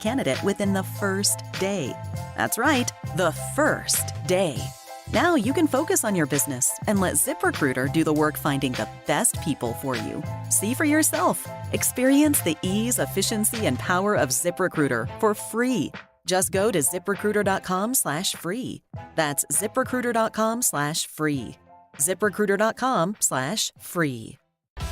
candidate within the first day. That's right, the first day. Now you can focus on your business and let ZipRecruiter do the work finding the best people for you. See for yourself. Experience the ease, efficiency, and power of ZipRecruiter for free. Just go to ZipRecruiter.com/free. That's ZipRecruiter.com/free. ZipRecruiter.com/free.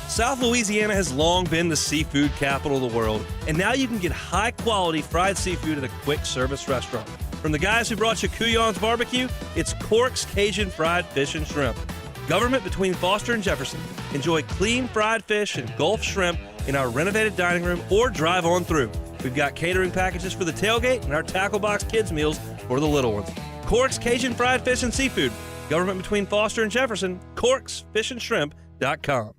South Louisiana has long been the seafood capital of the world, and now you can get high-quality fried seafood at a quick-service restaurant. From the guys who brought you Couillon's Barbecue, it's Cork's Cajun Fried Fish and Shrimp. Government between Foster and Jefferson. Enjoy clean fried fish and Gulf shrimp in our renovated dining room or drive on through. We've got catering packages for the tailgate and our tackle box kids meals for the little ones. Cork's Cajun Fried Fish and Seafood. Government between Foster and Jefferson. CorksFishandShrimp.com.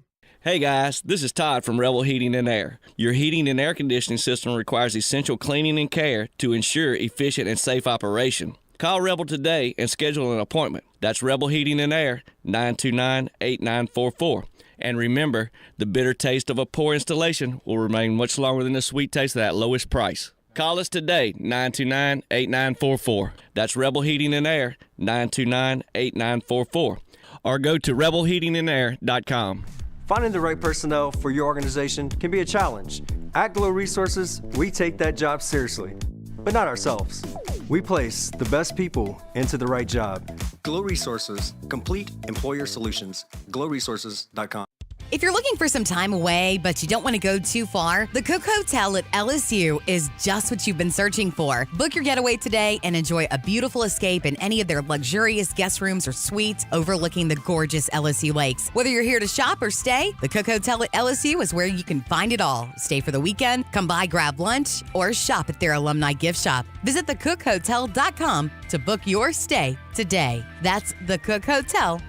Hey guys, this is Todd from Rebel Heating and Air. Your heating and air conditioning system requires essential cleaning and care to ensure efficient and safe operation. Call Rebel today and schedule an appointment. That's Rebel Heating and Air, 929-8944. And remember, the bitter taste of a poor installation will remain much longer than the sweet taste of that lowest price. Call us today, 929-8944. That's Rebel Heating and Air, 929-8944. Or go to rebelheatingandair.com. Finding the right personnel for your organization can be a challenge. At Glow Resources, we take that job seriously, but not ourselves. We place the best people into the right job. Glow Resources, complete employer solutions. GlowResources.com. If you're looking for some time away, but you don't want to go too far, the Cook Hotel at LSU is just what you've been searching for. Book your getaway today and enjoy a beautiful escape in any of their luxurious guest rooms or suites overlooking the gorgeous LSU lakes. Whether you're here to shop or stay, the Cook Hotel at LSU is where you can find it all. Stay for the weekend, come by, grab lunch, or shop at their alumni gift shop. Visit thecookhotel.com to book your stay today. That's thecookhotel.com.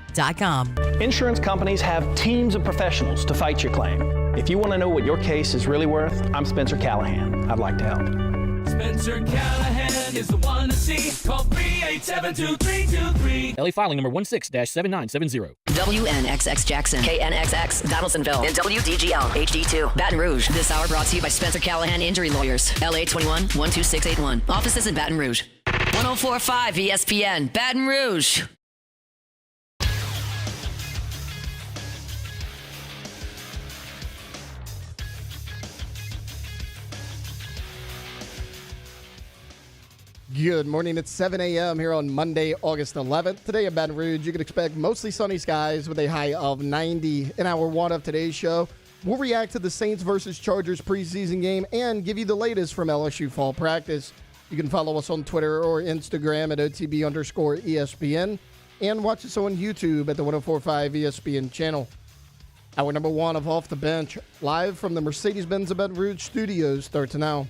Insurance companies have teams of professionals to fight your claim. If you want to know what your case is really worth, I'm Spencer Callahan. I'd like to help. Spencer Callahan is the one to see. Call 387-2323. LA filing number 16-7970. WNXX Jackson, KNXX Donaldsonville, and WDGL HD2 Baton Rouge. This hour brought to you by Spencer Callahan Injury Lawyers. LA 21-12681. Offices in Baton Rouge. 104.5 ESPN, Baton Rouge. Good morning. It's 7 a.m. here on Monday, August 11th. Today in Baton Rouge, you can expect mostly sunny skies with a high of 90. In hour one of today's show, we'll react to the Saints versus Chargers preseason game and give you the latest from LSU fall practice. You can follow us on Twitter or Instagram at OTB_ESPN and watch us on YouTube at the 104.5 ESPN channel. Hour number one of Off the Bench, live from the Mercedes-Benz of Baton Rouge studios, starts now.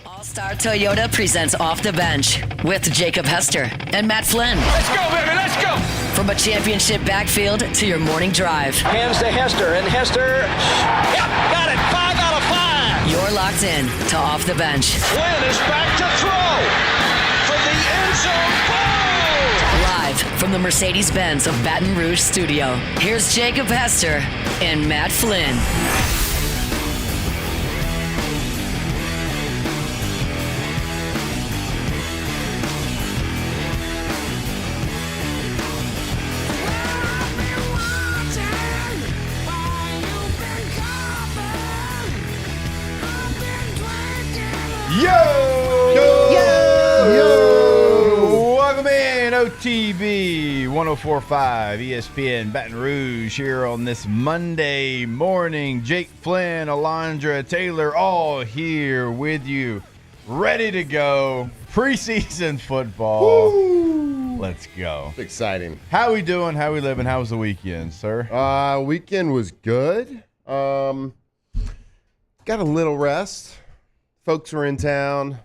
All-Star Toyota presents Off the Bench with Jacob Hester and Matt Flynn. Let's go, baby, let's go! From a championship backfield to your morning drive. Hands to Hester, and Hester, Yep, got it! 5 out of 5! You're locked in to Off the Bench. Flynn is back to throw! From the end zone, boom! Live from the Mercedes-Benz of Baton Rouge studio, here's Jacob Hester and Matt Flynn. Welcome in, OTB 104.5 ESPN Baton Rouge here on this Monday morning. Jake Flynn, Alondra Taylor, all here with you, ready to go. Preseason football. Woo! Let's go. It's exciting. How we doing? How we living? How was the weekend, sir? Weekend was good. Got a little rest. Folks were in town.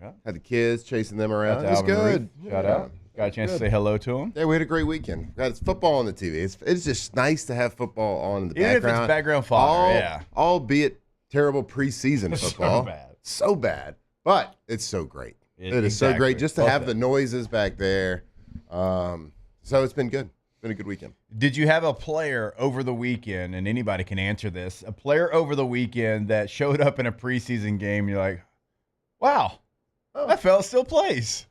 Yeah. Had the kids chasing them around. It was Alvin good. Reed. Shout out. Got a chance to say hello to them. Yeah, we had a great weekend. Got football on the TV. It's just nice to have football on in the Even background. if it's background fodder, yeah. Albeit terrible preseason football. So bad. So bad. But it's so great. It is exactly. so great just to Love have that. the noises back there. So it's been good. Been a good weekend. Did you have a player over the weekend, and anybody can answer this, a player over the weekend that showed up in a preseason game, you're like, Wow. Oh. That fella still plays.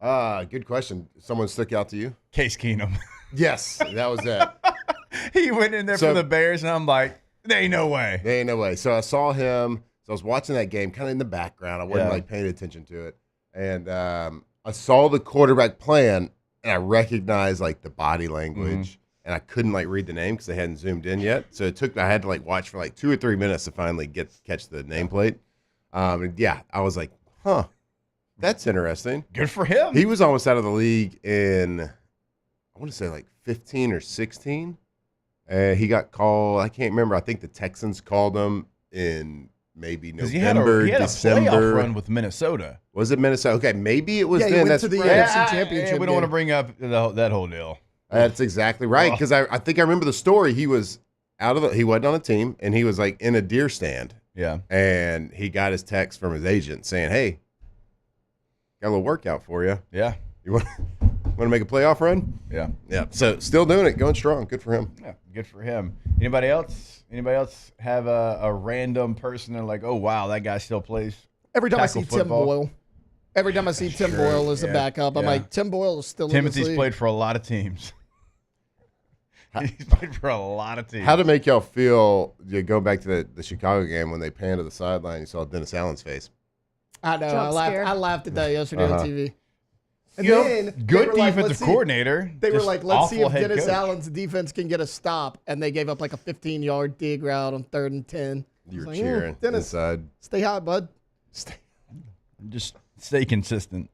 Good question. Someone stuck out to you? Case Keenum. Yes, that was it. He went in there for the Bears, and I'm like, there ain't no way. There ain't no way. So I saw him. So I was watching that game kind of in the background. I wasn't like paying attention to it. And I saw the quarterback playing, and I recognized like the body language. And I couldn't like read the name because they hadn't zoomed in yet. So I had to like watch for like 2 or 3 minutes to finally catch the nameplate. And yeah, I was like, huh, that's interesting. Good for him. He was almost out of the league in, I want to say like 15 or 16. He got called. I can't remember. I think the Texans called him in maybe November, he had December. A playoff run with Minnesota. Was it Minnesota? Okay, maybe it was Yeah, then. he went That's to the right. NFC Championship. We don't want to bring up that whole deal. That's exactly right. Because I think I remember the story. He was he wasn't on a team, and he was like in a deer stand. Yeah. And he got his text from his agent saying, "Hey, got a little workout for you. Yeah. You want to make a playoff run?" Yeah. Yeah. So still doing it, going strong. Good for him. Yeah. Good for him. Anybody else? Anybody else have a random person that like, oh wow, that guy still plays? Every time I tackle see Tim football? Boyle. Every time I see Tim Boyle as a backup, I'm like, Tim Boyle is still in Timothy's this league. played for a lot of teams. He's played for a lot of teams. How to make y'all feel? You go back to the Chicago game when they panned to the sideline. You saw Dennis Allen's face. I know. Jump scare. I laughed at that yesterday on TV. And You know, then good they were like, defensive let's see- coordinator. They were just like, let's see awful if head Dennis coach. Allen's defense can get a stop. And they gave up like a 15-yard dig route on 3rd and 10. You were Like, cheering Dennis, inside. stay hot, bud. Just stay consistent.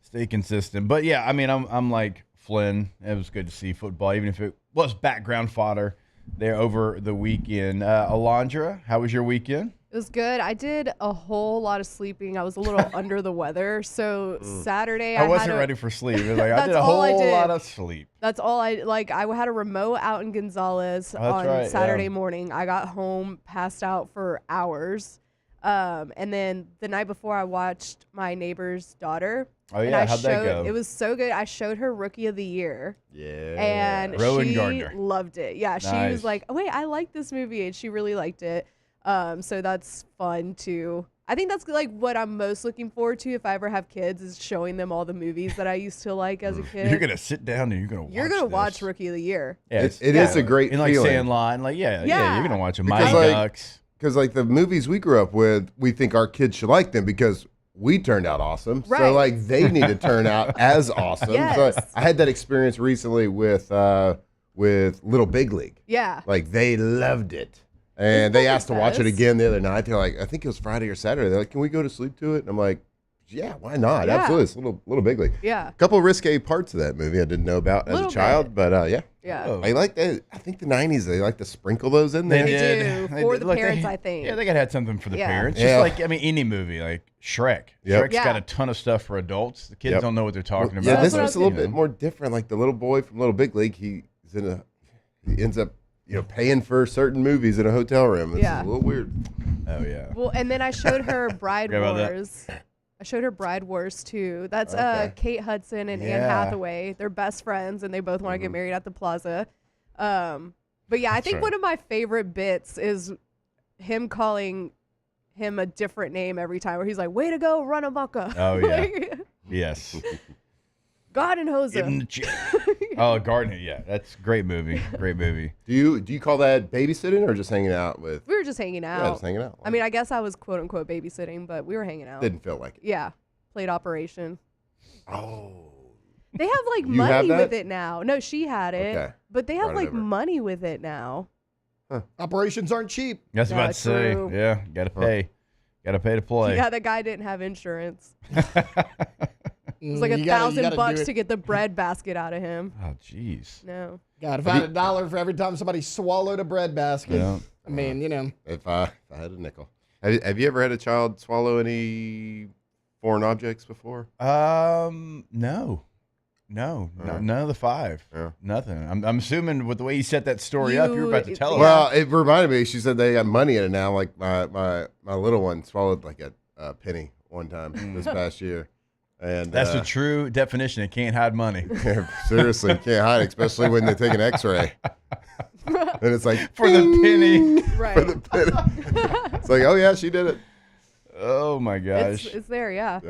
Stay consistent. But yeah, I mean, I'm like Flynn. It was good to see football, even if it was background fodder there over the weekend. Alondra, how was your weekend? It was good. I did a whole lot of sleeping. I was a little under the weather. So Saturday, I wasn't ready for sleep. It was like, I did a all I whole did. lot of sleep. That's all I like. I had a remote out in Gonzales on right, Saturday yeah. morning. I got home, passed out for hours. And then the night before, I watched my neighbor's daughter. Oh, and yeah. I How'd that go? It was so good. I showed her Rookie of the Year. Yeah. And Rowan she Gardner. loved it. Yeah, she Nice. was like, oh, wait, I like this movie. And she really liked it. So that's fun, too. I think that's like what I'm most looking forward to if I ever have kids is showing them all the movies that I used to like as a kid. You're going to sit down and you're going to watch watch Rookie of the Year. Yeah, It is a great and like feeling. Sandlot, like yeah, you're going to watch them. Because, Mighty like, Ducks. Because like the movies we grew up with, we think our kids should like them because we turned out awesome. So Right. like they need to turn out as awesome. Yes. So I had that experience recently with Little Big League. Yeah. Like they loved it. And they asked to watch it best. again the other night. They're like, I think it was Friday or Saturday. They're like, can we go to sleep to it? And I'm like, yeah, why not? Yeah. Absolutely. It's Little Big League. Yeah. A couple of risque parts of that movie I didn't know about as Little a child, but yeah. Yeah. Oh. I like that. I think the 90s, they like to sprinkle those in They there. did. do. They For did. the Look, parents, they- I think. Yeah, they got to have something for the Yeah. parents. Yeah. Just like, I mean, any movie, like Shrek. Yep. Shrek's Yeah. got a ton of stuff for adults. The kids Yep. don't know what they're talking about. Yeah, this what I was was a little bit more different. Like the little boy from Little Big League, he ends up, paying for certain movies in a hotel room. It's Yeah. a little weird. Oh, yeah. Well, and then I showed her Bride Forgot about that. Wars. I showed her Bride Wars too. That's Okay. Kate Hudson and Anne Yeah. Hathaway. They're best friends and they both want to get married at the plaza. But yeah, I think right. one of my favorite bits is him calling him a different name every time where he's like, way to go, Runamaka. Oh, yeah. Like, Yes. God and Jose. Give 'em the check. Oh, Gardner. Yeah, that's a great movie. Great movie. Do you call that babysitting or just hanging out with? We were just hanging out. Yeah, just hanging out. I mean, I guess I was quote unquote babysitting, but we were hanging out. Didn't feel like it. Yeah. Played Operation. Oh. They have like You have money that? with it now. No, she had it. Okay. But they have Brought it like over. money with it now. Operations aren't cheap. That's Yeah, about to say. true. Yeah, got to pay. Got to pay to play. Yeah, the guy didn't have insurance. It was like You gotta do $1,000 it. to get the bread basket out of him. Oh, jeez. No. God, if I had $1 for every time somebody swallowed a bread basket, Yeah. I mean, If I had a nickel. Have you ever had a child swallow any foreign objects before? No. None of the five. Yeah. Nothing. I'm assuming with the way you set that story up, you were about to tell us. Well, it reminded me. She said they got money in it now. Like my little one swallowed like a penny one time this past year, and That's the true definition. It can't hide money. seriously, you can't hide, especially when they take an X-ray. And it's like For the penny. Right. for the penny. It's like, oh yeah, she did it. Oh, my gosh. It's there, yeah.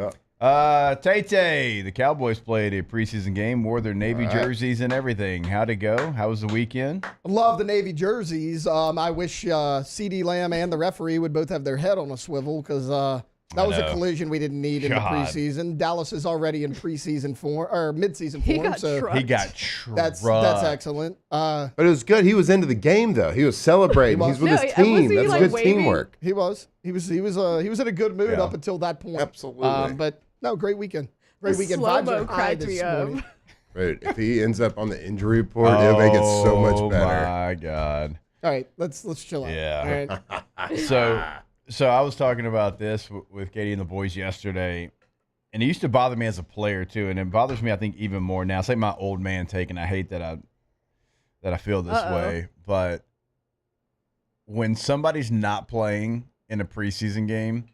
Tay-Tay, the Cowboys played a preseason game, wore their Navy jerseys and everything. How'd it go? How was the weekend? I love the Navy jerseys. I wish CeeDee Lamb and the referee would both have their head on a swivel because that was a collision we didn't need in the preseason. Dallas is already in preseason form or midseason form. He got trucked. That's excellent. But it was good. He was into the game though. He was celebrating. He's with his team. That's good teamwork. He was. He was in a good mood up until that point. Absolutely. But no, great weekend. Great weekend. Slow-mo cracked me up. Right. If he ends up on the injury report, it'll make it so much better. Oh my God. All right, let's chill out. Yeah. All right. So I was talking about this with Katie and the boys yesterday, and it used to bother me as a player too, and it bothers me I think even more now. It's like my old man take, and I hate that I feel this way. But when somebody's not playing in a preseason game,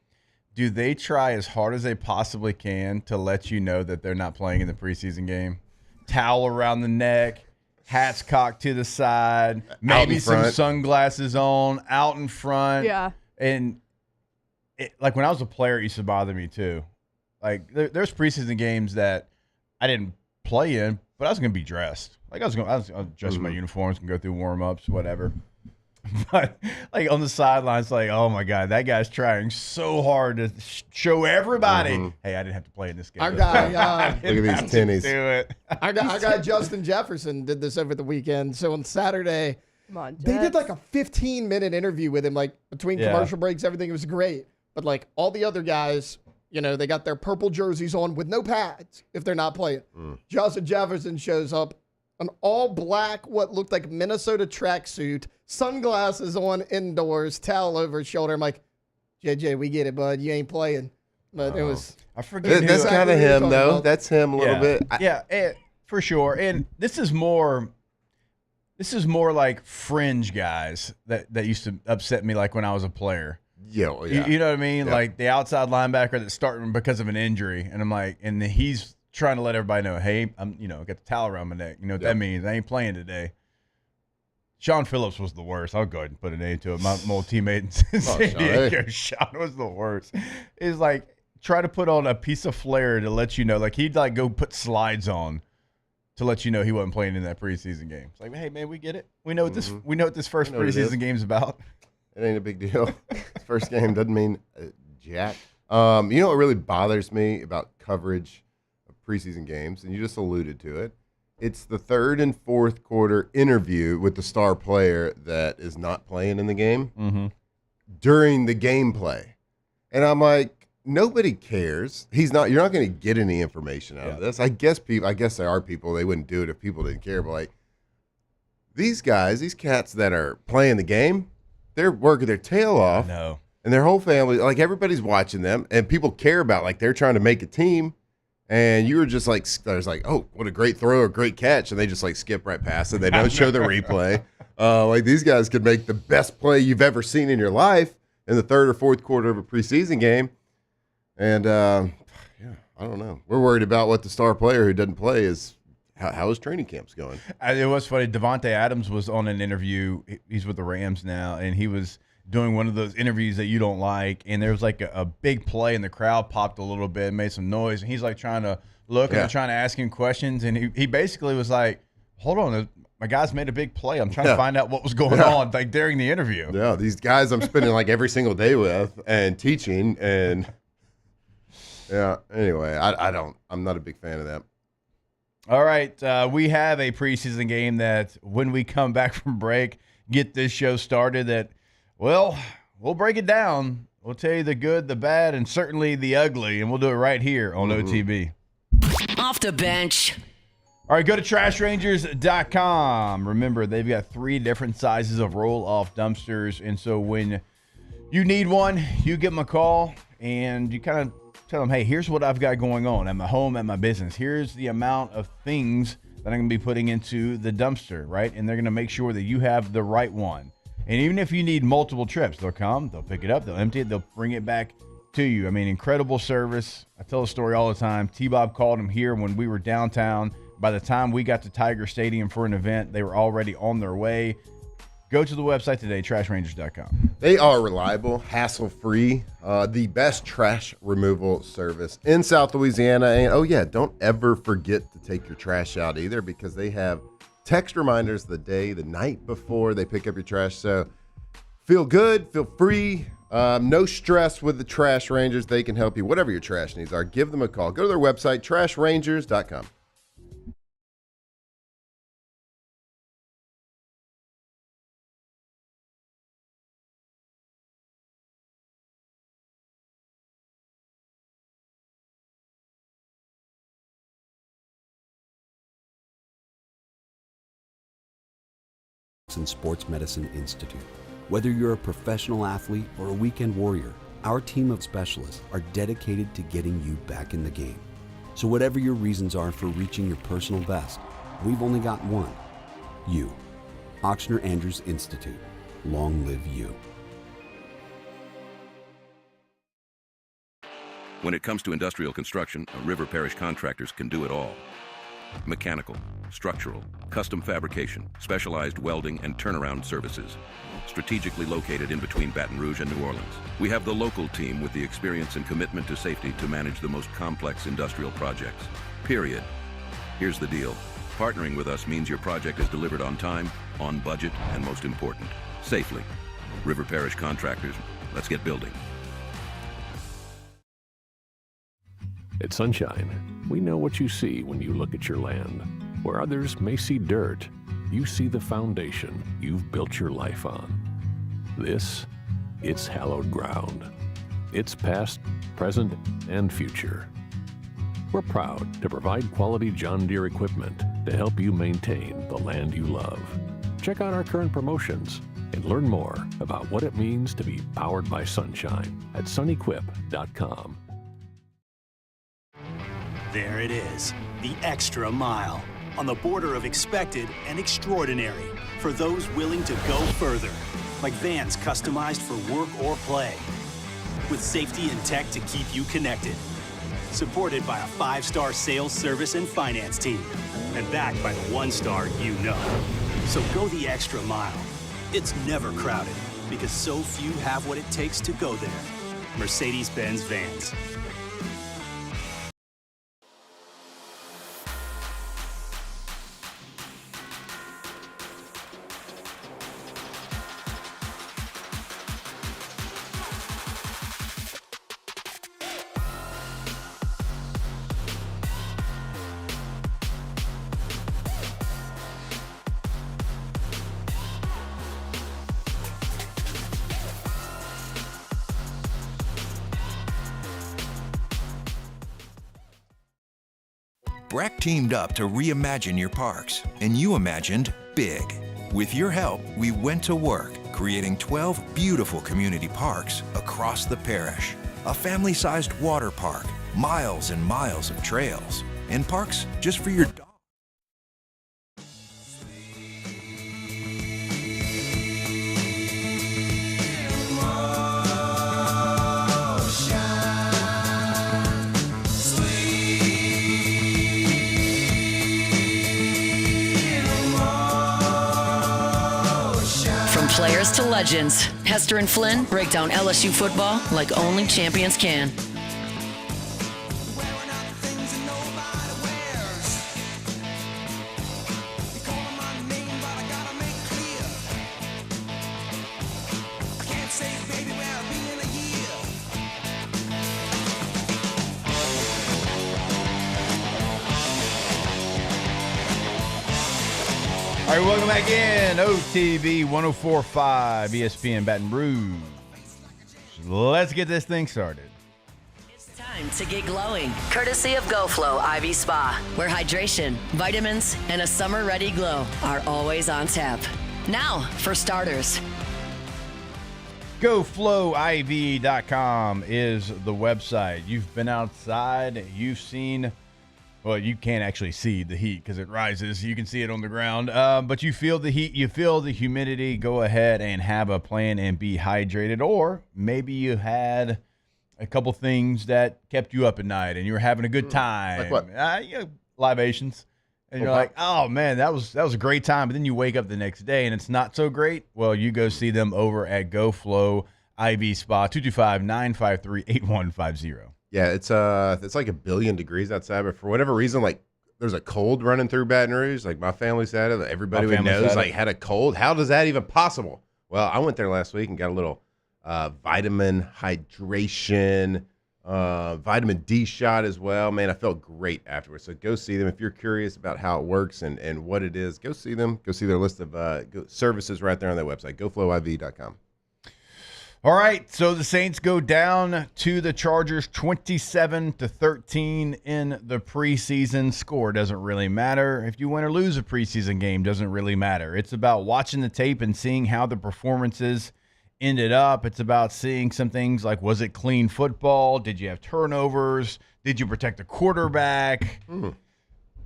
do they try as hard as they possibly can to let you know that they're not playing in the preseason game? Towel around the neck, hats cocked to the side, maybe some sunglasses on, out in front. Yeah. And like when I was a player, it used to bother me too. Like there's preseason games that I didn't play in, but I was going to be dressed. Like I was dressed in my uniforms and go through warm-ups, whatever. But like on the sidelines, like, oh my God, that guy's trying so hard to show everybody, hey, I didn't have to play in this game. Our guy, look at these tinnies. Our guy Justin Jefferson did this over the weekend. So on Saturday, they did like a 15-minute interview with him, like between commercial breaks, everything. It was great. But like all the other guys, they got their purple jerseys on with no pads if they're not playing. Justin Jefferson shows up, an all-black, what looked like Minnesota tracksuit, sunglasses on indoors, towel over his shoulder. I'm like, JJ, we get it, bud. You ain't playing. But it was. I forget. That's kind of him, though. That's him a little bit. For sure. And this is more like fringe guys that used to upset me, like when I was a player. Yeah. You know what I mean? Yeah. Like the outside linebacker that's starting because of an injury, and I'm like, and he's trying to let everybody know, hey, I'm, got the towel around my neck. You know what that means? I ain't playing today. Sean Phillips was the worst. I'll go ahead and put a name to it. My old teammate in San Diego, Sean was the worst. It's like, try to put on a piece of flair to let you know. Like, he'd like go put slides on to let you know he wasn't playing in that preseason game. It's like, hey, man, we get it. We know what this first preseason game's about. It ain't a big deal. First game doesn't mean jack. You know what really bothers me about coverage of preseason games, and you just alluded to it, it's the third and fourth quarter interview with the star player that is not playing in the game during the gameplay. And I'm like, nobody cares. You're not going to get any information out of this. I guess there are people, they wouldn't do it if people didn't care, but like these guys, these cats that are playing the game, they're working their tail off. No. And their whole family, like everybody's watching them, and people care about, like, they're trying to make a team. And you were just like, there's like, oh, what a great throw or great catch. And they just like skip right past it. They don't show the replay. Like these guys could make the best play you've ever seen in your life in the third or fourth quarter of a preseason game. And I don't know. We're worried about what the star player who doesn't play is, how his training camp's going. It was funny. Devontae Adams was on an interview. He's with the Rams now. And he was doing one of those interviews that you don't like, and there was like a big play, and the crowd popped a little bit, made some noise, and he's like trying to look and trying to ask him questions, and he basically was like, hold on, my guy's made a big play. I'm trying to find out what was going on, like during the interview. Yeah, these guys I'm spending like every single day with and teaching, and anyway, I'm not a big fan of that. All right, we have a preseason game that when we come back from break, get this show started that, well, we'll break it down. We'll tell you the good, the bad, and certainly the ugly, and we'll do it right here on OTB. Off the bench. All right, go to trashrangers.com. Remember, they've got 3 different sizes of roll-off dumpsters, and so when you need one, you give them a call, and you kind of tell them, hey, here's what I've got going on at my home, at my business. Here's the amount of things that I'm going to be putting into the dumpster, right? And they're going to make sure that you have the right one. And even if you need multiple trips, they'll come, they'll pick it up, they'll empty it, they'll bring it back to you. I mean, incredible service. I tell the story all the time. T-Bob called him here when we were downtown. By the time we got to Tiger Stadium for an event, they were already on their way. Go to the website today, trashrangers.com. They are reliable, hassle-free, the best trash removal service in South Louisiana. And, don't ever forget to take your trash out either, because they have text reminders the night before they pick up your trash. So feel good, feel free, no stress with the Trash Rangers. They can help you, whatever your trash needs are. Give them a call. Go to their website, trashrangers.com. And Sports Medicine Institute. Whether you're a professional athlete or a weekend warrior, our team of specialists are dedicated to getting you back in the game. So whatever your reasons are for reaching your personal best, we've only got one: you. Ochsner Andrews Institute. Long live you. When it comes to industrial construction, River Parish Contractors can do it all. Mechanical, structural, custom fabrication, specialized welding, and turnaround services. Strategically located in between Baton Rouge and New Orleans, we have the local team with the experience and commitment to safety to manage the most complex industrial projects. Period. Here's the deal. Partnering with us means your project is delivered on time, on budget, and most important, safely. River Parish Contractors, let's get building. At Sunshine, we know what you see when you look at your land. Where others may see dirt, you see the foundation you've built your life on. It's hallowed ground. It's past, present, and future. We're proud to provide quality John Deere equipment to help you maintain the land you love. Check out our current promotions and learn more about what it means to be powered by sunshine at sunequip.com. There it is, the extra mile, on the border of expected and extraordinary for those willing to go further, like vans customized for work or play, with safety and tech to keep you connected, supported by a 5-star sales, service, and finance team, and backed by the 1-star you know. So go the extra mile. It's never crowded, because so few have what it takes to go there. Mercedes-Benz Vans. BRAC teamed up to reimagine your parks, and you imagined big. With your help, we went to work, creating 12 beautiful community parks across the parish. A family-sized water park, miles and miles of trails, and parks just for your dog. Players to legends, Hester and Flynn break down LSU football like only champions can. All right, welcome back in. OTB 104.5 ESPN Baton Rouge. Let's get this thing started. It's time to get glowing. Courtesy of GoFlow IV Spa, where hydration, vitamins, and a summer-ready glow are always on tap. Now, for starters. GoFlowIV.com is the website. You've been outside. You've seen... Well, you can't actually see the heat because it rises. You can see it on the ground. But you feel the heat. You feel the humidity. Go ahead and have a plan and be hydrated. Or maybe you had a couple things that kept you up at night and you were having a good time. Like what? Libations. And you're like, oh, man, that was a great time. But then you wake up the next day and it's not so great. Well, you go see them over at GoFlow IV Spa, 225-953-8150. Yeah, it's like 1 billion degrees outside, but for whatever reason, like there's a cold running through Baton Rouge. Like my family's had it. Everybody we knows had a cold. How does that even possible? Well, I went there last week and got a little vitamin hydration, vitamin D shot as well. Man, I felt great afterwards. So go see them. If you're curious about how it works and what it is, go see them. Go see their list of services right there on their website, goflowiv.com. All right, so the Saints go down to the Chargers 27-13 in the preseason. Score doesn't really matter. If you win or lose a preseason game, doesn't really matter. It's about watching the tape and seeing how the performances ended up. It's about seeing some things like, was it clean football? Did you have turnovers? Did you protect the quarterback?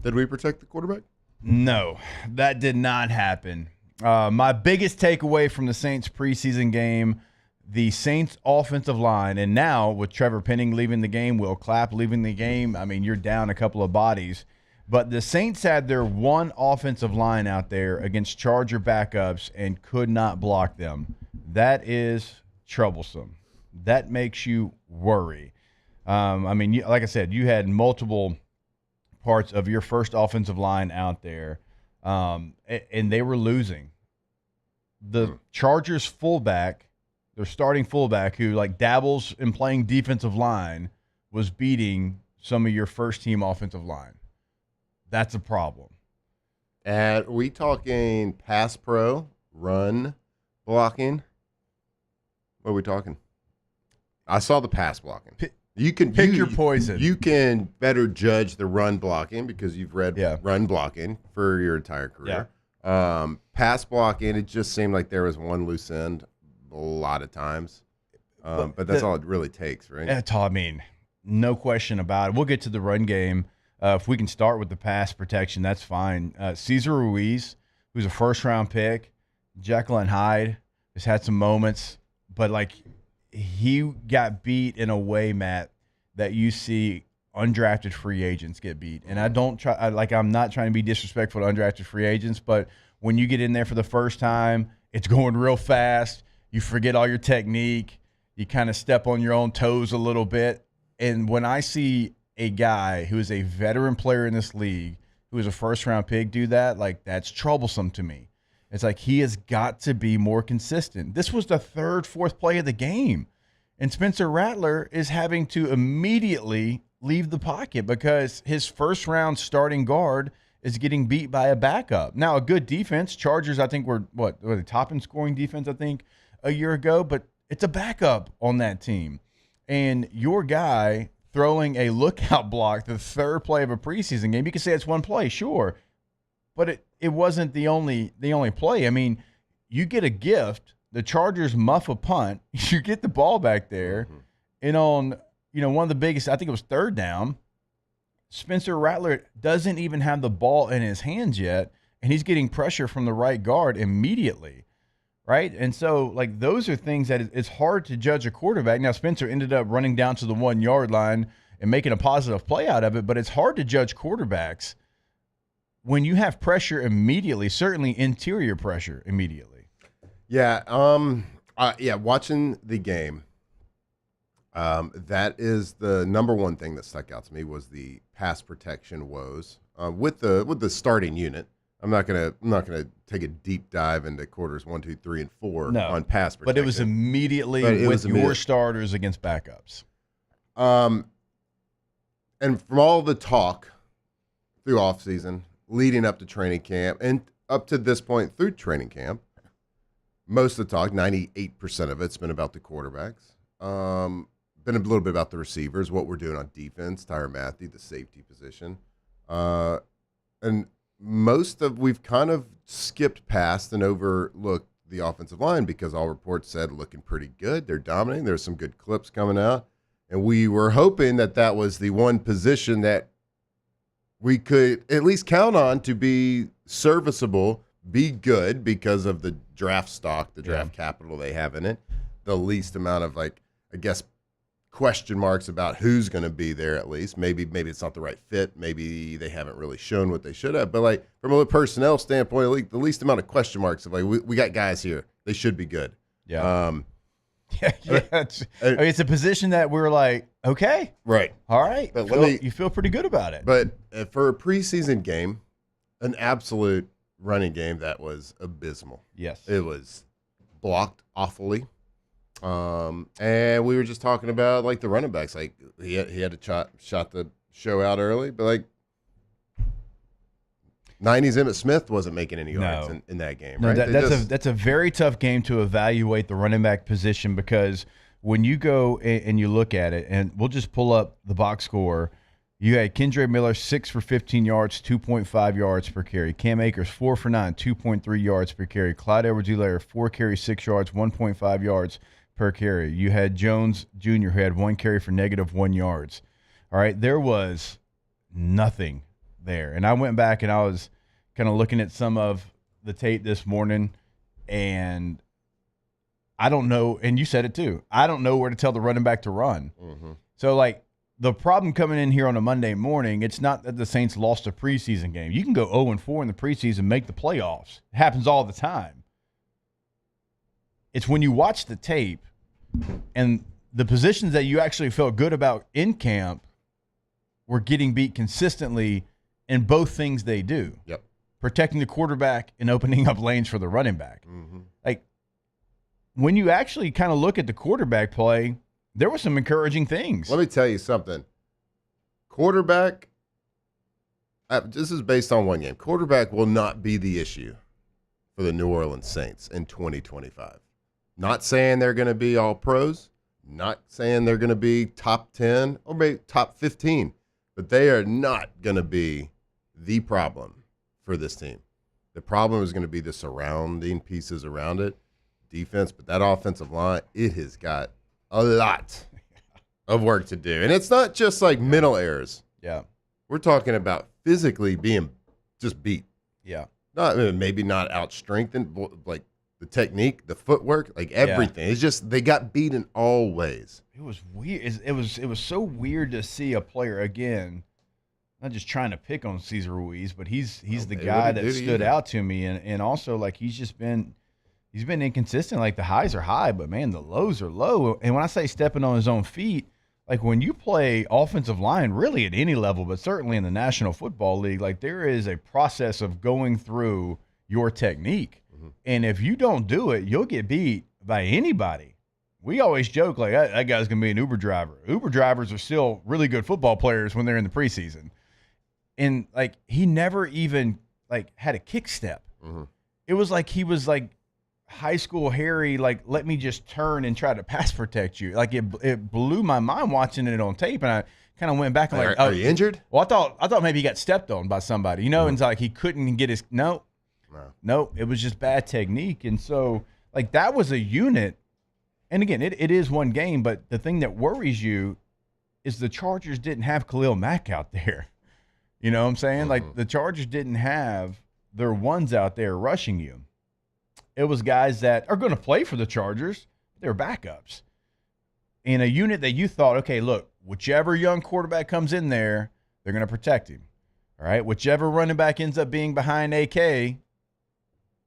Did we protect the quarterback? No, that did not happen. My biggest takeaway from the Saints preseason game, the Saints offensive line, and now with Trevor Penning leaving the game, Will Clapp leaving the game, I mean, you're down a couple of bodies. But the Saints had their one offensive line out there against Charger backups and could not block them. That is troublesome. That makes you worry. I mean, like I said, you had multiple parts of your first offensive line out there, and they were losing. The Chargers fullback, their starting fullback, who like dabbles in playing defensive line, was beating some of your first-team offensive line. That's a problem. And are we talking pass pro, run blocking? What are we talking? I saw the pass blocking. You can pick your poison. You can better judge the run blocking because you've read run blocking for your entire career. Yeah. Pass blocking, it just seemed like there was one loose end a lot of times. But that's all it really takes, right? That's all, I mean, no question about it. We'll get to the run game. If we can start with the pass protection, that's fine. Cesar Ruiz, who's a first-round pick, Jekyll and Hyde, has had some moments, but like he got beat in a way, Matt, that you see undrafted free agents get beat. And I'm not trying to be disrespectful to undrafted free agents, but when you get in there for the first time, it's going real fast. You forget all your technique. You kind of step on your own toes a little bit. And when I see a guy who is a veteran player in this league, who is a first-round pick, do that, like that's troublesome to me. It's like he has got to be more consistent. This was the third, fourth play of the game. And Spencer Rattler is having to immediately leave the pocket because his first-round starting guard is getting beat by a backup. Now, a good defense. Chargers, I think, were the top in scoring defense, I think, a year ago. But it's a backup on that team. And your guy throwing a lookout block the third play of a preseason game, you can say it's one play, sure. But it wasn't the only play. I mean, you get a gift. The Chargers muff a punt. You get the ball back there. And on, one of the biggest, I think it was third down, Spencer Rattler doesn't even have the ball in his hands yet, and he's getting pressure from the right guard immediately, right? And so, like, those are things that it's hard to judge a quarterback. Now, Spencer ended up running down to the 1 yard line and making a positive play out of it, but it's hard to judge quarterbacks when you have pressure immediately, certainly interior pressure immediately. Yeah, watching the game, that is the number one thing that stuck out to me was the pass protection woes with the starting unit. I'm not gonna take a deep dive into quarters 1, 2, 3, and 4 on pass protection. But it was immediately your starters against backups. And from all the talk through offseason, leading up to training camp, and up to this point through training camp, most of the talk, 98% of it's been about the quarterbacks. Been a little bit about the receivers, what we're doing on defense, Tyrann Mathieu, the safety position. And we've kind of skipped past and overlooked the offensive line because all reports said looking pretty good. They're dominating. There's some good clips coming out. And we were hoping that was the one position that we could at least count on to be serviceable, be good because of the draft stock, the draft capital they have in it, the least amount of, question marks about who's going to be there at least. Maybe it's not the right fit. Maybe they haven't really shown what they should have. But, like, from a personnel standpoint, like, the least amount of question marks of, like, we got guys here. They should be good. Yeah. It's a position that we're like, okay. Right. All right. But you feel pretty good about it. But for a preseason game, an absolute running game that was abysmal. Yes. It was blocked awfully. And we were just talking about, like, the running backs. Like, he had to shot the show out early, but, like, 90s Emmitt Smith wasn't making any yards in that game. No, right? that's a very tough game to evaluate the running back position, because when you go and you look at it, and we'll just pull up the box score. You had Kendre Miller 6 for 15 yards, 2.5 yards per carry. Cam Akers 4 for 9, 2.3 yards per carry. Clyde Edwards-Helaire 4 carries, 6 yards, 1.5 yards per carry. You had Jones Jr. who had 1 carry for -1 yards. All right, there was nothing there. And I went back and I was kind of looking at some of the tape this morning, and I don't know, and you said it too, I don't know where to tell the running back to run. Mm-hmm. So, like, the problem coming in here on a Monday morning, it's not that the Saints lost a preseason game. You can go 0-4 in the preseason, make the playoffs. It happens all the time. It's when you watch the tape and the positions that you actually felt good about in camp were getting beat consistently in both things they do. Yep. Protecting the quarterback and opening up lanes for the running back. Mm-hmm. Like, when you actually kind of look at the quarterback play, there were some encouraging things. Let me tell you something. Quarterback, this is based on one game. Quarterback will not be the issue for the New Orleans Saints in 2025. Not saying they're going to be all pros, not saying they're going to be top 10 or maybe top 15, but they are not going to be the problem for this team. The problem is going to be the surrounding pieces around it, defense, but that offensive line, it has got a lot of work to do. And it's not just like mental errors. Yeah. We're talking about physically being just beat. Yeah. Maybe not out-strengthened, like the technique, the footwork, like everything. Yeah. It's just they got beat in all ways. It was weird. It was so weird to see a player, again, not just trying to pick on Cesar Ruiz, but he's the guy that stood out to me. And also, like, he's been inconsistent. Like, the highs are high, but, man, the lows are low. And when I say stepping on his own feet, like, when you play offensive line, really at any level, but certainly in the National Football League, like, there is a process of going through your technique. Mm-hmm. And if you don't do it, you'll get beat by anybody. We always joke, like, that guy's going to be an Uber driver. Uber drivers are still really good football players when they're in the preseason. And, like, he never even, like, had a kick step. Mm-hmm. It was like he was, like, high school Harry, like, let me just turn and try to pass protect you. Like, it blew my mind watching it on tape, and I kind of went back and like, are you injured? Well, I thought maybe he got stepped on by somebody, you know, and it's like he couldn't get his no, it was just bad technique. And so, like, that was a unit. And again, it is one game, but the thing that worries you is the Chargers didn't have Khalil Mack out there. You know what I'm saying? Mm-hmm. Like, the Chargers didn't have their ones out there rushing you. It was guys that are going to play for the Chargers. They're backups. In a unit that you thought, okay, look, whichever young quarterback comes in there, they're going to protect him. All right? Whichever running back ends up being behind AK,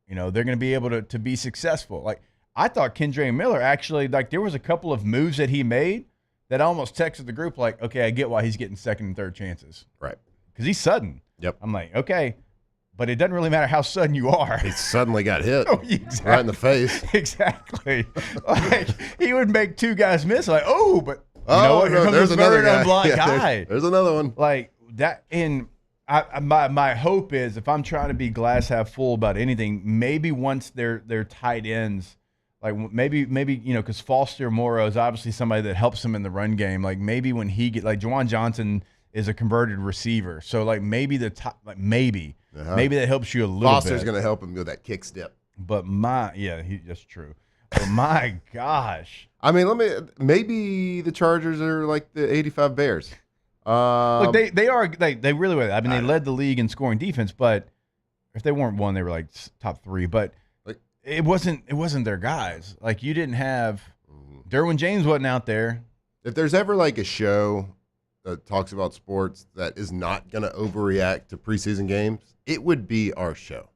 you know, they're going to be able to be successful. Like, I thought Kendre Miller actually, like, there was a couple of moves that he made that I almost texted the group like, okay, I get why he's getting second and third chances. Right. Because he's sudden. Yep. I'm like, okay. But it doesn't really matter how sudden you are. He suddenly got hit exactly. right in the face. Exactly. Like, he would make two guys miss. Like, but you know what? Here comes there's another guy. Guy. There's another one. Like that. And my hope is, if I'm trying to be glass half full about anything, maybe once they're tight ends, like maybe you know, because Foster Moreau is obviously somebody that helps him in the run game. Like, maybe when he like Juwan Johnson is a converted receiver, so like maybe the top, like maybe that helps you a little Foster's bit. going to help him with that kick step. But that's true. But my gosh. I mean, maybe the Chargers are like the 85 Bears. Look, they really were. I mean, they led the league in scoring defense, but if they weren't one, they were like top 3. But it wasn't their guys. Like, you didn't have Derwin James wasn't out there. If there's ever like a show that talks about sports that is not going to overreact to preseason games, it would be our show.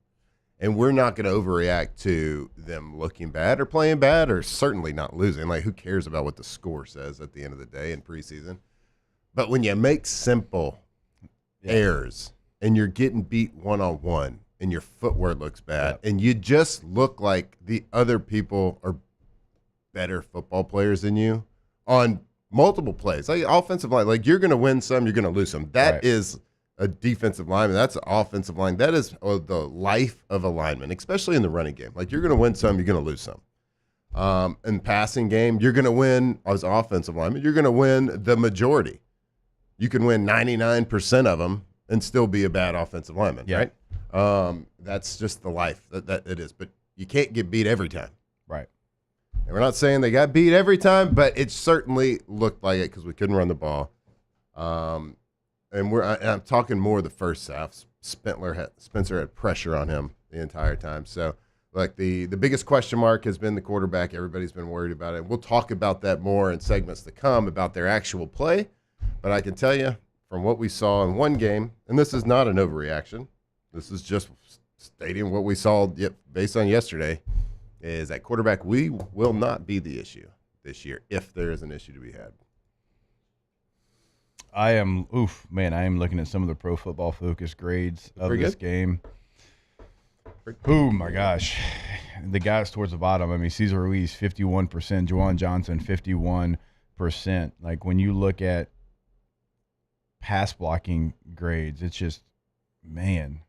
And we're not going to overreact to them looking bad or playing bad or certainly not losing. Like, who cares about what the score says at the end of the day in preseason? But when you make simple errors and you're getting beat one-on-one and your footwork looks bad and you just look like the other people are better football players than you on multiple plays, like offensive line, like you're going to win some, you're going to lose some. That is a defensive lineman. That's an offensive line. That is the life of a lineman, especially in the running game. Like, you're going to win some, you're going to lose some. In passing game, you're going to win as offensive lineman. You're going to win the majority. You can win 99% of them and still be a bad offensive lineman, right? That's just the life that it is. But you can't get beat every time. Right. And we're not saying they got beat every time, but it certainly looked like it because we couldn't run the ball. And I'm talking more the first half. Spencer had pressure on him the entire time. So, like, the biggest question mark has been the quarterback. Everybody's been worried about it. We'll talk about that more in segments to come about their actual play. But I can tell you from what we saw in one game, and this is not an overreaction. This is just stating what we saw based on yesterday, is that quarterback we will not be the issue this year if there is an issue to be had. I am looking at some of the Pro Football Focus grades of this game. Oh, my gosh. The guys towards the bottom, I mean, Cesar Ruiz, 51%, Juwan Johnson, 51%. Like, when you look at pass blocking grades, it's just, man,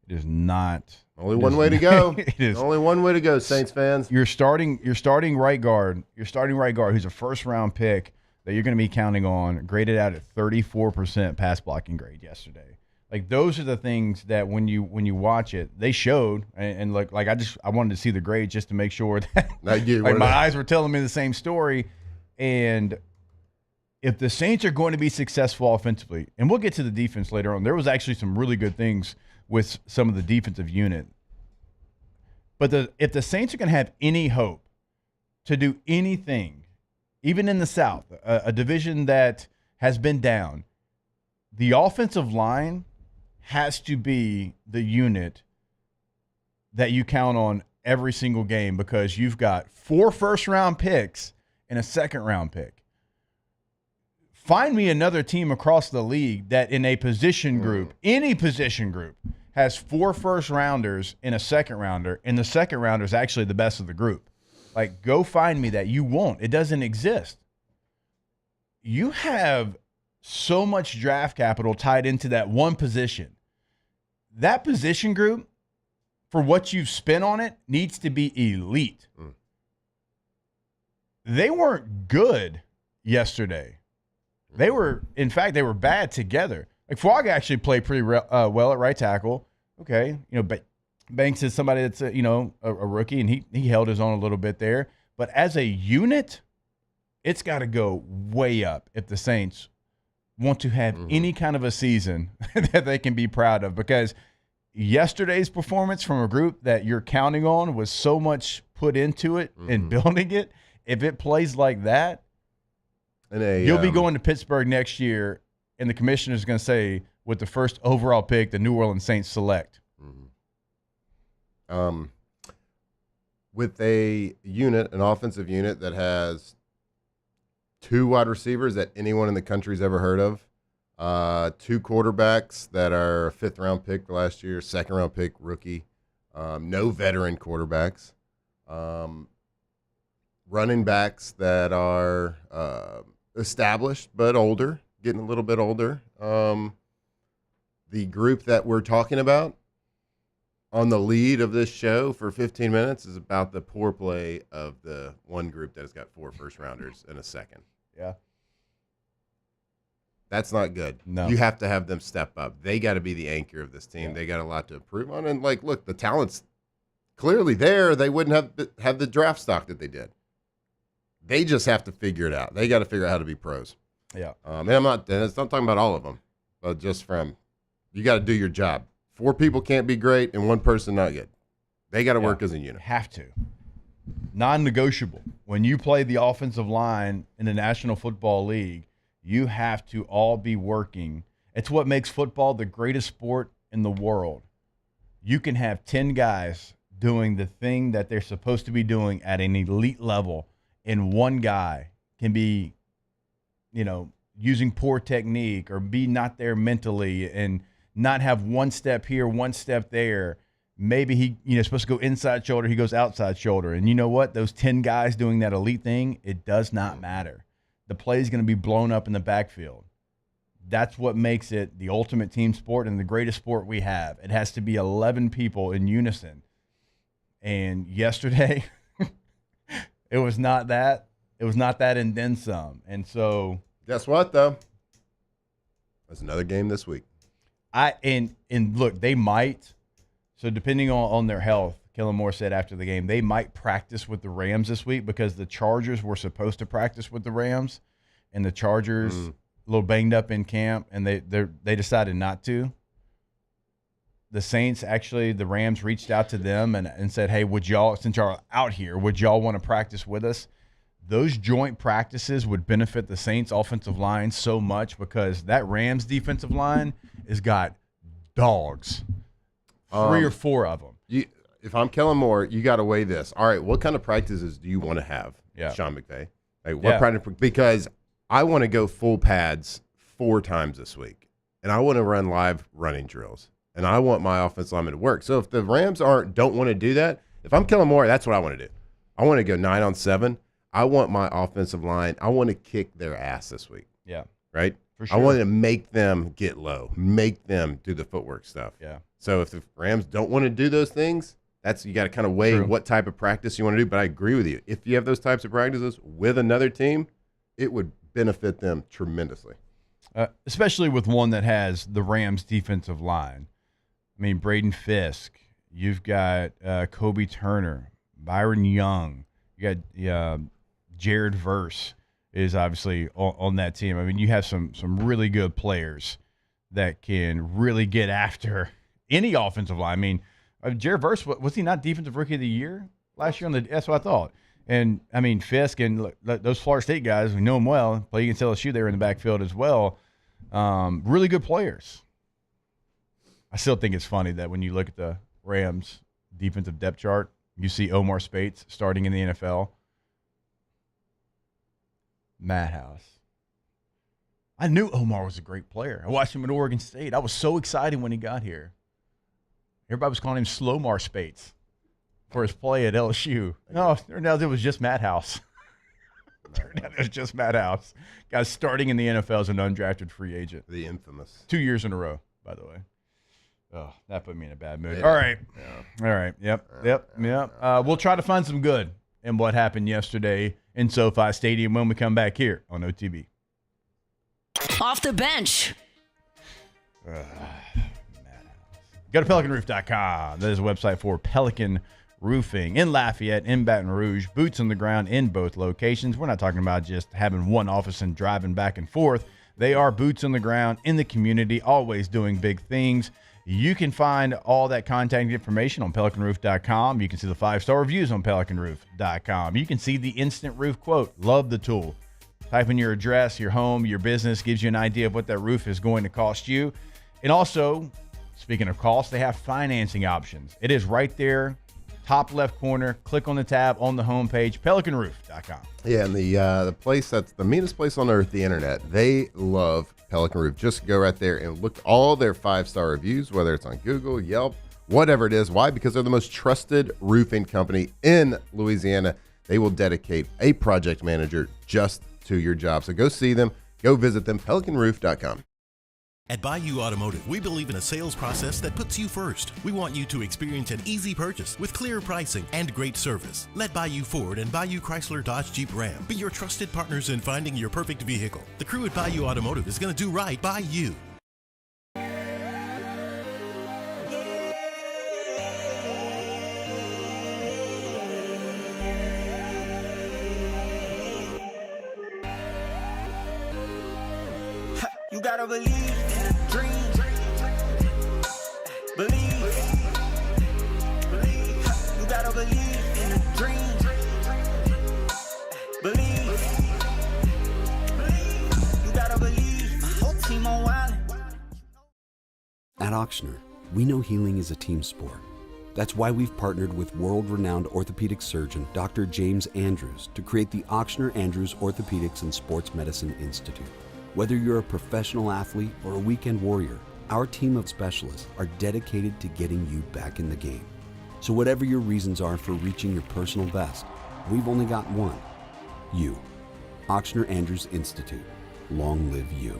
it is not. Only one way to go. It is only one way to go, Saints fans. Your starting right guard, who's a first-round pick, that you're going to be counting on, graded out at 34% pass blocking grade yesterday. Like, those are the things that when you watch it, they showed, and like I wanted to see the grade just to make sure that my eyes were telling me the same story. And if the Saints are going to be successful offensively, and we'll get to the defense later on, there was actually some really good things with some of the defensive unit. But if the Saints are going to have any hope to do anything, even in the South, a division that has been down, the offensive line has to be the unit that you count on every single game, because you've got 4 first-round picks and a second-round pick. Find me another team across the league that in a position group, any position group, has 4 first-rounders and a second-rounder, and the second-rounder is actually the best of the group. Like, go find me that. You won't. It doesn't exist. You have so much draft capital tied into that one position. That position group, for what you've spent on it, needs to be elite. They weren't good yesterday. They were bad together. Like, Fuaga actually played pretty well at right tackle. Okay, but Banks is somebody that's a rookie, and he held his own a little bit there. But as a unit, it's got to go way up if the Saints want to have any kind of a season that they can be proud of. Because yesterday's performance from a group that you're counting on was so much put into it and building it. If it plays like that, you'll be going to Pittsburgh next year, and the commissioner's going to say, with the first overall pick, the New Orleans Saints select. With an offensive unit that has 2 wide receivers that anyone in the country's ever heard of, 2 quarterbacks that are a 5th-round pick last year, 2nd-round pick rookie, no veteran quarterbacks, running backs that are established but older, getting a little bit older. The group that we're talking about on the lead of this show for 15 minutes is about the poor play of the one group that has got 4 first-rounders and a second. Yeah. That's not good. No. You have to have them step up. They got to be the anchor of this team. Yeah. They got a lot to improve on. And, look, the talent's clearly there. They wouldn't have the draft stock that they did. They just have to figure it out. They got to figure out how to be pros. Yeah. And I'm not talking about all of them, but just you got to do your job. 4 people can't be great and 1 person not good. They got to work as a unit. Have to. non-negotiable. When you play the offensive line in the National Football League, you have to all be working. It's what makes football the greatest sport in the world. You can have 10 guys doing the thing that they're supposed to be doing at an elite level, and one guy can be, using poor technique or be not there mentally and not have one step here, one step there. Maybe he, supposed to go inside shoulder, he goes outside shoulder. And you know what? Those 10 guys doing that elite thing, it does not matter. The play is going to be blown up in the backfield. That's what makes it the ultimate team sport and the greatest sport we have. It has to be 11 people in unison. And yesterday, it was not that. It was not that and then some. And so, guess what, though? There's another game this week. And look, they might. So depending on their health, Kellen Moore said after the game, they might practice with the Rams this week because the Chargers were supposed to practice with the Rams, and the Chargers a little banged up in camp, and they decided not to. The Saints, actually, the Rams reached out to them and said, hey, would y'all, since y'all are out here, would y'all want to practice with us? Those joint practices would benefit the Saints offensive line so much because that Rams defensive line has got dogs. 3 or 4 of them. If I'm Kellen Moore, you got to weigh this. All right, what kind of practices do you want to have, yeah. Sean McVay? Like, what practice? Because I want to go full pads 4 times this week, and I want to run live running drills, and I want my offensive lineman to work. So if the Rams don't want to do that, if I'm Kellen Moore, that's what I want to do. I want to go 9-on-7. I want my offensive line. I want to kick their ass this week. Yeah. Right? For sure. I want to make them get low, make them do the footwork stuff. Yeah. So if the Rams don't want to do those things, you got to kind of weigh what type of practice you want to do. But I agree with you. If you have those types of practices with another team, it would benefit them tremendously. Especially with one that has the Rams defensive line. I mean, Braden Fisk. You've got Kobe Turner, Byron Young. You got Jared Verse is obviously on that team. I mean, you have some really good players that can really get after any offensive line. I mean, Jared Verse, was he not Defensive Rookie of the Year last year? That's what I thought. And, I mean, Fisk and those Florida State guys, we know them well, play against LSU, they were in the backfield as well. Really good players. I still think it's funny that when you look at the Rams defensive depth chart, you see Omar Spates starting in the NFL. Madhouse. I knew Omar was a great player. I watched him at Oregon State. I was so excited when he got here. Everybody was calling him Slowmar Spates for his play at LSU. No, turned out it was just Madhouse. Turned out it was just Madhouse. Guys starting in the NFL as an undrafted free agent. The infamous. 2 years in a row, by the way. Oh, that put me in a bad mood. Yeah. All right. Yeah. All right. Yep. We'll try to find some good in what happened yesterday in SoFi Stadium when we come back here on OTB. Off the bench. Go to PelicanRoof.com. That is a website for Pelican Roofing in Lafayette, in Baton Rouge, boots on the ground in both locations. We're not talking about just having one office and driving back and forth. They are boots on the ground in the community, always doing big things. You can find all that contact information on PelicanRoof.com. You can see the 5-star reviews on PelicanRoof.com. You can see the instant roof quote. Love the tool. Type in your address, your home, your business, gives you an idea of what that roof is going to cost you. And also, speaking of cost, they have financing options. It is right there, top left corner. Click on the tab on the homepage, PelicanRoof.com. Yeah, and the place that's the meanest place on earth, the internet, they love Pelican Roof. Just go right there and look at all their 5-star reviews, whether it's on Google, Yelp, whatever it is. Why? Because they're the most trusted roofing company in Louisiana. They will dedicate a project manager just to your job. So go see them. Go visit them, PelicanRoof.com. At Bayou Automotive, we believe in a sales process that puts you first. We want you to experience an easy purchase with clear pricing and great service. Let Bayou Ford and Bayou Chrysler Dodge Jeep Ram be your trusted partners in finding your perfect vehicle. The crew at Bayou Automotive is going to do right by you. You gotta believe in a dream. Believe. You gotta believe in a dream. At Ochsner, we know healing is a team sport. That's why we've partnered with world-renowned orthopedic surgeon Dr. James Andrews to create the Ochsner Andrews Orthopedics and Sports Medicine Institute. Whether you're a professional athlete or a weekend warrior, our team of specialists are dedicated to getting you back in the game. So whatever your reasons are for reaching your personal best, we've only got one: you. Ochsner Andrews Institute. Long live you.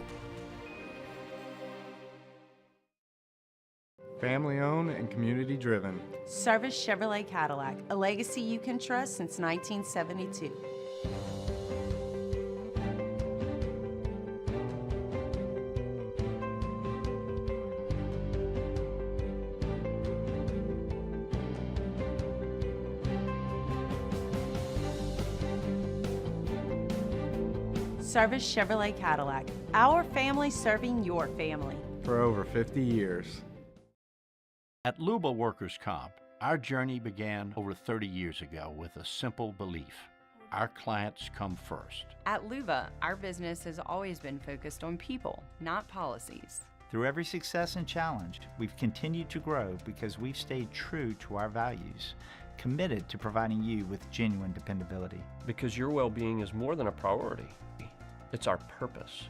Family owned and community driven. Service Chevrolet Cadillac, a legacy you can trust since 1972. Service Chevrolet Cadillac, our family serving your family. For over 50 years. At Luba Workers' Comp, our journey began over 30 years ago with a simple belief: our clients come first. At Luba, our business has always been focused on people, not policies. Through every success and challenge, we've continued to grow because we've stayed true to our values, committed to providing you with genuine dependability. Because your well-being is more than a priority. It's our purpose.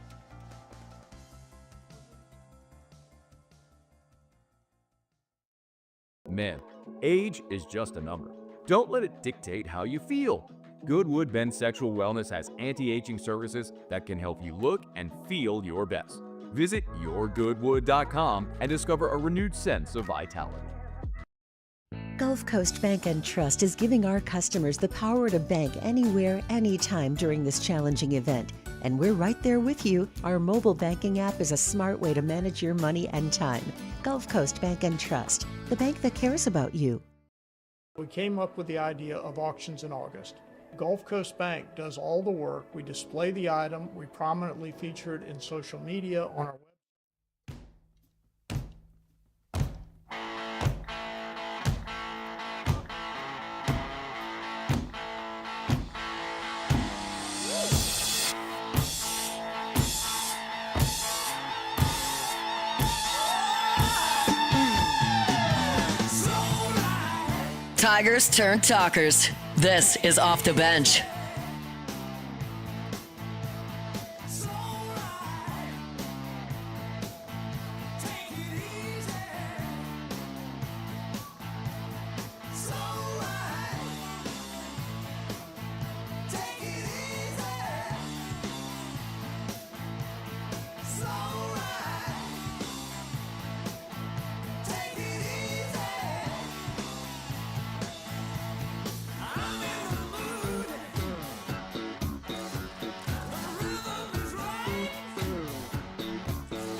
Men, age is just a number. Don't let it dictate how you feel. Goodwood Men's Sexual Wellness has anti-aging services that can help you look and feel your best. Visit yourgoodwood.com and discover a renewed sense of vitality. Gulf Coast Bank and Trust is giving our customers the power to bank anywhere, anytime during this challenging event. And we're right there with you. Our mobile banking app is a smart way to manage your money and time. Gulf Coast Bank and Trust, the bank that cares about you. We came up with the idea of auctions in August. Gulf Coast Bank does all the work. We display the item. We prominently feature it in social media, on our website. Tigers turn talkers. This is Off the Bench.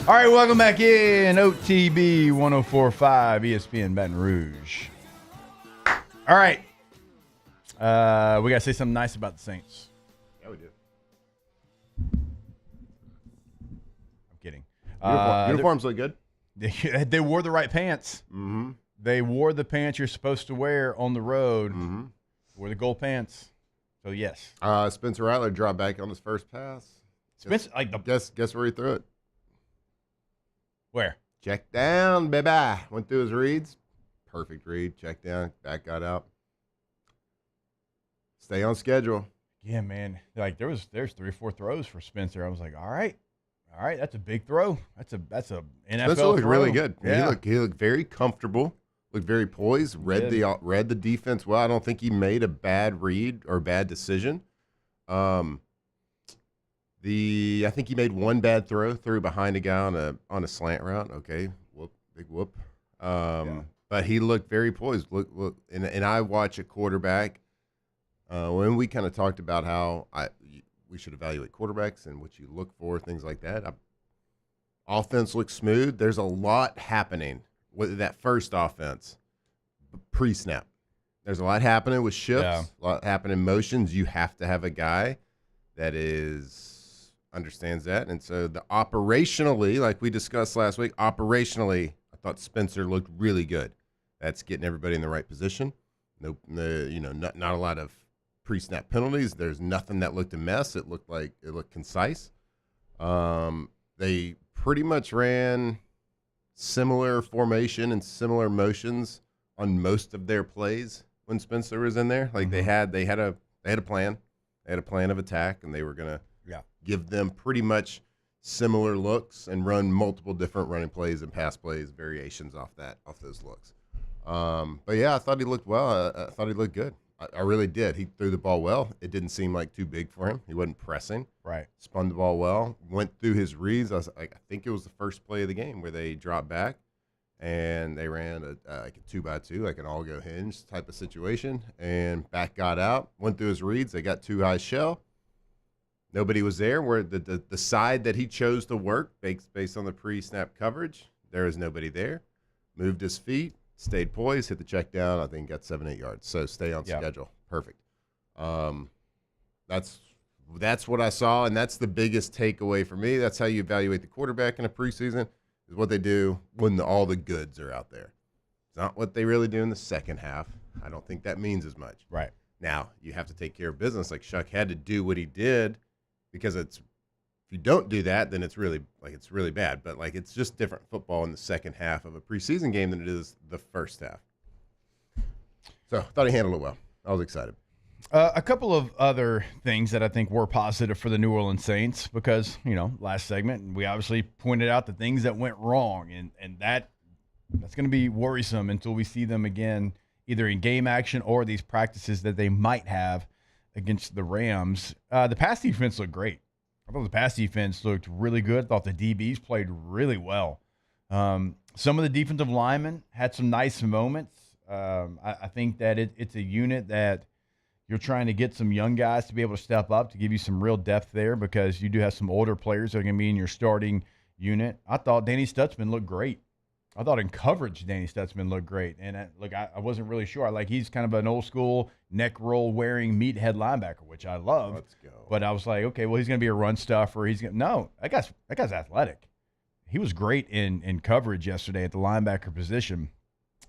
All right, welcome back in OTB 104.5 ESPN Baton Rouge. All right. We got to say something nice about the Saints. Yeah, we do. I'm kidding. Uniforms look good. They wore the right pants. Mm-hmm. They wore the pants you're supposed to wear on the road. Mm-hmm. Wore the gold pants. So, yes. Spencer Rattler dropped back on his first pass. Guess where he threw it? Where? Check down, baby. Went through his reads. Perfect read. Check down. Back got out. Stay on schedule. Yeah, man. Like there's 3 or 4 throws for Spencer. I was like, all right, that's a big throw. That's a NFL Spencer looked throw. really good. Yeah. He looked very comfortable. Looked very poised. Read the defense well. I don't think he made a bad read or bad decision. I think he made one bad throw behind a guy on a slant route. Okay, big whoop. But he looked very poised. Look, and I watch a quarterback. When we kind of talked about how we should evaluate quarterbacks and what you look for, things like that. Offense looks smooth. There's a lot happening with that first offense pre-snap. There's a lot happening with shifts, a lot happening in motions. You have to have a guy that understands that. And so operationally, like we discussed last week, I thought Spencer looked really good. That's getting everybody in the right position. Not a lot of pre-snap penalties. There's nothing that looked a mess. It looked concise. They pretty much ran similar formation and similar motions on most of their plays when Spencer was in there. Like they had a plan. They had a plan of attack, and they were gonna give them pretty much similar looks and run multiple different running plays and pass plays, variations off those looks. But yeah, I thought he looked well. I thought he looked good. I really did. He threw the ball well. It didn't seem like too big for him. He wasn't pressing. Right. Spun the ball well. Went through his reads. I think it was the first play of the game where they dropped back and they ran like a 2x2, like an all-go hinge type of situation. And back got out. Went through his reads. They got too high shell. Nobody was there. Where the side that he chose to work based on the pre-snap coverage, there is nobody there. Moved his feet. Stayed poised, hit the check down. I think got 7-8 yards. So stay on schedule. Perfect. That's what I saw, and that's the biggest takeaway for me. That's how you evaluate the quarterback in a preseason, is what they do when all the goods are out there. It's not what they really do in the second half. I don't think that means as much. Right. Now, you have to take care of business. Like Shuck had to do what he did, because if you don't do that, then it's really bad. But it's just different football in the second half of a preseason game than it is the first half. So I thought he handled it well. I was excited. A couple of other things that I think were positive for the New Orleans Saints, because last segment we obviously pointed out the things that went wrong, and that's going to be worrisome until we see them again, either in game action or these practices that they might have against the Rams. The pass defense looked great. I thought the pass defense looked really good. I thought the DBs played really well. Some of the defensive linemen had some nice moments. I think that it's a unit that you're trying to get some young guys to be able to step up to give you some real depth there, because you do have some older players that are going to be in your starting unit. I thought Danny Stutzman looked great. I thought in coverage Danny Stutzman looked great. And I wasn't really sure. He's kind of an old school neck roll wearing meathead linebacker, which I love. Let's go. But I was like, okay, well, he's going to be a run stuffer. No, that guy's athletic. He was great in coverage yesterday at the linebacker position.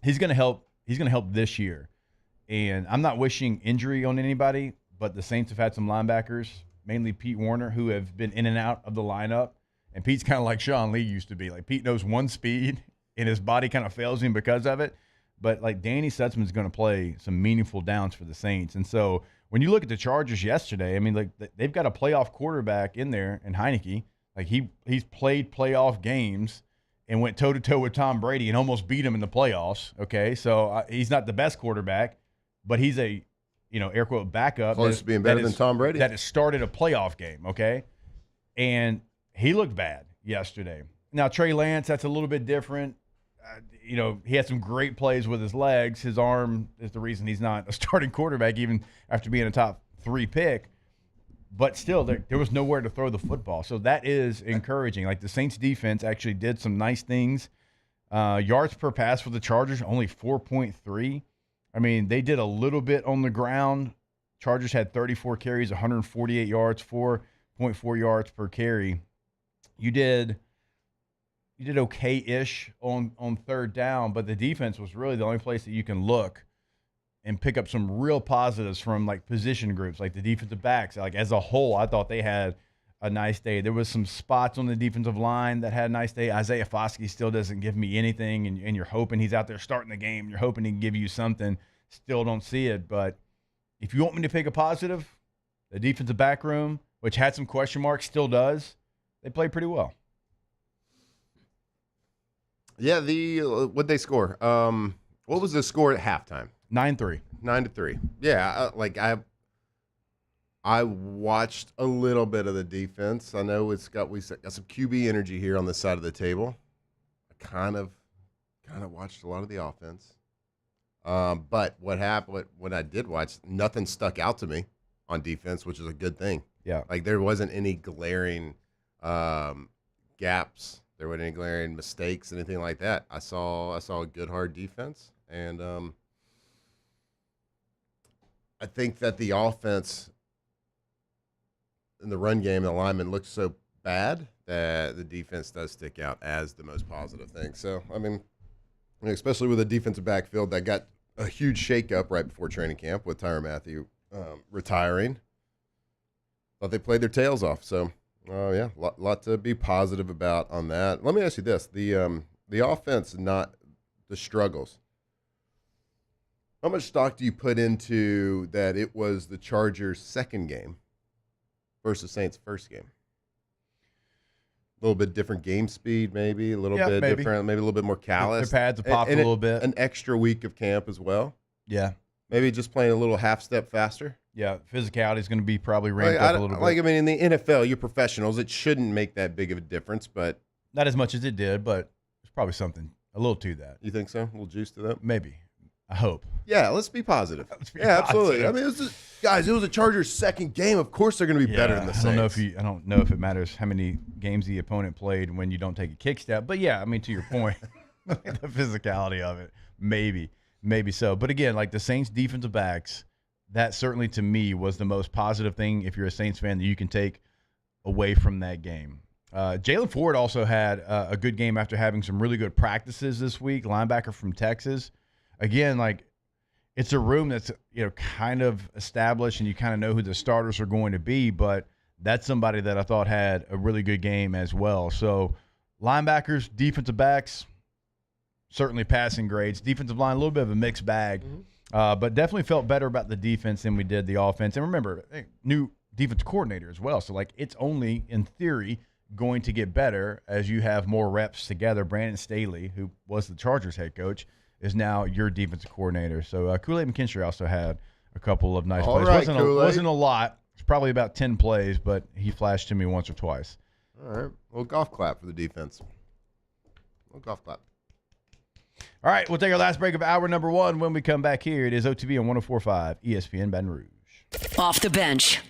He's going to help this year. And I'm not wishing injury on anybody, but the Saints have had some linebackers, mainly Pete Warner, who have been in and out of the lineup. And Pete's kind of like Sean Lee used to be. Pete knows one speed, and his body kind of fails him because of it. But Danny Stutzman's going to play some meaningful downs for the Saints. And so when you look at the Chargers yesterday, they've got a playoff quarterback in there in Heineke. He's played playoff games and went toe-to-toe with Tom Brady and almost beat him in the playoffs. Okay, so he's not the best quarterback, but he's a, air quote, backup. Close to being better than Tom Brady. That has started a playoff game, okay? And he looked bad yesterday. Now, Trey Lance, that's a little bit different. He had some great plays with his legs. His arm is the reason he's not a starting quarterback, even after being a top 3 pick. But still, there was nowhere to throw the football. So that is encouraging. The Saints defense actually did some nice things. Yards per pass for the Chargers, only 4.3. They did a little bit on the ground. Chargers had 34 carries, 148 yards, 4.4 yards per carry. You did okay-ish on third down, but the defense was really the only place that you can look and pick up some real positives from position groups, the defensive backs. As a whole, I thought they had a nice day. There was some spots on the defensive line that had a nice day. Isaiah Foskey still doesn't give me anything, and you're hoping he's out there starting the game. You're hoping he can give you something. Still don't see it. But if you want me to pick a positive, the defensive back room, which had some question marks, still does. They played pretty well. Yeah, what'd they score? What was the score at halftime? 9-3. 9-3. Yeah, I watched a little bit of the defense. I know we got some QB energy here on this side of the table. I kind of watched a lot of the offense. But what happened when I did watch, nothing stuck out to me on defense, which is a good thing. Yeah. There wasn't any glaring gaps. There weren't any glaring mistakes, anything like that. I saw a good, hard defense, and I think that the offense in the run game, the linemen looked so bad that the defense does stick out as the most positive thing. So, especially with a defensive backfield that got a huge shakeup right before training camp with Tyrann Mathieu retiring. Thought they played their tails off. So, yeah, lot to be positive about on that. Let me ask you this: the The offense, not the struggles. How much stock do you put into that it was the Chargers' second game versus Saints' first game? A little bit different game speed, maybe. A little bit different, maybe a little bit more callous. Their pads have popped a little bit. An extra week of camp as well. Yeah. Maybe just playing a little half step faster. Yeah, physicality is going to be probably ramped up a little bit. Like, I mean, in the NFL, you're professionals. It shouldn't make that big of a difference, but. Not as much as it did, but there's probably something, a little to that. You think so? A little juice to that? Maybe. I hope. Yeah, let's be positive. Absolutely. I mean, it was a Chargers' second game. Of course, they're going to be better than the Saints. I don't know if it matters how many games the opponent played when you don't take a kick step. But yeah, I mean, to your point, the physicality of it, maybe so. But again, like the Saints' defensive backs, that certainly to me was the most positive thing if you're a Saints fan that you can take away from that game. Jalen Ford also had a good game after having some really good practices this week. Linebacker from Texas. Again, like it's a room that's kind of established and you kind of know who the starters are going to be, but that's somebody that I thought had a really good game as well. So linebackers, defensive backs, certainly passing grades. Defensive line, a little bit of a mixed bag, but definitely felt better about the defense than we did the offense. And remember, new defense coordinator as well. So like it's only in theory going to get better as you have more reps together. Brandon Staley, who was the Chargers head coach, is now your defensive coordinator. So Kool-Aid McKinstry also had a couple of nice plays. Right, wasn't a lot. It's probably about 10 plays, but he flashed to me once or twice. All right. Well, golf clap for the defense. Well, golf clap. All right, we'll take our last break of hour number 1. When we come back here, it is OTB on 104.5 ESPN Baton Rouge. Off the bench.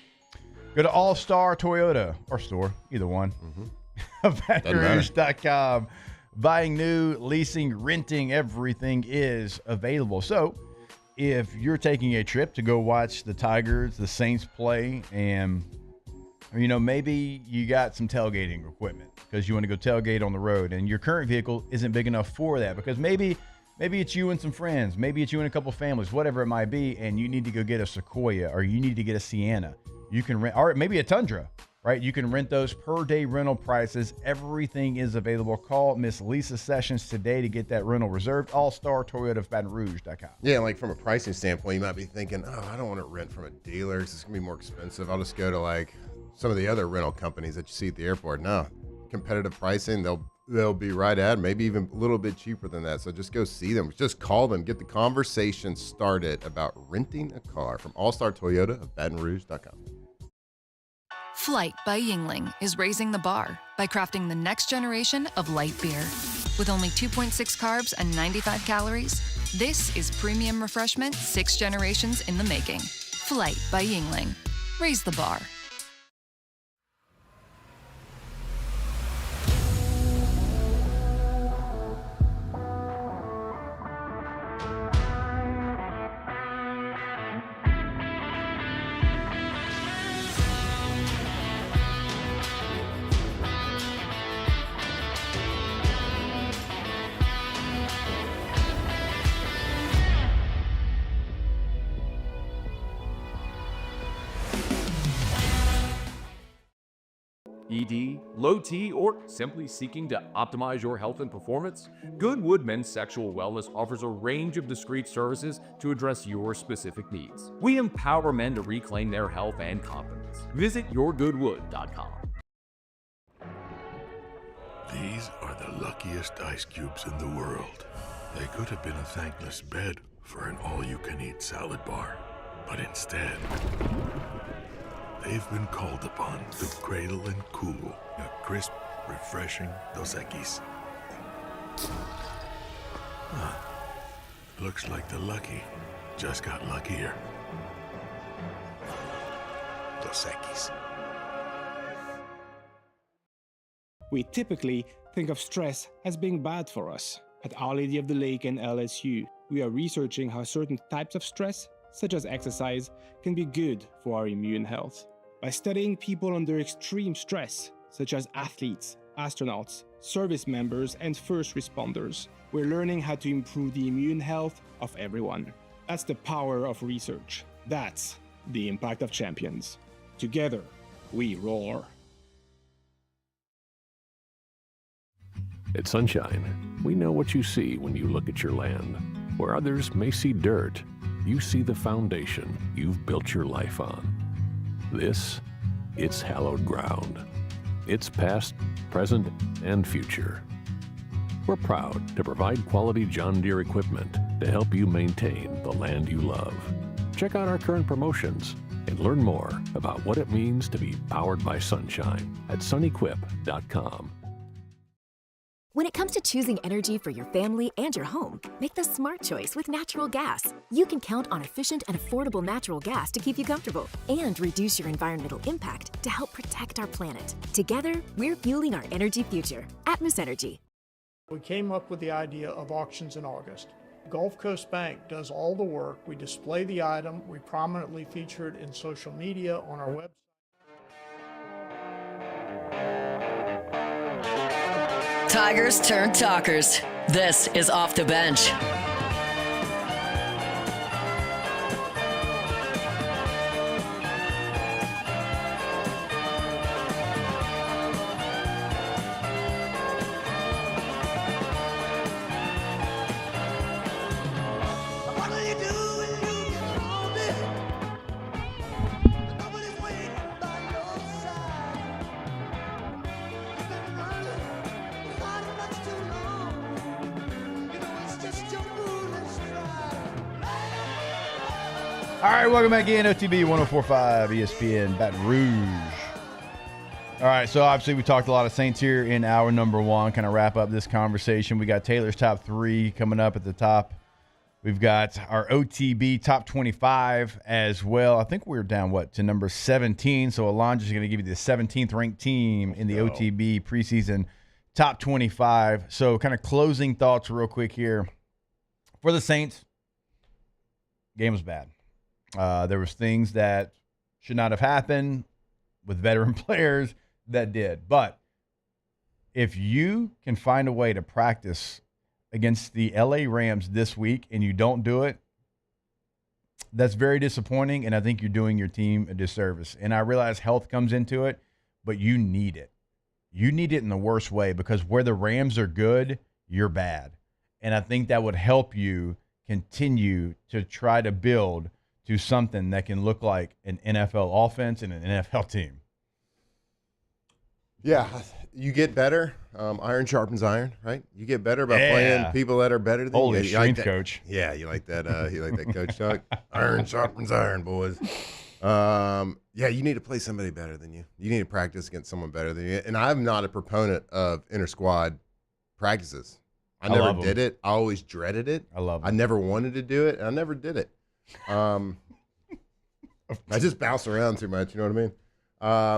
Go to All Star Toyota or store, either one. BatonRouge.com. Buying new, leasing, renting, everything is available. So if you're taking a trip to go watch the Tigers, the Saints play, and maybe you got some tailgating equipment because you want to go tailgate on the road and your current vehicle isn't big enough for that because maybe it's you and some friends, maybe it's you and a couple families, whatever it might be, and you need to go get a Sequoia or you need to get a Sienna. You can rent, or maybe a Tundra, right? You can rent those per day rental prices. Everything is available. Call Miss Lisa Sessions today to get that rental reserved. All-Star Toyota of BatonRouge.com. Yeah, like from a pricing standpoint, you might be thinking, I don't want to rent from a dealer because it's going to be more expensive. I'll just go to like some of the other rental companies that you see at the airport. No, competitive pricing. They'll be right at, maybe even a little bit cheaper than that. So just go see them. Just call them. Get the conversation started about renting a car from All-Star Toyota of BatonRouge.com. Flight by Yingling is raising the bar by crafting the next generation of light beer. With only 2.6 carbs and 95 calories, this is premium refreshment 6 generations in the making. Flight by Yingling. Raise the bar. ED, low T, or simply seeking to optimize your health and performance? Goodwood Men's Sexual Wellness offers a range of discreet services to address your specific needs. We empower men to reclaim their health and confidence. Visit yourgoodwood.com. These are the luckiest ice cubes in the world. They could have been a thankless bed for an all-you-can-eat salad bar, but instead, they've been called upon to cradle and cool a crisp, refreshing Dos Equis. Looks like the lucky just got luckier. Dos Equis. We typically think of stress as being bad for us. At Our Lady of the Lake and LSU, we are researching how certain types of stress, such as exercise, can be good for our immune health. By studying people under extreme stress, such as athletes, astronauts, service members, and first responders, we're learning how to improve the immune health of everyone. That's the power of research. That's the impact of champions. Together, we roar. At Sunshine, we know what you see when you look at your land. Where others may see dirt, you see the foundation you've built your life on. This, it's hallowed ground. It's past, present, and future. We're proud to provide quality John Deere equipment to help you maintain the land you love. Check out our current promotions and learn more about what it means to be powered by sunshine at sunequip.com. When it comes to choosing energy for your family and your home, make the smart choice with natural gas. You can count on efficient and affordable natural gas to keep you comfortable and reduce your environmental impact to help protect our planet. Together, we're fueling our energy future. Atmos Energy. We came up with the idea of auctions in August. Gulf Coast Bank does all the work. We display the item. We prominently feature it in social media, on our website. Tigers turn talkers. This is Off the Bench. All right, welcome back in. OTB 104.5 ESPN Baton Rouge. All right, so obviously we talked a lot of Saints here in hour number one. Kind of wrap up this conversation. We got Taylor's top three coming up at the top. We've got our OTB top 25 as well. I think we're down, to number 17. So Alondra's going to give you the 17th ranked team in the OTB preseason top 25. So kind of closing thoughts real quick here. For the Saints, game was bad. There was things that should not have happened with veteran players that did. But if you can find a way to practice against the LA Rams this week and you don't do it, that's very disappointing, and I think you're doing your team a disservice. And I realize health comes into it, but you need it. You need it in the worst way, because where the Rams are good, you're bad. And I think that would help you continue to try to build to something that can look like an NFL offense and an NFL team. Yeah, you get better. Iron sharpens iron, right? You get better by playing people that are better than you. Holy strength like coach. Yeah, you like that. You like that coach talk. Iron sharpens iron, boys. Yeah, you need to play somebody better than you. You need to practice against someone better than you. And I'm not a proponent of inter-squad practices. I never did it. I always dreaded it. I love it. I never wanted to do it, and I never did it. I just bounce around too much, you know what I mean?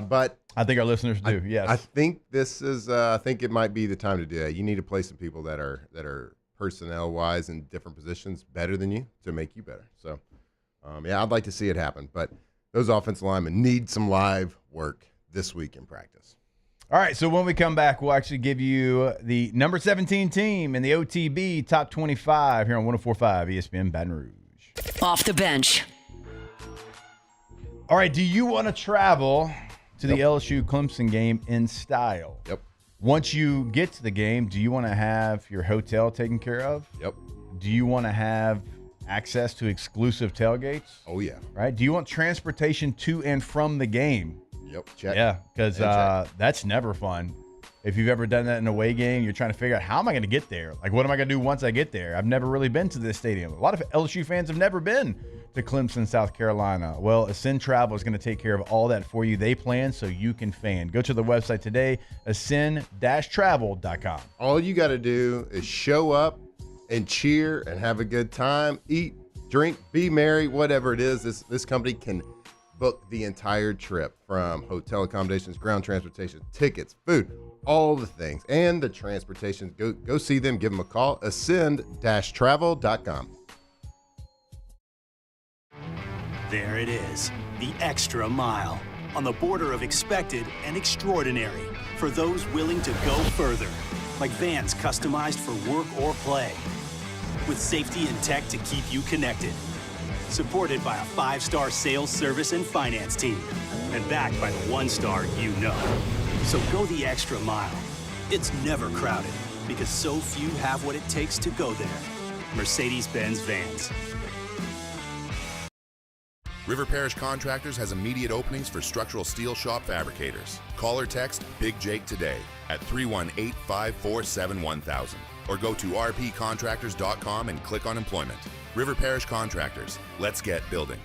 But I think our listeners do. Yes. I think this is. I think it might be the time to do that. You need to play some people that are personnel wise in different positions better than you to make you better. So, yeah, I'd like to see it happen. But those offensive linemen need some live work this week in practice. All right, so when we come back, we'll actually give you the number 17 team in the OTB top 25 here on 104.5 ESPN Baton Rouge. Off the bench. All right, do you want to travel to the LSU Clemson game in style? Yep. Once you get to the game, do you want to have your hotel taken care of? Yep. Do you want to have access to exclusive tailgates? Oh, yeah. Right? Do you want transportation to and from the game? Yep. Check. Yeah, because that's never fun. If you've ever done that in an away game, you're trying to figure out, how am I going to get there? Like, what am I going to do once I get there? I've never really been to this stadium. A lot of LSU fans have never been to Clemson, South Carolina. Well, Ascend Travel is going to take care of all that for you. They plan so you can fan. Go to the website today, ascend-travel.com. All you got to do is show up and cheer and have a good time, eat, drink, be merry, whatever it is. This company can book the entire trip, from hotel accommodations, ground transportation, tickets, food, all the things, and the transportation. Go see them. Give them a call. Ascend-travel.com. There it is, the extra mile, on the border of expected and extraordinary, for those willing to go further, like vans customized for work or play, with safety and tech to keep you connected, supported by a 5-star sales, service, and finance team, and backed by the 1-star you know. So go the extra mile. It's never crowded, because so few have what it takes to go there. Mercedes-Benz Vans. River Parish Contractors has immediate openings for structural steel shop fabricators. Call or text Big Jake today at 318-547-1000 or go to rpcontractors.com and click on employment. River Parish Contractors. Let's get building.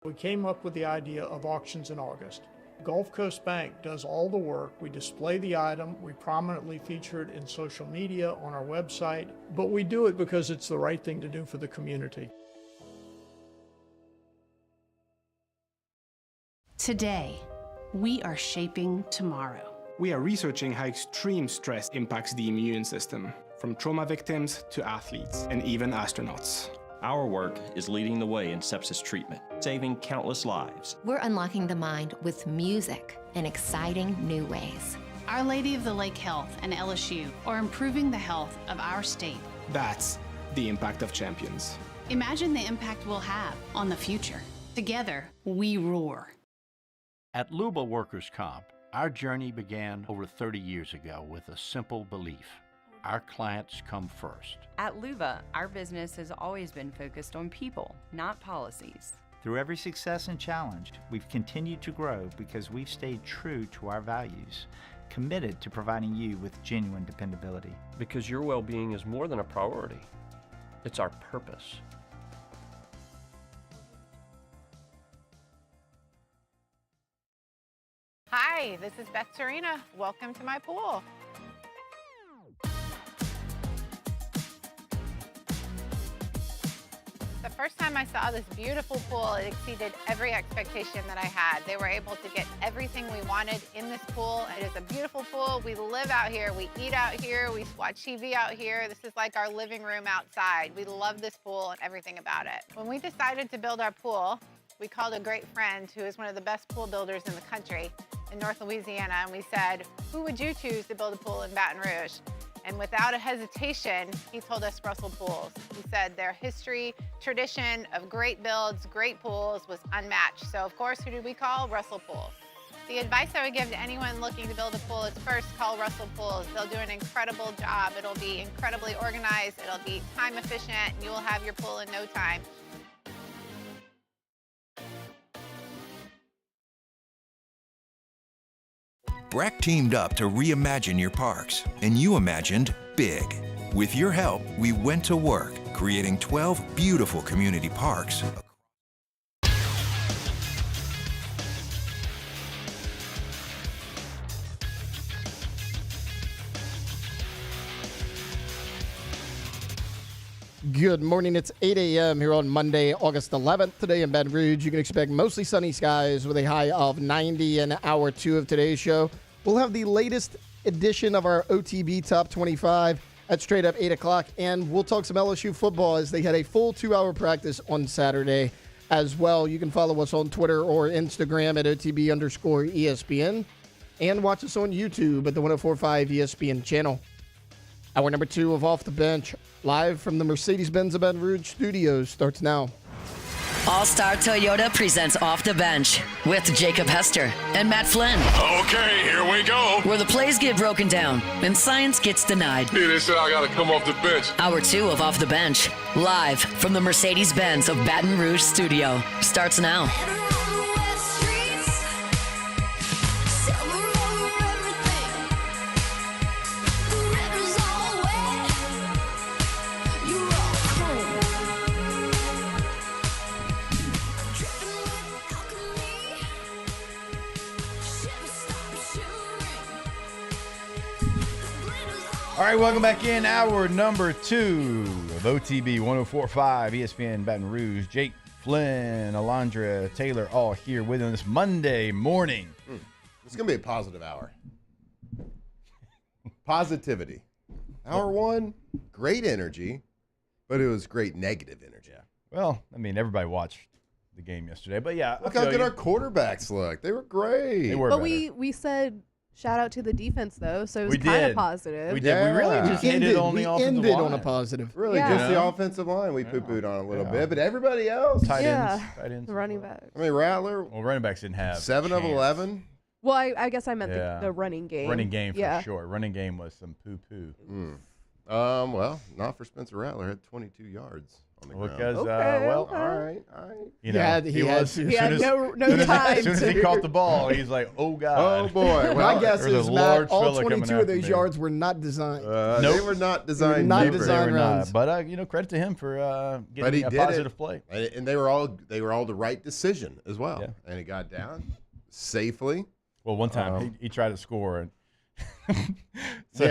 We came up with the idea of auctions in August. Gulf Coast Bank does all the work. We display the item, we prominently feature it in social media, on our website, but we do it because it's the right thing to do for the community. Today, we are shaping tomorrow. We are researching how extreme stress impacts the immune system, from trauma victims to athletes and even astronauts. Our work is leading the way in sepsis treatment, saving countless lives. We're unlocking the mind with music in exciting new ways. Our Lady of the Lake Health and LSU are improving the health of our state. That's the impact of champions. Imagine the impact we'll have on the future. Together, we roar. At Luba Workers' Comp, our journey began over 30 years ago with a simple belief. Our clients come first. At Luba, our business has always been focused on people, not policies. Through every success and challenge, we've continued to grow because we've stayed true to our values, committed to providing you with genuine dependability. Because your well-being is more than a priority. It's our purpose. Hi, this is Beth Serena. Welcome to my pool. The first time I saw this beautiful pool, it exceeded every expectation that I had. They were able to get everything we wanted in this pool. It is a beautiful pool. We live out here, we eat out here, we watch TV out here. This is like our living room outside. We love this pool and everything about it. When we decided to build our pool, we called a great friend who is one of the best pool builders in the country in North Louisiana, and we said, who would you choose to build a pool in Baton Rouge? And without a hesitation, he told us Russell Pools. He said their history, tradition of great builds, great pools was unmatched. So of course, who did we call? Russell Pools. The advice I would give to anyone looking to build a pool is first call Russell Pools. They'll do an incredible job. It'll be incredibly organized, it'll be time efficient, and you will have your pool in no time. Breck teamed up to reimagine your parks, and you imagined big. With your help, we went to work, creating 12 beautiful community parks. Good morning. It's 8 a.m. here on Monday, August 11th. Today in Baton Rouge, you can expect mostly sunny skies with a high of 90 in hour 2 of today's show. We'll have the latest edition of our OTB Top 25 at straight up 8 o'clock, and we'll talk some LSU football as they had a full 2-hour practice on Saturday as well. You can follow us on Twitter or Instagram at OTB_ESPN and watch us on YouTube at the 104.5 ESPN channel. Hour number 2 of Off the Bench, live from the Mercedes-Benz of Baton Rouge studios, starts now. All-Star Toyota presents Off the Bench with Jacob Hester and Matt Flynn. Okay, here we go. Where the plays get broken down and science gets denied. Hey, they said I gotta come off the bench. Hour 2 of Off the Bench, live from the Mercedes-Benz of Baton Rouge studio, starts now. All right, welcome back in. Hour number 2 of OTB 104.5 ESPN Baton Rouge. Jake Flynn, Alondra Taylor, all here with us this Monday morning. It's going to be a positive hour. Positivity. Hour 1, great energy, but it was great negative energy. Yeah. Well, I mean, everybody watched the game yesterday, but yeah. Look how good our quarterbacks look. They were great. They were but better. we said shout out to the defense, though, so it was kind of positive. We did. Yeah. We really just ended on the offensive line. On a positive. Really, just the offensive line we poo-pooed on a little bit, but everybody else. Tight ends. The running backs. I mean, Rattler. Well, running backs didn't have 7 of 11. Well, I guess I meant the running game. Running game for sure. Running game was some poo-poo. Well, not for Spencer Rattler. Had 22 yards on the ground. Because, all right. You know, he had no time. As soon as he caught the ball, he's like, oh, God. Oh, boy. Well, my guess is, Matt, all 22 of those yards were not designed. They were not designed. Not designed runs. But, credit to him for getting a positive play. And they were all the right decision as well. Yeah. And it got down safely. Well, one time he tried to score. And he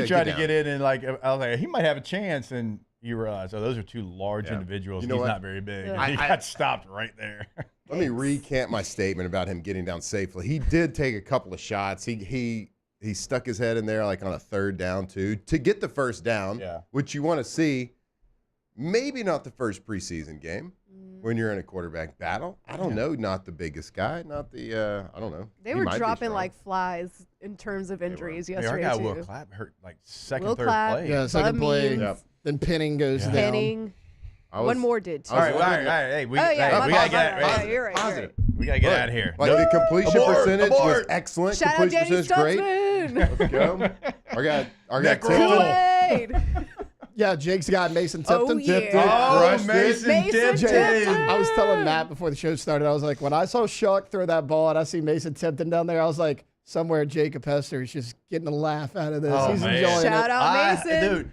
tried to get in, and I was like, he might have a chance. And you realize, those are two large individuals. He's not very big. Yeah. And he got stopped right there. Let me recant my statement about him getting down safely. He did take a couple of shots. He stuck his head in there on a third down too to get the first down, which you want to see. Maybe not the first preseason game when you're in a quarterback battle. I don't know. Not the biggest guy. Not the I don't know. They were dropping like flies in terms of injuries yesterday. Our guy too. Will Clapp hurt second, third play. Yeah, second play. Yep. Then Penning goes down. Penning. One more did too. All right. Hey, we gotta get right. We gotta get out of here. The completion percentage was excellent. Shout out Danny Stutzman. Great. Let's go. Our guy Kool-Aid. Yeah, Jake's got Mason Tipton. Mason Tipton. I was telling Matt before the show started, I was like, when I saw Shuck throw that ball and I see Mason Tipton down there, I was like, somewhere Jacob Hester is just getting a laugh out of this. He's enjoying it. Shout out Mason. Dude,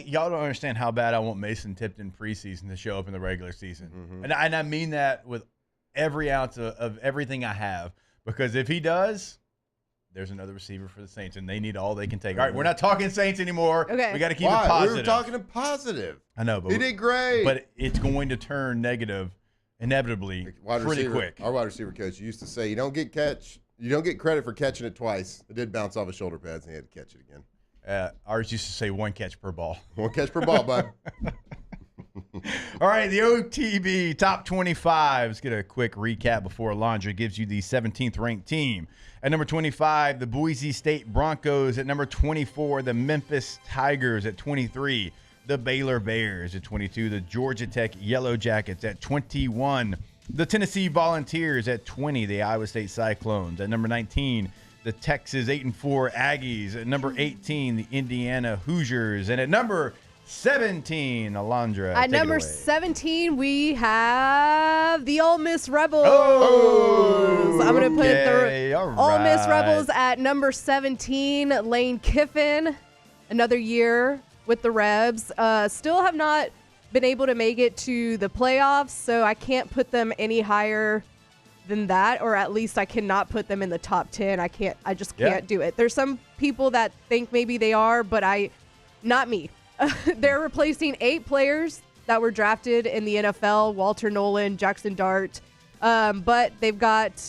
y'all don't understand how bad I want Mason Tipton preseason to show up in the regular season. Mm-hmm. And I mean that with every ounce of everything I have. Because if he does, there's another receiver for the Saints, and they need all they can take. All right, we're not talking Saints anymore. Okay. We got to keep it positive. We were talking positive. I know, but he did great. But it's going to turn negative inevitably pretty quick. Our wide receiver coach used to say, you don't get credit for catching it twice. It did bounce off his shoulder pads, and he had to catch it again. Ours used to say one catch per ball. One catch per ball, bud. All right, the OTB top 25. Let's get a quick recap before Alondra gives you the 17th ranked team. At number 25, the Boise State Broncos. At number 24, the Memphis Tigers. At 23, the Baylor Bears. At 22, the Georgia Tech Yellow Jackets. At 21, the Tennessee Volunteers. At 20, the Iowa State Cyclones. At number 19, the Texas 8-4 Aggies. At number 18, the Indiana Hoosiers. And at number 17, Alondra. At number 17, we have the Ole Miss Rebels. Oh, I'm going to put the Ole Miss Rebels at number 17. Lane Kiffin, another year with the Rebs. Still have not been able to make it to the playoffs, so I can't put them any higher than that, or at least I cannot put them in the top 10. I just can't do it. There's some people that think maybe they are, but not me. They're replacing 8 players that were drafted in the NFL, Walter Nolan, Jackson Dart, but they've got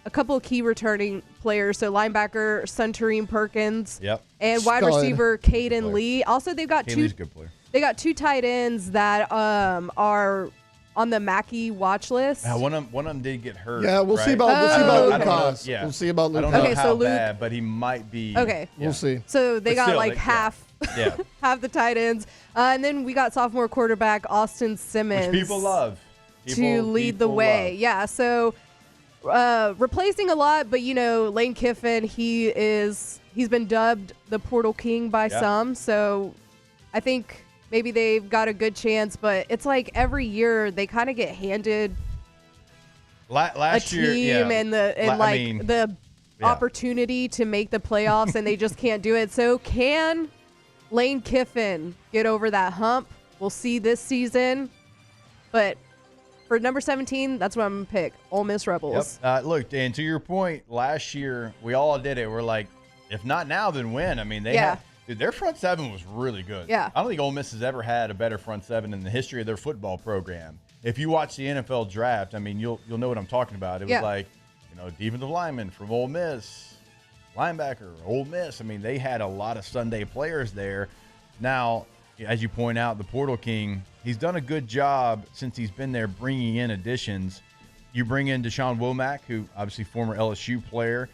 a couple of key returning players, so linebacker Suntarine Perkins and wide receiver Caden Lee. Also, they've got two tight ends that are on the Mackey watch list. One of them did get hurt. Yeah, we'll see about Lucas. Yeah. We'll see about Lucas. I don't know how bad, but he might be. Okay. We'll see. So they got half the tight ends. And then we got sophomore quarterback Austin Simmons. Which people love. To lead the way. Love. Yeah, so replacing a lot, but, Lane Kiffin, he's been dubbed the Portal King by some. So I think maybe they've got a good chance, but it's like every year they kind of get handed last a team and the opportunity to make the playoffs, and they just can't do it. So can Lane Kiffin get over that hump? We'll see this season. But for number 17, that's what I'm going to pick, Ole Miss Rebels. Yep. Look, Dan, to your point, last year we all did it. We're like, if not now, then when? I mean, their front seven was really good. Yeah. I don't think Ole Miss has ever had a better front seven in the history of their football program. If you watch the NFL draft, I mean, you'll know what I'm talking about. It was like, defensive lineman from Ole Miss, linebacker, Ole Miss. I mean, they had a lot of Sunday players there. Now, as you point out, the Portal King, he's done a good job since he's been there bringing in additions. You bring in Deshaun Womack, who obviously former LSU player.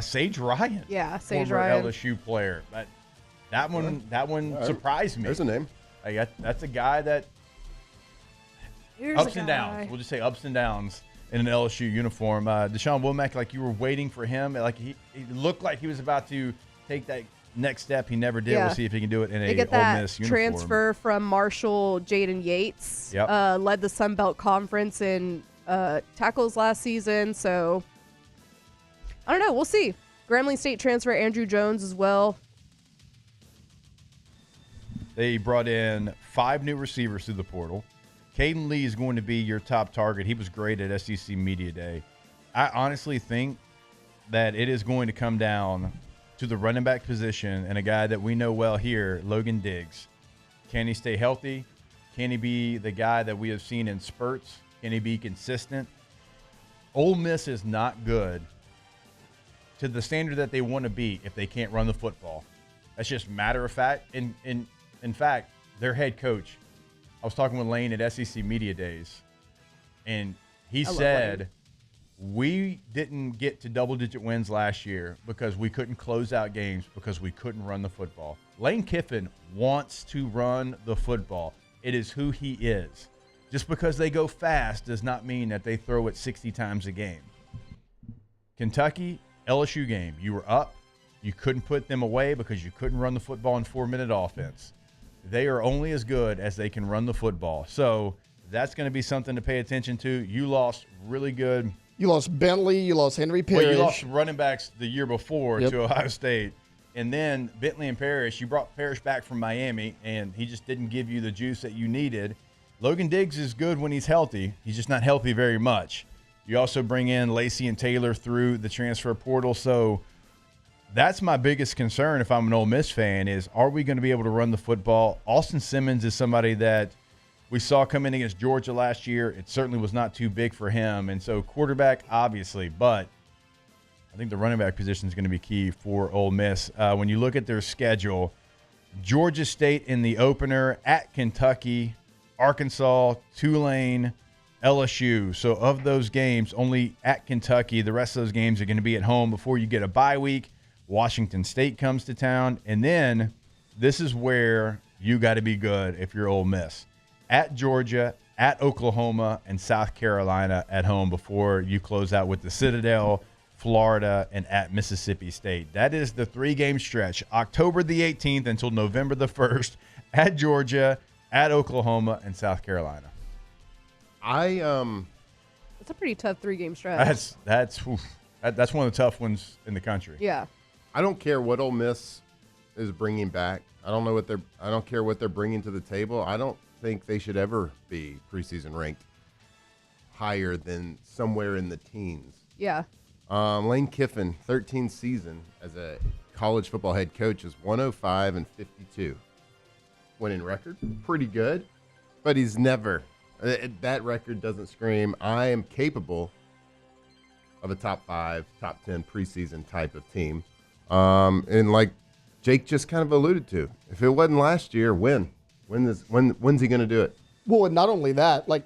Sage Ryan. Yeah, Sage former Ryan. LSU player. That one surprised me. There's a name. That's a guy that ups and downs. We'll just say ups and downs. in an LSU uniform. Deshaun Womack, like you were waiting for him. Like he looked like he was about to take that next step. He never did. Yeah. We'll see if he can do it in They a get Ole that Miss uniform. transfer from Marshall, Jaden Yates. Yep. Led the Sun Belt Conference in tackles last season. So, I don't know. We'll see. Grambling State transfer Andrew Jones as well. They brought in 5 new receivers through the portal. Caden Lee is going to be your top target. He was great at SEC Media Day. I honestly think that it is going to come down to the running back position and a guy that we know well here, Logan Diggs. Can he stay healthy? Can he be the guy that we have seen in spurts? Can he be consistent? Ole Miss is not good to the standard that they want to be if they can't run the football. That's just matter of fact. In fact, their head coach, I was talking with Lane at SEC Media Days, and he said, we didn't get to double-digit wins last year because we couldn't close out games because we couldn't run the football. Lane Kiffin wants to run the football. It is who he is. Just because they go fast does not mean that they throw it 60 times a game. Kentucky, LSU game, you were up. You couldn't put them away because you couldn't run the football in 4-minute offense. They are only as good as they can run the football. So that's going to be something to pay attention to. You lost really good. You lost Bentley. You lost Henry Parrish. Well, you lost running backs the year before to Ohio State. And then Bentley and Parrish, you brought Parrish back from Miami, and he just didn't give you the juice that you needed. Logan Diggs is good when he's healthy. He's just not healthy very much. You also bring in Lacey and Taylor through the transfer portal. So that's my biggest concern if I'm an Ole Miss fan is, are we going to be able to run the football? Austin Simmons is somebody that we saw come in against Georgia last year. It certainly was not too big for him. And so quarterback, obviously, but I think the running back position is going to be key for Ole Miss. When you look at their schedule, Georgia State in the opener, at Kentucky, Arkansas, Tulane, LSU. So of those games, only at Kentucky. The rest of those games are going to be at home before you get a bye week. Washington State comes to town. And then this is where you got to be good if you're Ole Miss. At Georgia, at Oklahoma, and South Carolina at home before you close out with the Citadel, Florida, and at Mississippi State. That is the 3-game stretch, October the 18th until November the 1st, at Georgia, at Oklahoma, and South Carolina. It's a pretty tough 3-game stretch. That's one of the tough ones in the country. Yeah. I don't care what Ole Miss is bringing back. I don't care what they're bringing to the table. I don't think they should ever be preseason ranked higher than somewhere in the teens. Yeah. Lane Kiffin, 13th season as a college football head coach, is 105-52. Winning record, pretty good, but he's never. That record doesn't scream, I am capable of a top 5, top 10 preseason type of team. And like Jake just kind of alluded to, if it wasn't last year, when's he going to do it? Well, and not only that, like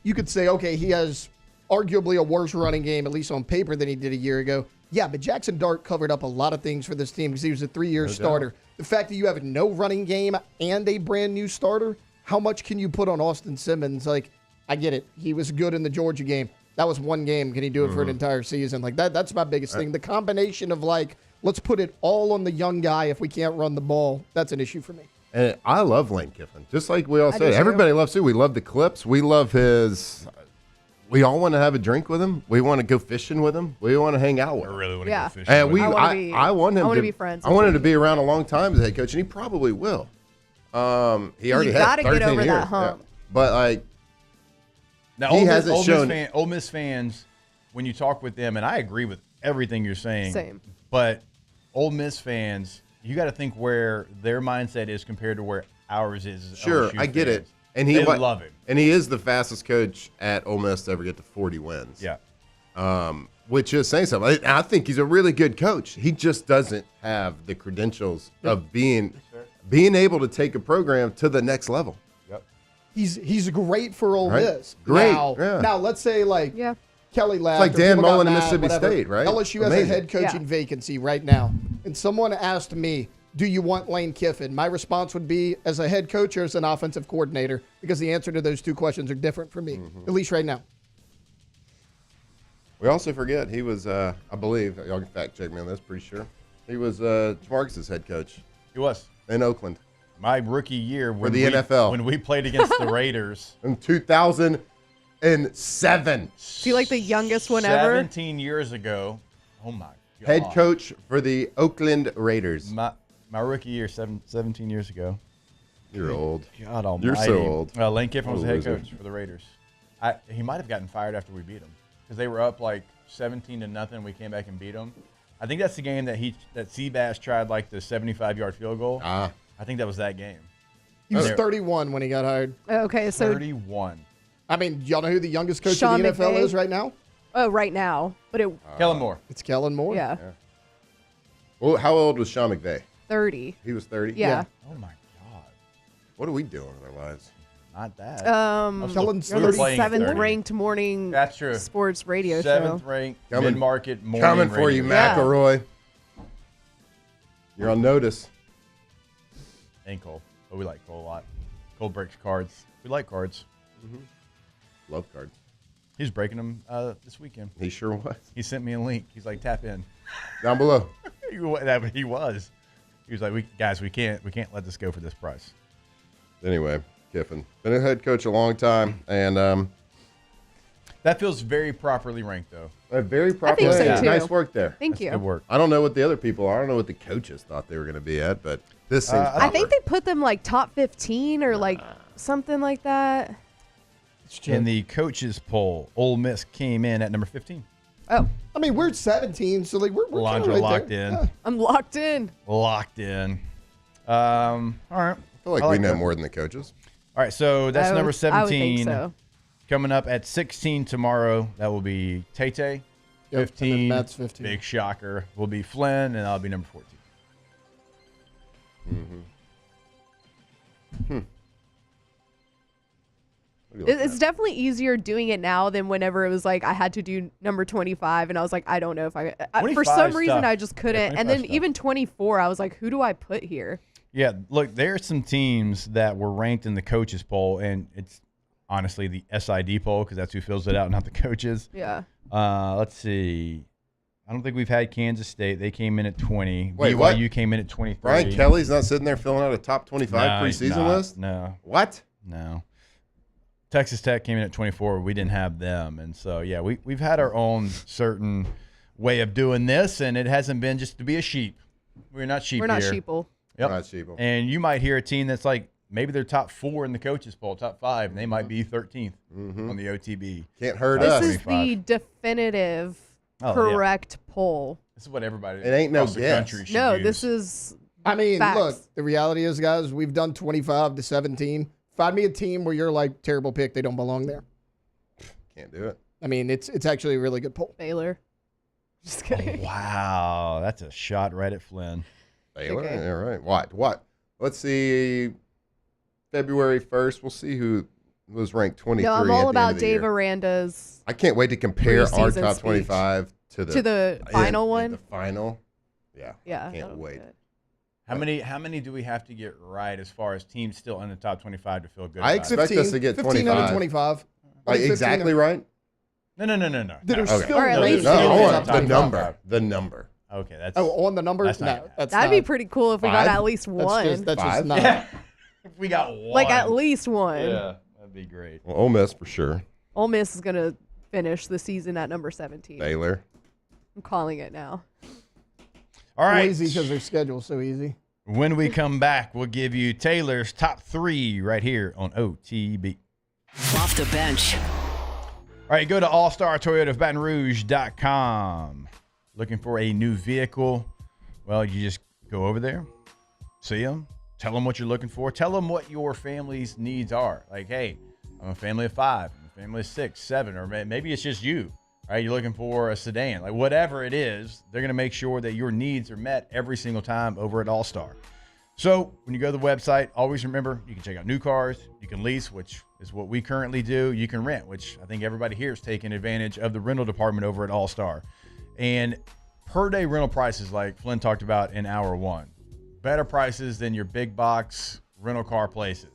you could say, okay, he has arguably a worse running game, at least on paper, than he did a year ago. Yeah, but Jackson Dart covered up a lot of things for this team because he was a 3-year starter. doubt. The fact that you have no running game and a brand new starter, how much can you put on Austin Simmons? Like, I get it. He was good in the Georgia game. That was one game. Can he do it for an entire season? Like that's my biggest thing. The combination of like, let's put it all on the young guy if we can't run the ball. That's an issue for me. And I love Lane Kiffin. Just like we all said, everybody loves him. We love the clips. We love his. We all want to have a drink with him. We want to go fishing with him. We want to hang out with him. I really want to go fishing. And with him. I want him to be friends. I want him to be around a long time as a head coach, and he probably will. He already has 13 get over years. that hump. Yeah. But like, now, he hasn't shown. Ole Miss fans, when you talk with them, and I agree with everything you're saying. Same. But Ole Miss fans, you got to think where their mindset is compared to where ours is. Sure, LSU I get fans. it. And they love him. And he is the fastest coach at Ole Miss to ever get to 40 wins. Yeah. Which is saying something. I think he's a really good coach. He just doesn't have the credentials of being able to take a program to the next level. Yep. He's great for Ole Miss. Great. Now let's say like Kelly left. It's like Dan people got Mullen in mad, Mississippi whatever. State, right? LSU has a head coaching vacancy right now. And someone asked me, do you want Lane Kiffin? My response would be as a head coach or as an offensive coordinator, because the answer to those two questions are different for me, at least right now. We also forget he was, I believe, y'all can fact check me on this, pretty sure. He was Jamarcus's head coach. He was. In Oakland. My rookie year for the NFL. When we played against the Raiders. In 2007. Is he like the youngest one ever? 17 years ago. Oh, my God. Head coach for the Oakland Raiders. My rookie year, 17 years ago. You're old. God almighty. You're so old. Lane Kiffin was the head coach for the Raiders. He might have gotten fired after we beat them because they were up like 17-0. We came back and beat them. I think that's the game that Seabass tried like the 75-yard field goal. I think that was that game. He was 31 when he got hired. Okay, so 31. I mean, y'all know who the youngest coach Sean of the NFL McVay? is right now? Oh, right now, but Kellen Moore. It's Kellen Moore. Yeah. Well, how old was Sean McVay? 30. He was 30? Yeah. Oh, my God. What are we doing in our lives? Not that. Kellen's you're the 30. 7th ranked morning That's true. sports radio 7th show. ranked Coming- mid-market morning Coming for you, radio. McElroy. You're on notice. And Cole. But we like Cole a lot. Cole breaks cards. We like cards. Love cards. He's breaking them this weekend. He sure was. He sent me a link. He's like, tap in. Down below. He was. He was like, we can't let this go for this price. Anyway, Kiffin. Been a head coach a long time, and that feels very properly ranked, though. Very properly. I think so, too. Nice work there. Thank you. Good work. I don't know what the other people are. I don't know what the coaches thought they were going to be at, but this seems I think they put them like top 15 or like something like that. In the coaches poll, Ole Miss came in at number 15. Oh, I mean, we're 17, so like we're kinda Alondra right locked there. in. Yeah. I'm locked in. Locked in. All right. I feel like we know more than the coaches. All right, so that's number 17. I would think so. Coming up at 16 tomorrow, that will be Tay. Yep, 15. and then Matt's 15. Big shocker. Will be Flynn, and I'll be number 14. It's definitely easier doing it now than whenever it was like I had to do number 25 and I was like, I don't know if I for some reason tough. I just couldn't. And then even 24, I was like, who do I put here? Yeah, look, there are some teams that were ranked in the coaches poll, and it's honestly the SID poll because that's who fills it out, not the coaches. Yeah. Let's see. I don't think we've had Kansas State. They came in at 20. Wait, BYU what? came in at 23. Brian Kelly's not sitting there filling out a top 25 he's preseason not. list? No. What? No. Texas Tech came in at 24. We didn't have them. And so, yeah, we've had our own certain way of doing this, and it hasn't been just to be a sheep. We're not sheep We're not here. sheeple. Yep. We're not sheeple. And you might hear a team that's like maybe they're top 4 in the coaches poll, top 5, and they might be 13th on the OTB. Can't hurt us. This is the definitive correct poll. This is what everybody It ain't no across the guess. country should No, use. this is I mean, facts. look, the reality is, guys, we've done 25 to 17. Find me a team where you're like, terrible pick, they don't belong there. Can't do it. I mean, it's actually a really good poll. Baylor. Just kidding. Wow, that's a shot right at Flynn. Baylor? Okay. Yeah, right. What? Let's see. February 1st, we'll see who was ranked 23 No, I'm at all the about end of the Dave year. Aranda's. I can't wait to compare our preseason top speech. 25 to the final one. The final. Yeah. Yeah. Can't that'll be wait. good. How many do we have to get right as far as teams still in the top 25 to feel good? I about expect 15, us to get 15 out 25. of 25. Like, 15 exactly right? it. No. That are still Or at no, least they're still No, in I the want top the 25. number. The number. Okay, that's Oh, on the number? That's not No, gonna happen. that's That'd not. be pretty cool if we got Five? at least one. That's Five? just not. Yeah. If we got one. Like at least one. Yeah, that'd be great. Well, Ole Miss for sure. Ole Miss is gonna finish the season at number 17. Baylor. I'm calling it now. All right. Easy because their schedule's so easy. When we come back, we'll give you Taylor's top 3 right here on OTB. Off the bench. All right, go to allstartoyotaofbatonrouge.com. Looking for a new vehicle? Well, you just go over there, see them, tell them what you're looking for, tell them what your family's needs are. Like, hey, I'm a family of 5, I'm a family of 6, 7, or maybe it's just you. All right, you're looking for a sedan. Like, whatever it is, they're going to make sure that your needs are met every single time over at All Star. So when you go to the website, always remember you can check out new cars, you can lease, which is what we currently do. You can rent, which I think everybody here is taking advantage of the rental department over at All Star. And per day rental prices, like Flynn talked about in hour 1, better prices than your big box rental car places,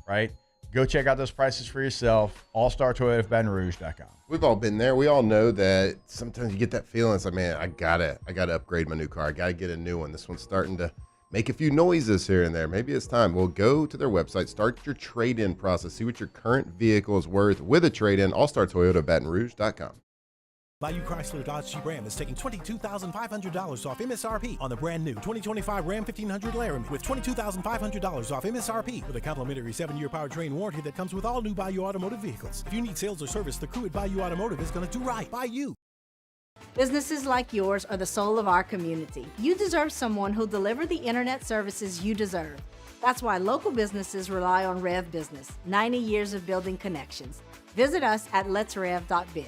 right? Go check out those prices for yourself. AllStarToyotaBatonRouge.com. We've all been there. We all know that sometimes you get that feeling. It's like, man, I gotta upgrade my new car. I gotta get a new one. This one's starting to make a few noises here and there. Maybe it's time. Well, go to their website, start your trade-in process, see what your current vehicle is worth with a trade-in. AllStarToyotaBatonRouge.com. Bayou Chrysler Dodge Jeep Ram is taking $22,500 off MSRP on the brand new 2025 Ram 1500 Laramie with $22,500 off MSRP with a complimentary 7-year powertrain warranty that comes with all new Bayou Automotive vehicles. If you need sales or service, the crew at Bayou Automotive is going to do right by you. Businesses like yours are the soul of our community. You deserve someone who'll deliver the internet services you deserve. That's why local businesses rely on Rev Business, 90 years of building connections. Visit us at letsrev.biz.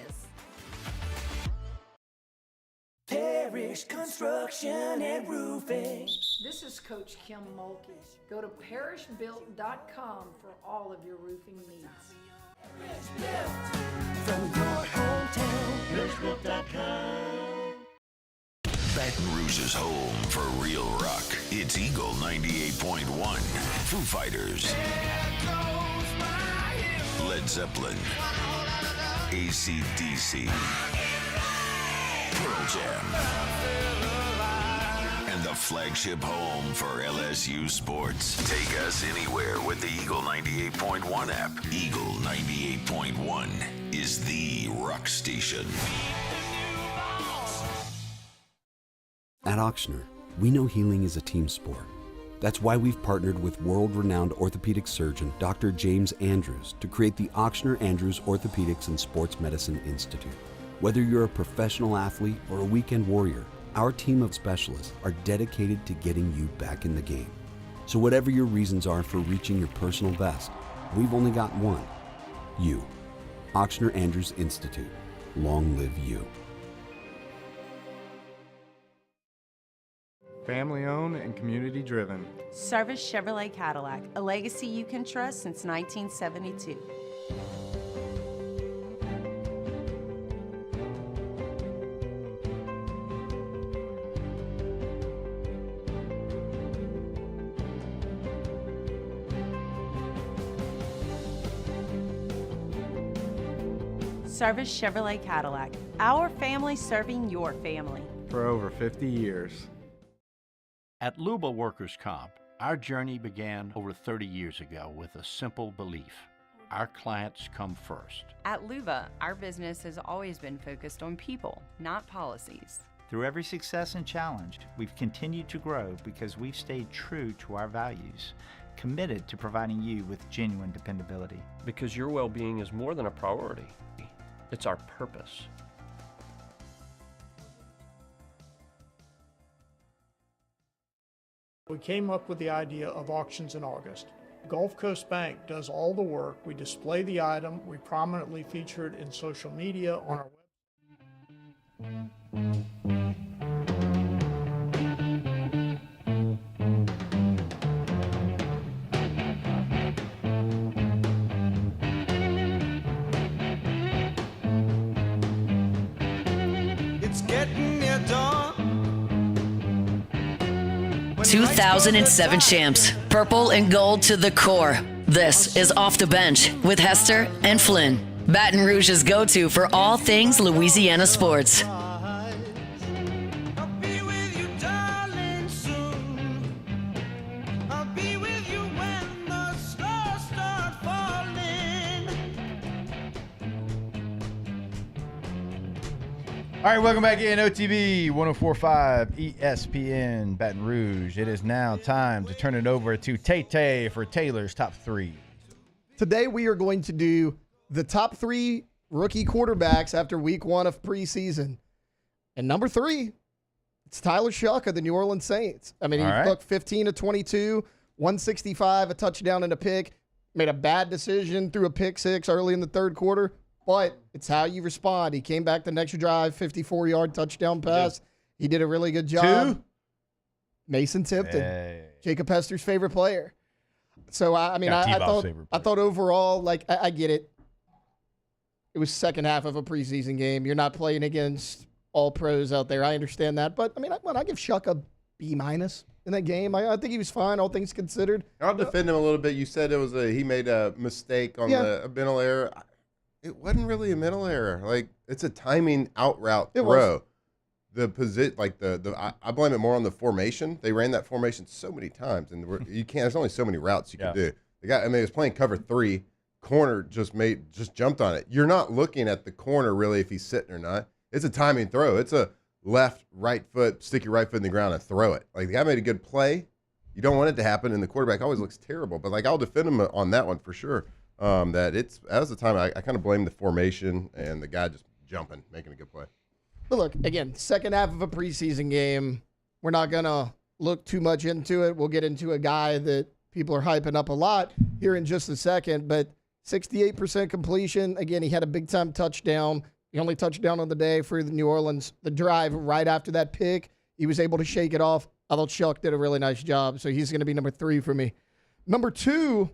Parish Construction and Roofing. This is Coach Kim Mulkey. Go to parishbuilt.com for all of your roofing needs. From your hometown, parishbuilt.com. Baton Rouge's home for real rock. It's Eagle 98.1. Foo Fighters. Led Zeppelin. AC/DC. Pearl Jam. And the flagship home for LSU sports. Take us anywhere with the Eagle 98.1 app. Eagle 98.1 is the rock station. At Ochsner, we know healing is a team sport. That's why we've partnered with world-renowned orthopedic surgeon Dr. James Andrews to create the Ochsner Andrews Orthopedics and Sports Medicine Institute. Whether you're a professional athlete or a weekend warrior, our team of specialists are dedicated to getting you back in the game. So whatever your reasons are for reaching your personal best, we've only got one: you. Ochsner Andrews Institute. Long live you. Family owned and community driven. Service Chevrolet Cadillac, a legacy you can trust since 1972. Service Chevrolet Cadillac, our family serving your family. For over 50 years. At Luba Workers Comp, our journey began over 30 years ago with a simple belief: our clients come first. At Luba, our business has always been focused on people, not policies. Through every success and challenge, we've continued to grow because we've stayed true to our values, committed to providing you with genuine dependability. Because your well-being is more than a priority. It's our purpose. We came up with the idea of auctions in August. Gulf Coast Bank does all the work. We display the item. We prominently feature it in social media on our website. 2007 champs, purple and gold to the core. This is Off the Bench with Hester and Flynn, Baton Rouge's go-to for all things Louisiana sports. All right, welcome back in OTB 104.5 ESPN Baton Rouge. It is now time to turn it over to Tay for Taylor's top three. Today we are going to do the top three rookie quarterbacks after week one of preseason. And number three, it's Tyler Shough of the New Orleans Saints. I mean, he looked 15 to 22, 165, a touchdown and a pick, made a bad decision, threw a pick six early in the third quarter. But it's how you respond. He came back the next drive, 54-yard touchdown pass. He did a really good job. Mason Tipton, Jacob Hester's favorite player. So, I thought overall, like, I get it. It was second half of a preseason game. You're not playing against all pros out there. I understand that. But, I mean, I give Shough a B-. in that game. I think he was fine, all things considered. I'll defend him a little bit. You said he made a mistake on a mental error. It wasn't really a mental error. Like, it's a timing out route throw. The position, like I blame it more on the formation. They ran that formation so many times, and you can't. There's only so many routes you can do. The guy, he was playing cover 3. Corner just jumped on it. You're not looking at the corner really if he's sitting or not. It's a timing throw. It's a right foot, stick your right foot in the ground and throw it. Like, the guy made a good play. You don't want it to happen, and the quarterback always looks terrible. But, like, I'll defend him on that one for sure. That was the time I kind of blame the formation and the guy just jumping, making a good play. But look, again, second half of a preseason game, we're not going to look too much into it. We'll get into a guy that people are hyping up a lot here in just a second, but 68% completion. Again, he had a big-time touchdown. The only touchdown of the day for the New Orleans. The drive right after that pick, he was able to shake it off. I thought Shuck did a really nice job, so he's going to be number 3 for me. Number 2,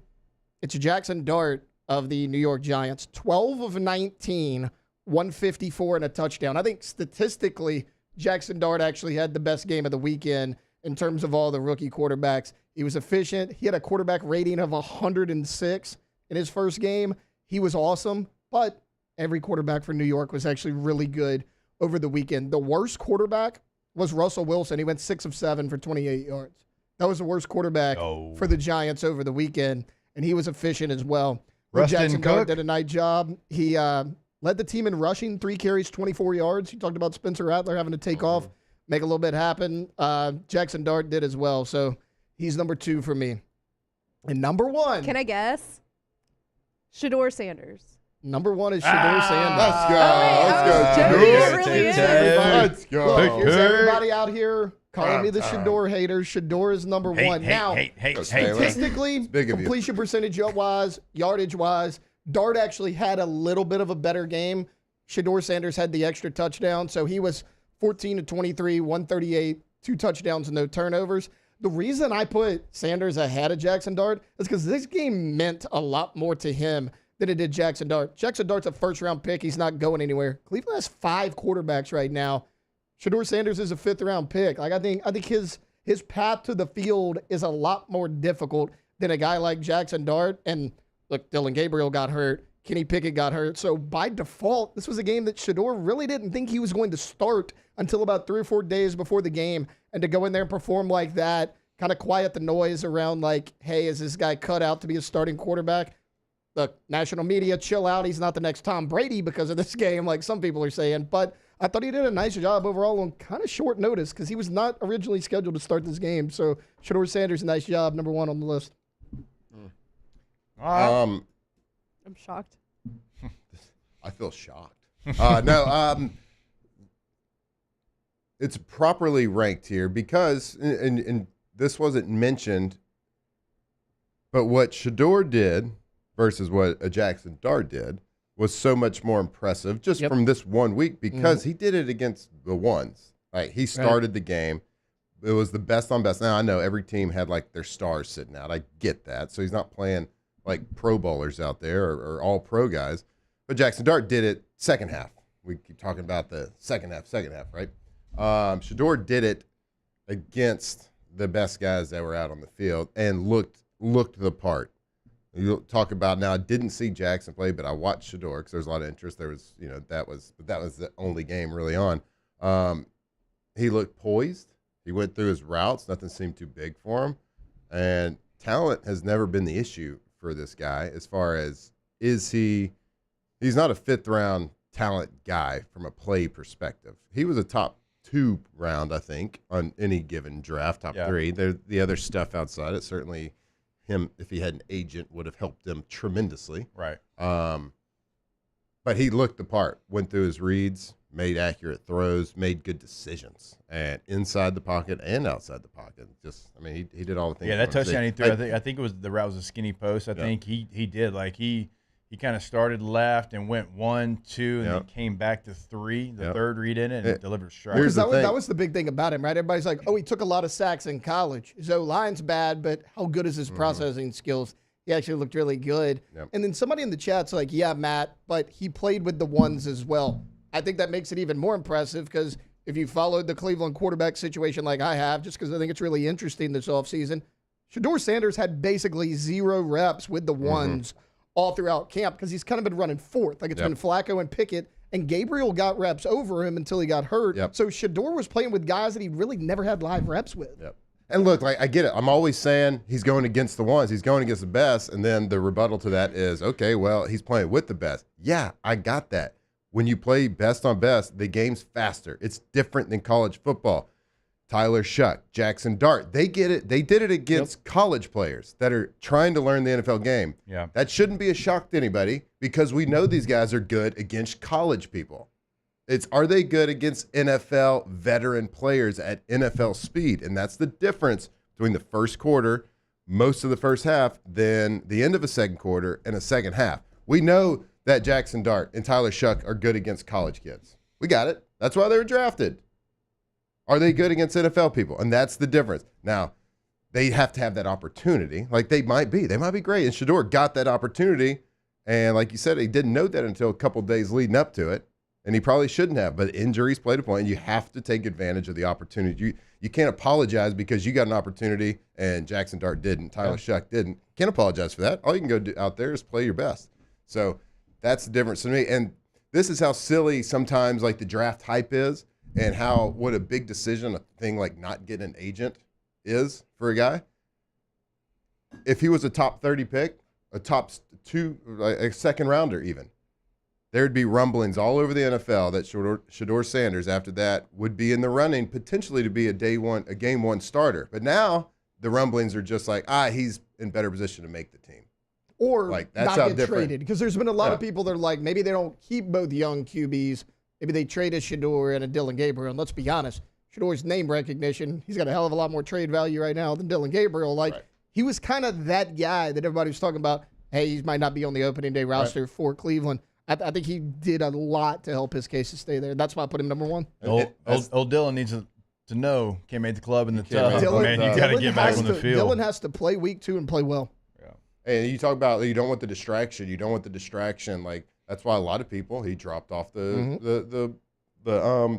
it's Jackson Dart of the New York Giants. 12 of 19, 154 and a touchdown. I think statistically, Jackson Dart actually had the best game of the weekend in terms of all the rookie quarterbacks. He was efficient. He had a quarterback rating of 106 in his first game. He was awesome, but every quarterback for New York was actually really good over the weekend. The worst quarterback was Russell Wilson. He went 6 of 7 for 28 yards. That was the worst quarterback for the Giants over the weekend, and he was efficient as well. Jackson Dart did a nice job. He led the team in rushing, 3 carries, 24 yards. You talked about Spencer Rattler having to take off, make a little bit happen. Jackson Dart did as well, so he's number 2 for me. And number 1. Can I guess? Shedeur Sanders. Number 1 is Shedeur Sanders. Let's go. Look, here's everybody out here calling me the Shedeur haters. Shedeur is number 1. Now, statistically, completion percentage-wise, yardage-wise, Dart actually had a little bit of a better game. Shedeur Sanders had the extra touchdown, so he was 14 to 23, 138, 2 touchdowns and no turnovers. The reason I put Sanders ahead of Jackson Dart is because this game meant a lot more to him than it did Jackson Dart. Jackson Dart's a first-round pick. He's not going anywhere. Cleveland has 5 quarterbacks right now. Shedeur Sanders is a 5th-round pick. Like, I think his path to the field is a lot more difficult than a guy like Jackson Dart. And look, Dylan Gabriel got hurt. Kenny Pickett got hurt. So by default, this was a game that Shedeur really didn't think he was going to start until about 3 or 4 days before the game. And to go in there and perform like that, kind of quiet the noise around like, hey, is this guy cut out to be a starting quarterback? Look, national media, chill out. He's not the next Tom Brady because of this game, like some people are saying. But I thought he did a nice job overall on kind of short notice because he was not originally scheduled to start this game. So Shedeur Sanders, nice job, number 1 on the list. I'm shocked. I feel shocked. It's properly ranked here because, and this wasn't mentioned, but what Shedeur did versus what a Jackson Dart did was so much more impressive just from this 1 week because he did it against the ones. Like, he started the game. It was the best on best. Now, I know every team had, like, their stars sitting out. I get that. So he's not playing, like, pro bowlers out there or all-pro guys. But Jackson Dart did it second half. We keep talking about the second half, right? Shedeur did it against the best guys that were out on the field and looked the part. You talk about now. I didn't see Jackson play, but I watched Shedeur because there's a lot of interest. There was, that was the only game really on. He looked poised. He went through his routes. Nothing seemed too big for him, and talent has never been the issue for this guy. As far as he's not a 5th-round talent guy from a play perspective. He was a top 2 round, I think, on any given draft, top 3. The other stuff outside it, certainly him, if he had an agent, would have helped him tremendously. Right. But he looked the part, went through his reads, made accurate throws, made good decisions, and inside the pocket and outside the pocket. He did all the things. Yeah, that touchdown he threw, I think it was the route was a skinny post. I think he did. Like, he kind of started left and went 1, 2, and then came back to 3, the third read in it, and delivered strike. That was the big thing about him, right? Everybody's like, oh, he took a lot of sacks in college. His O-line's bad, but how good is his processing skills? He actually looked really good. Yep. And then somebody in the chat's like, yeah, Matt, but he played with the ones as well. I think that makes it even more impressive because if you followed the Cleveland quarterback situation like I have, just because I think it's really interesting this offseason, Shedeur Sanders had basically 0 reps with the ones all throughout camp because he's kind of been running fourth. Like it's been Flacco and Pickett, and Gabriel got reps over him until he got hurt. So Shedeur was playing with guys that he really never had live reps with. And look, like I get it. I'm always saying he's going against the ones. He's going against the best. And then the rebuttal to that is, okay, well, he's playing with the best. Yeah, I got that. When you play best on best, the game's faster. It's different than college football. Tyler Shuck, Jackson Dart, they get it. They did it against college players that are trying to learn the NFL game. That shouldn't be a shock to anybody because we know these guys are good against college people. It's, are they good against NFL veteran players at NFL speed? And that's the difference between the first quarter, most of the first half, than the end of a second quarter and a second half. We know that Jackson Dart and Tyler Shuck are good against college kids. We got it. That's why they were drafted. Are they good against NFL people? And that's the difference. Now, they have to have that opportunity. Like they might be. They might be great. And Shedeur got that opportunity. And like you said, he didn't know that until a couple days leading up to it. And he probably shouldn't have. But injuries played a point. And you have to take advantage of the opportunity. You can't apologize because you got an opportunity and Jackson Dart didn't. Tyler Shuck didn't. Can't apologize for that. All you can go do out there is play your best. So that's the difference to me. And this is how silly sometimes like the draft hype is. And what a big decision a thing like not getting an agent is for a guy. If he was a top 30 pick, a top a second rounder even, there'd be rumblings all over the NFL that Shedeur Sanders after that would be in the running potentially to be a game one starter. But now the rumblings are just like, he's in better position to make the team. Or like that's not how get different. traded. Because there's been a lot of people that are like, maybe they don't keep both young QBs. Maybe they trade a Shedeur and a Dylan Gabriel. And let's be honest, Shedeur's name recognition, he's got a hell of a lot more trade value right now than Dylan Gabriel. Like, he was kind of that guy that everybody was talking about, hey, he might not be on the opening day roster for Cleveland. I think he did a lot to help his case to stay there. That's why I put him number one. Old Dylan needs to know, can't make the club in the tough. Man, you got to get back on the field. Dylan has to play week 2 and play well. And you talk about you don't want the distraction. You don't want the distraction. Like that's why a lot of people he dropped off the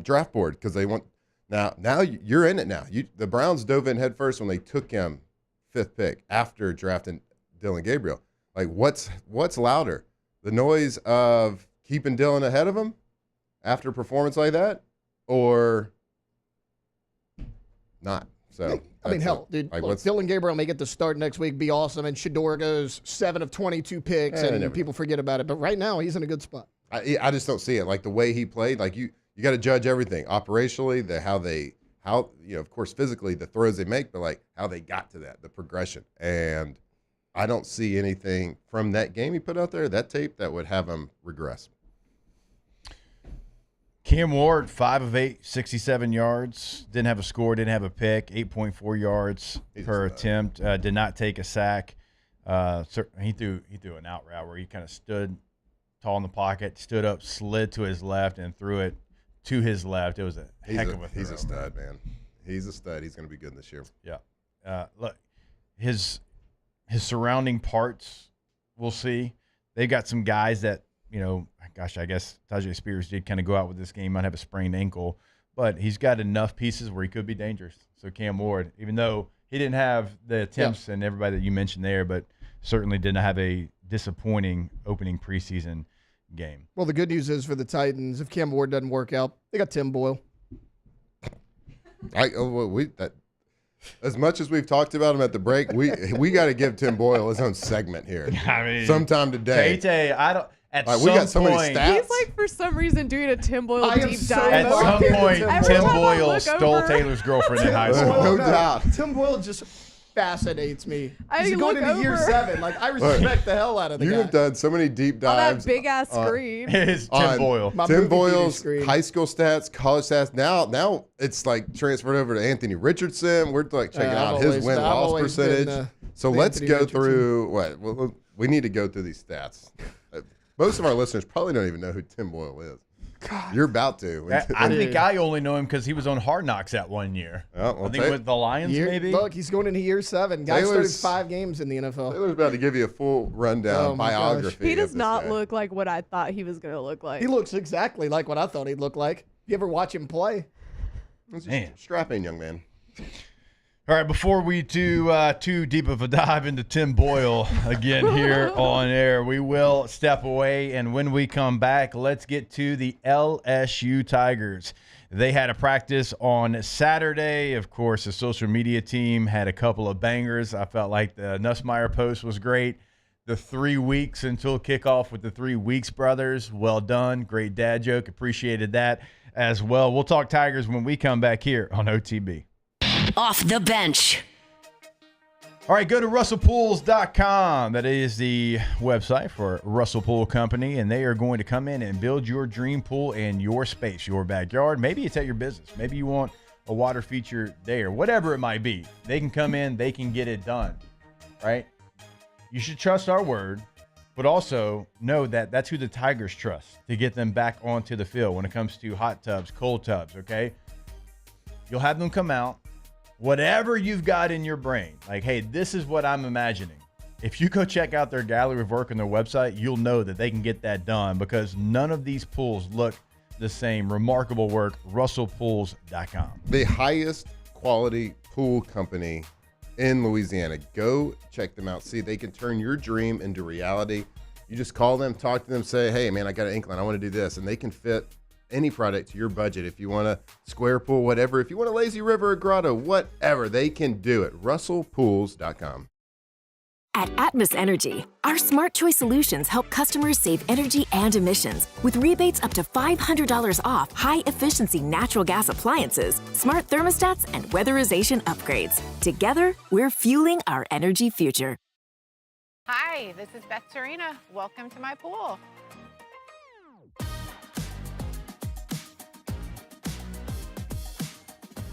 draft board because they want now you're in it now. The Browns dove in head first when they took him 5th pick after drafting Dylan Gabriel. Like what's louder, the noise of keeping Dylan ahead of him after a performance like that, or not? So. I mean, hell, dude, like look, Dylan Gabriel may get the start next week, be awesome, and Shedeur goes 7 of 22 picks, and people forget about it. But right now, he's in a good spot. I just don't see it. Like the way he played, like you got to judge everything operationally, how of course physically the throws they make, but like how they got to that, the progression. And I don't see anything from that game he put out there, that tape, that would have him regress. Cam Ward, 5 of 8, 67 yards. Didn't have a score, didn't have a pick. 8.4 yards per attempt. Did not take a sack. He threw an out route where he kind of stood tall in the pocket, stood up, slid to his left, and threw it to his left. It was a heck of a throw. He's a stud, man. He's a stud. He's going to be good this year. Yeah. Look, his surrounding parts, we'll see. They've got some guys that, I guess Tajay Spears did kind of go out with this game, might have a sprained ankle, but he's got enough pieces where he could be dangerous. So Cam Ward, even though he didn't have the attempts and everybody that you mentioned there, but certainly didn't have a disappointing opening preseason game. Well, the good news is for the Titans, if Cam Ward doesn't work out, they got Tim Boyle. As much as we've talked about him at the break, we got to give Tim Boyle his own segment here. I mean, sometime today. Tay, I don't. At we some got so many point, stats. He's like, for some reason, doing a Tim Boyle deep dive. At some point, Every Tim time I Boyle look stole over- Taylor's girlfriend in high school. No doubt. Tim Boyle just fascinates me. I He's going look into year over- 7. Like, I respect the hell out of the You guy. have done so many deep On that dives. big-ass screen. It's Tim Boyle. My Tim movie theater Boyle's screen. high school stats, college stats. Now it's like transferred over to Anthony Richardson. We're like checking out his win-loss percentage. So let's Anthony go Richardson. through what? Well, we need to go through these stats. Most of our listeners probably don't even know who Tim Boyle is. God. You're about to. I think I only know him because he was on Hard Knocks that one year. I think with the Lions, maybe. Look, he's going into year 7. Guy started Taylor's- 5 games in the NFL. Taylor's about to give you a full rundown Oh my biography. He of does this not guy. look like what I thought he was going to look like. He looks exactly like what I thought he'd look like. You ever watch him play? Man. Strap in, young man. All right, before we do too deep of a dive into Tim Boyle again here on air, we will step away. And when we come back, let's get to the LSU Tigers. They had a practice on Saturday. Of course, the social media team had a couple of bangers. I felt like the Nussmeier post was great. The 3 weeks until kickoff with the 3 Weeks brothers. Well done. Great dad joke. Appreciated that as well. We'll talk Tigers when we come back here on OTB. Off the bench. All right, go to russellpools.com. That is the website for Russell Pool Company, and they are going to come in and build your dream pool in your space, your backyard. Maybe it's at your business. Maybe you want a water feature there, whatever it might be. They can come in, they can get it done, right? You should trust our word, but also know that that's who the Tigers trust to get them back onto the field when it comes to hot tubs, cold tubs, okay? You'll have them come out. Whatever you've got in your brain, like, hey, this is what I'm imagining. If you go check out their gallery of work on their website, you'll know that they can get that done because none of these pools look the same. Remarkable work, russellpools.com. The highest quality pool company in Louisiana. Go check them out. See, they can turn your dream into reality. You just call them, talk to them, say, hey, man, I got an inkling. I want to do this. And they can fit any product to your budget. If you want a square pool, whatever. If you want a lazy river or grotto, whatever, they can do it. russellpools.com. At Atmos Energy, our smart choice solutions help customers save energy and emissions with rebates up to $500 off high-efficiency natural gas appliances, smart thermostats, and weatherization upgrades. Together, we're fueling our energy future. Hi, this is Beth Serena. Welcome to my pool.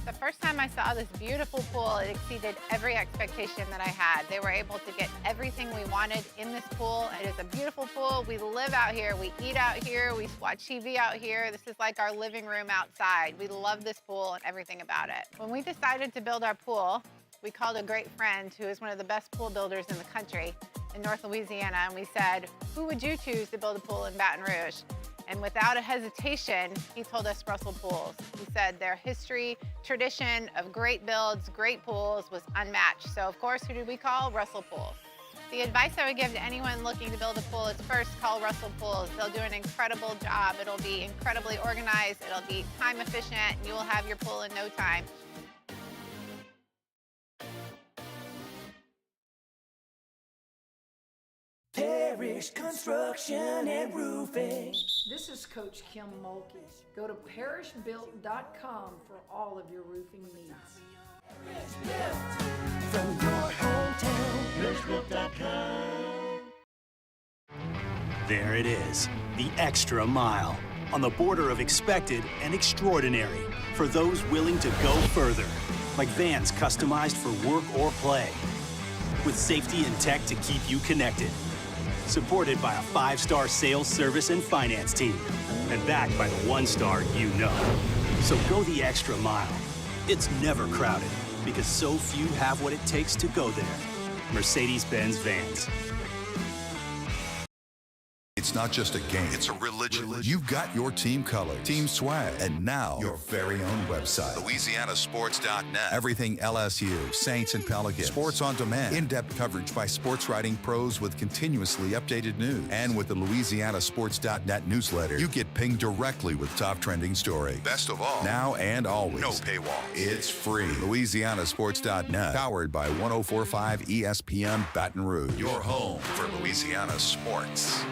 The first time I saw this beautiful pool, it exceeded every expectation that I had. They were able to get everything we wanted in this pool. It is a beautiful pool. We live out here, we eat out here, we watch TV out here. This is like our living room outside. We love this pool and everything about it. When we decided to build our pool, we called a great friend who is one of the best pool builders in the country in North Louisiana, and we said, who would you choose to build a pool in Baton Rouge? And without a hesitation, he told us Russell Pools. He said their history, tradition of great builds, great pools was unmatched. So of course, who did we call? Russell Pools. The advice I would give to anyone looking to build a pool is first call Russell Pools. They'll do an incredible job. It'll be incredibly organized. It'll be time efficient. And you will have your pool in no time. Parish Construction and Roofing. This is Coach Kim Mulkey. Go to parishbuilt.com for all of your roofing needs. From your hometown, parishbuilt.com. There it is, the extra mile. On the border of expected and extraordinary for those willing to go further. Like vans customized for work or play. With safety and tech to keep you connected. Supported by a 5-star sales, service, and finance team. And backed by the 1-star you know. So go the extra mile. It's never crowded because so few have what it takes to go there. Mercedes-Benz Vans. It's not just a game, it's a religion. You've got your team color, team swag, and now your very own website. LouisianaSports.net. Everything LSU, Saints, and Pelicans. Sports on demand. In-depth coverage by sports writing pros with continuously updated news. And with the LouisianaSports.net newsletter, you get pinged directly with top trending stories. Best of all, now and always. No paywall. It's free. LouisianaSports.net. Powered by 104.5 ESPN Baton Rouge. Your home for Louisiana sports.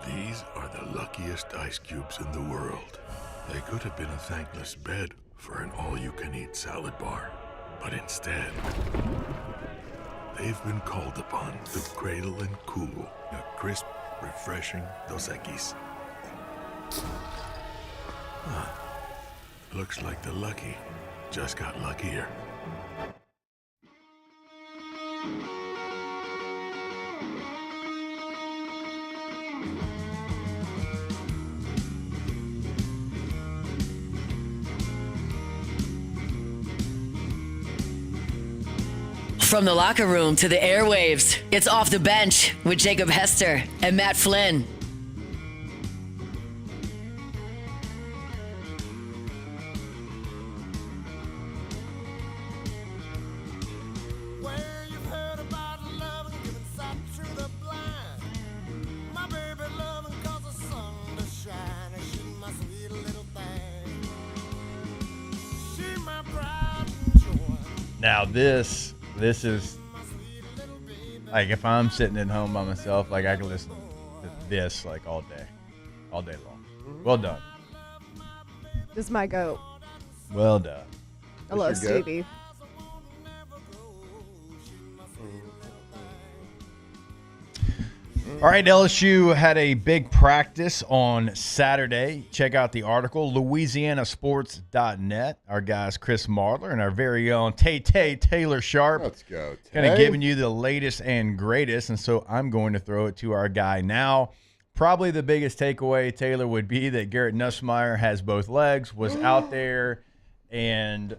These are the luckiest ice cubes in the world. They could have been a thankless bed for an all-you-can-eat salad bar. But instead, they've been called upon to cradle and cool a crisp, refreshing Dos Equis. Looks like the lucky just got luckier. From the locker room to the airwaves, it's Off the Bench with Jacob Hester and Matt Flynn. Now this is like if I'm sitting at home by myself, like I can listen to this like all day long. Well done. This is my goat. Well done. I love Stevie. All right, LSU had a big practice on Saturday. Check out the article, LouisianaSports.net. Our guys Chris Marler and our very own Tay Taylor Sharp. Let's go, Tay. Kind of giving you the latest and greatest, and so I'm going to throw it to our guy now. Probably the biggest takeaway, Taylor, would be that Garrett Nussmeier has both legs, was out there, and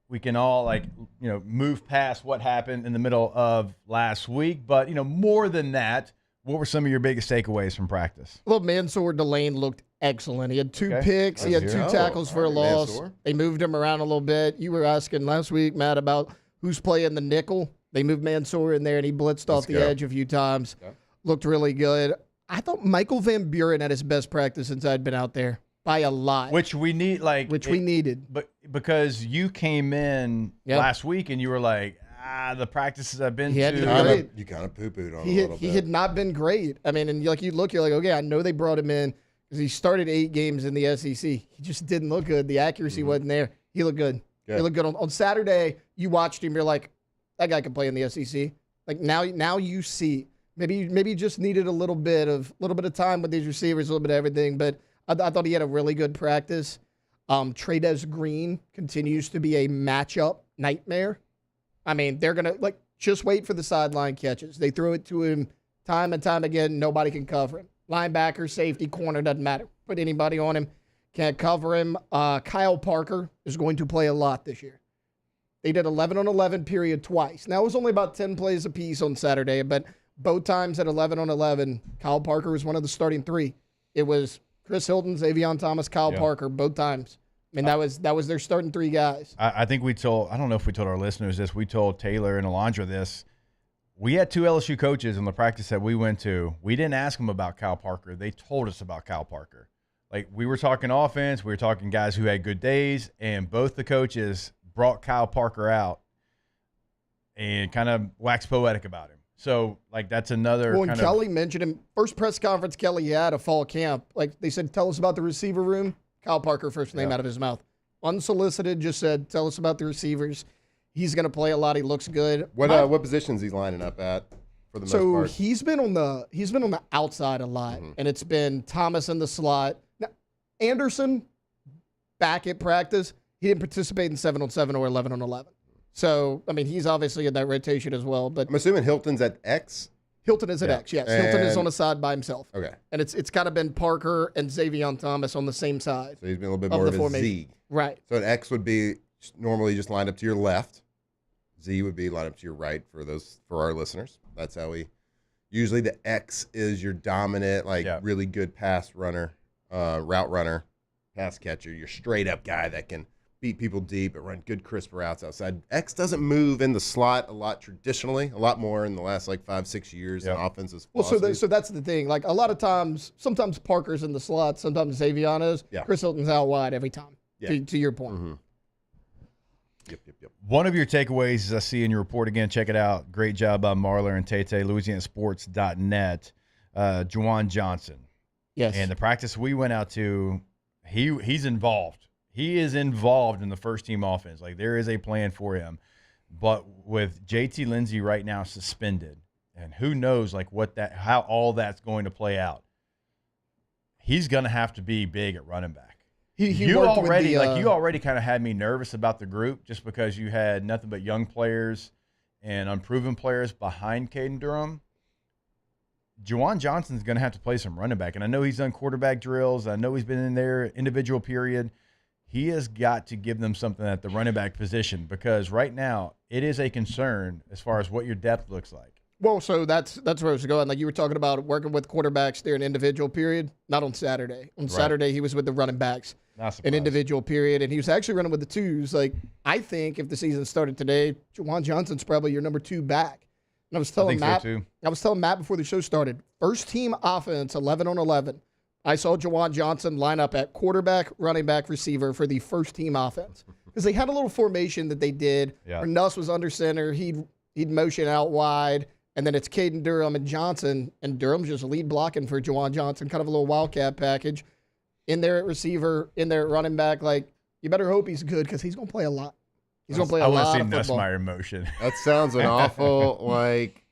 we can all move past what happened in the middle of last week. But, more than that, what were some of your biggest takeaways from practice? Well, Mansour Delane looked excellent. He had 2 picks. He had 2 tackles for a loss. Mansour. They moved him around a little bit. You were asking last week, Matt, about who's playing the nickel. They moved Mansour in there, and he blitzed off the edge a few times. Okay. Looked really good. I thought Michael Van Buren had his best practice since I'd been out there by a lot. Which we need, we needed. But because you came in last week and you were like, the practices I've been to. You kind of poo-pooed on him a little bit. He had not been great. I mean, and you look, you're like, okay, I know they brought him in because he started 8 games in the SEC. He just didn't look good. The accuracy wasn't there. He looked good. He looked good. On Saturday, you watched him. You're like, that guy can play in the SEC. Like now you see. Maybe you just needed a little bit of time with these receivers, a little bit of everything. But I thought he had a really good practice. Trey'Dez Green continues to be a matchup nightmare. I mean, they're going to, just wait for the sideline catches. They throw it to him time and time again. Nobody can cover him. Linebacker, safety, corner, doesn't matter. Put anybody on him. Can't cover him. Kyle Parker is going to play a lot this year. They did 11-on-11 period twice. Now, it was only about 10 plays apiece on Saturday, but both times at 11-on-11, Kyle Parker was one of the starting 3. It was Chris Hilton, Xavion Thomas, Kyle Parker, both times. I mean, that was their starting 3 guys. I think I don't know if we told our listeners this. We told Taylor and Alondra this. We had 2 LSU coaches in the practice that we went to. We didn't ask them about Kyle Parker. They told us about Kyle Parker. Like, we were talking offense. We were talking guys who had good days, and both the coaches brought Kyle Parker out and kind of waxed poetic about him. So, that's another Well, and Kelly mentioned him. First press conference Kelly had a fall camp. They said, tell us about the receiver room. Kyle Parker, first name out of his mouth. Unsolicited, just said, tell us about the receivers. He's going to play a lot. He looks good. What positions he's lining up at for the most part? So he's been on the outside a lot, and it's been Thomas in the slot. Now, Anderson, back at practice, he didn't participate in 7-on-7 or 11-on-11. So, I mean, he's obviously in that rotation as well. But I'm assuming Hilton's at X? Hilton is at X, yes. Hilton is on the side by himself. Okay. And it's kind of been Parker and Xavion Thomas on the same side. So he's been a little bit more of a Z. Right. So an X would be normally just lined up to your left. Z would be lined up to your right for our listeners. That's how usually the X is your dominant, really good pass runner, route runner, pass catcher, your straight up guy that can beat people deep and run good crisp routes outside. X doesn't move in the slot a lot traditionally, a lot more in the last 5-6 years in offensive philosophy. Well, so that's the thing. A lot of times, sometimes Parker's in the slot, sometimes Xavion is. Yeah. Chris Hilton's out wide every time, to your point. Mm-hmm. Yep. One of your takeaways, as I see in your report again, check it out. Great job by Marler and Tay, LouisianaSports.net. Juwan Johnson. Yes. And the practice we went out to, he's involved. He is involved in the first-team offense. There is a plan for him. But with JT Lindsey right now suspended, and who knows how all that's going to play out, he's going to have to be big at running back. You already kind of had me nervous about the group just because you had nothing but young players and unproven players behind Caden Durham. Juwan Johnson's going to have to play some running back. And I know he's done quarterback drills. I know he's been in their individual period. He has got to give them something at the running back position because right now it is a concern as far as what your depth looks like. Well, so that's where I was going. You were talking about working with quarterbacks there in individual period, not on Saturday. On Saturday, he was with the running backs in individual period, and he was actually running with the twos. I think if the season started today, Juwan Johnson's probably your number 2 back. And I was telling Matt before the show started, first team offense, 11-on-11. I saw Juwan Johnson line up at quarterback, running back, receiver for the first team offense. because they had a little formation that they did where Nuss was under center. He'd motion out wide, and then it's Caden Durham and Johnson, and Durham's just lead blocking for Juwan Johnson, kind of a little wildcat package. In there at receiver, in there at running back, like, you better hope he's good because he's going to play a lot. He's going to play a lot of football. Nussmeier motion. That sounds an awful like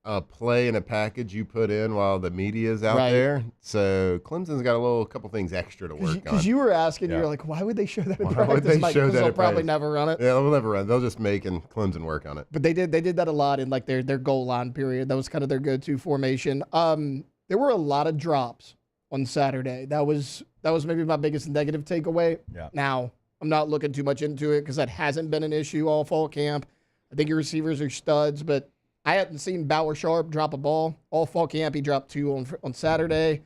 a play and a package you put in while the media is out there. So Clemson's got a couple things extra to work on. Because you were asking, you're like, why would they show that in practice? Because they'll probably never run it. Yeah, they'll never run. They'll just make Clemson work on it. But they did that a lot in like their goal line period. That was kind of their go-to formation. There were a lot of drops on Saturday. That was maybe my biggest negative takeaway. Yeah. Now, I'm not looking too much into it because that hasn't been an issue all fall camp. I think your receivers are studs, but I hadn't seen Bauer Sharp drop a ball all fall camp. He dropped 2 on Saturday.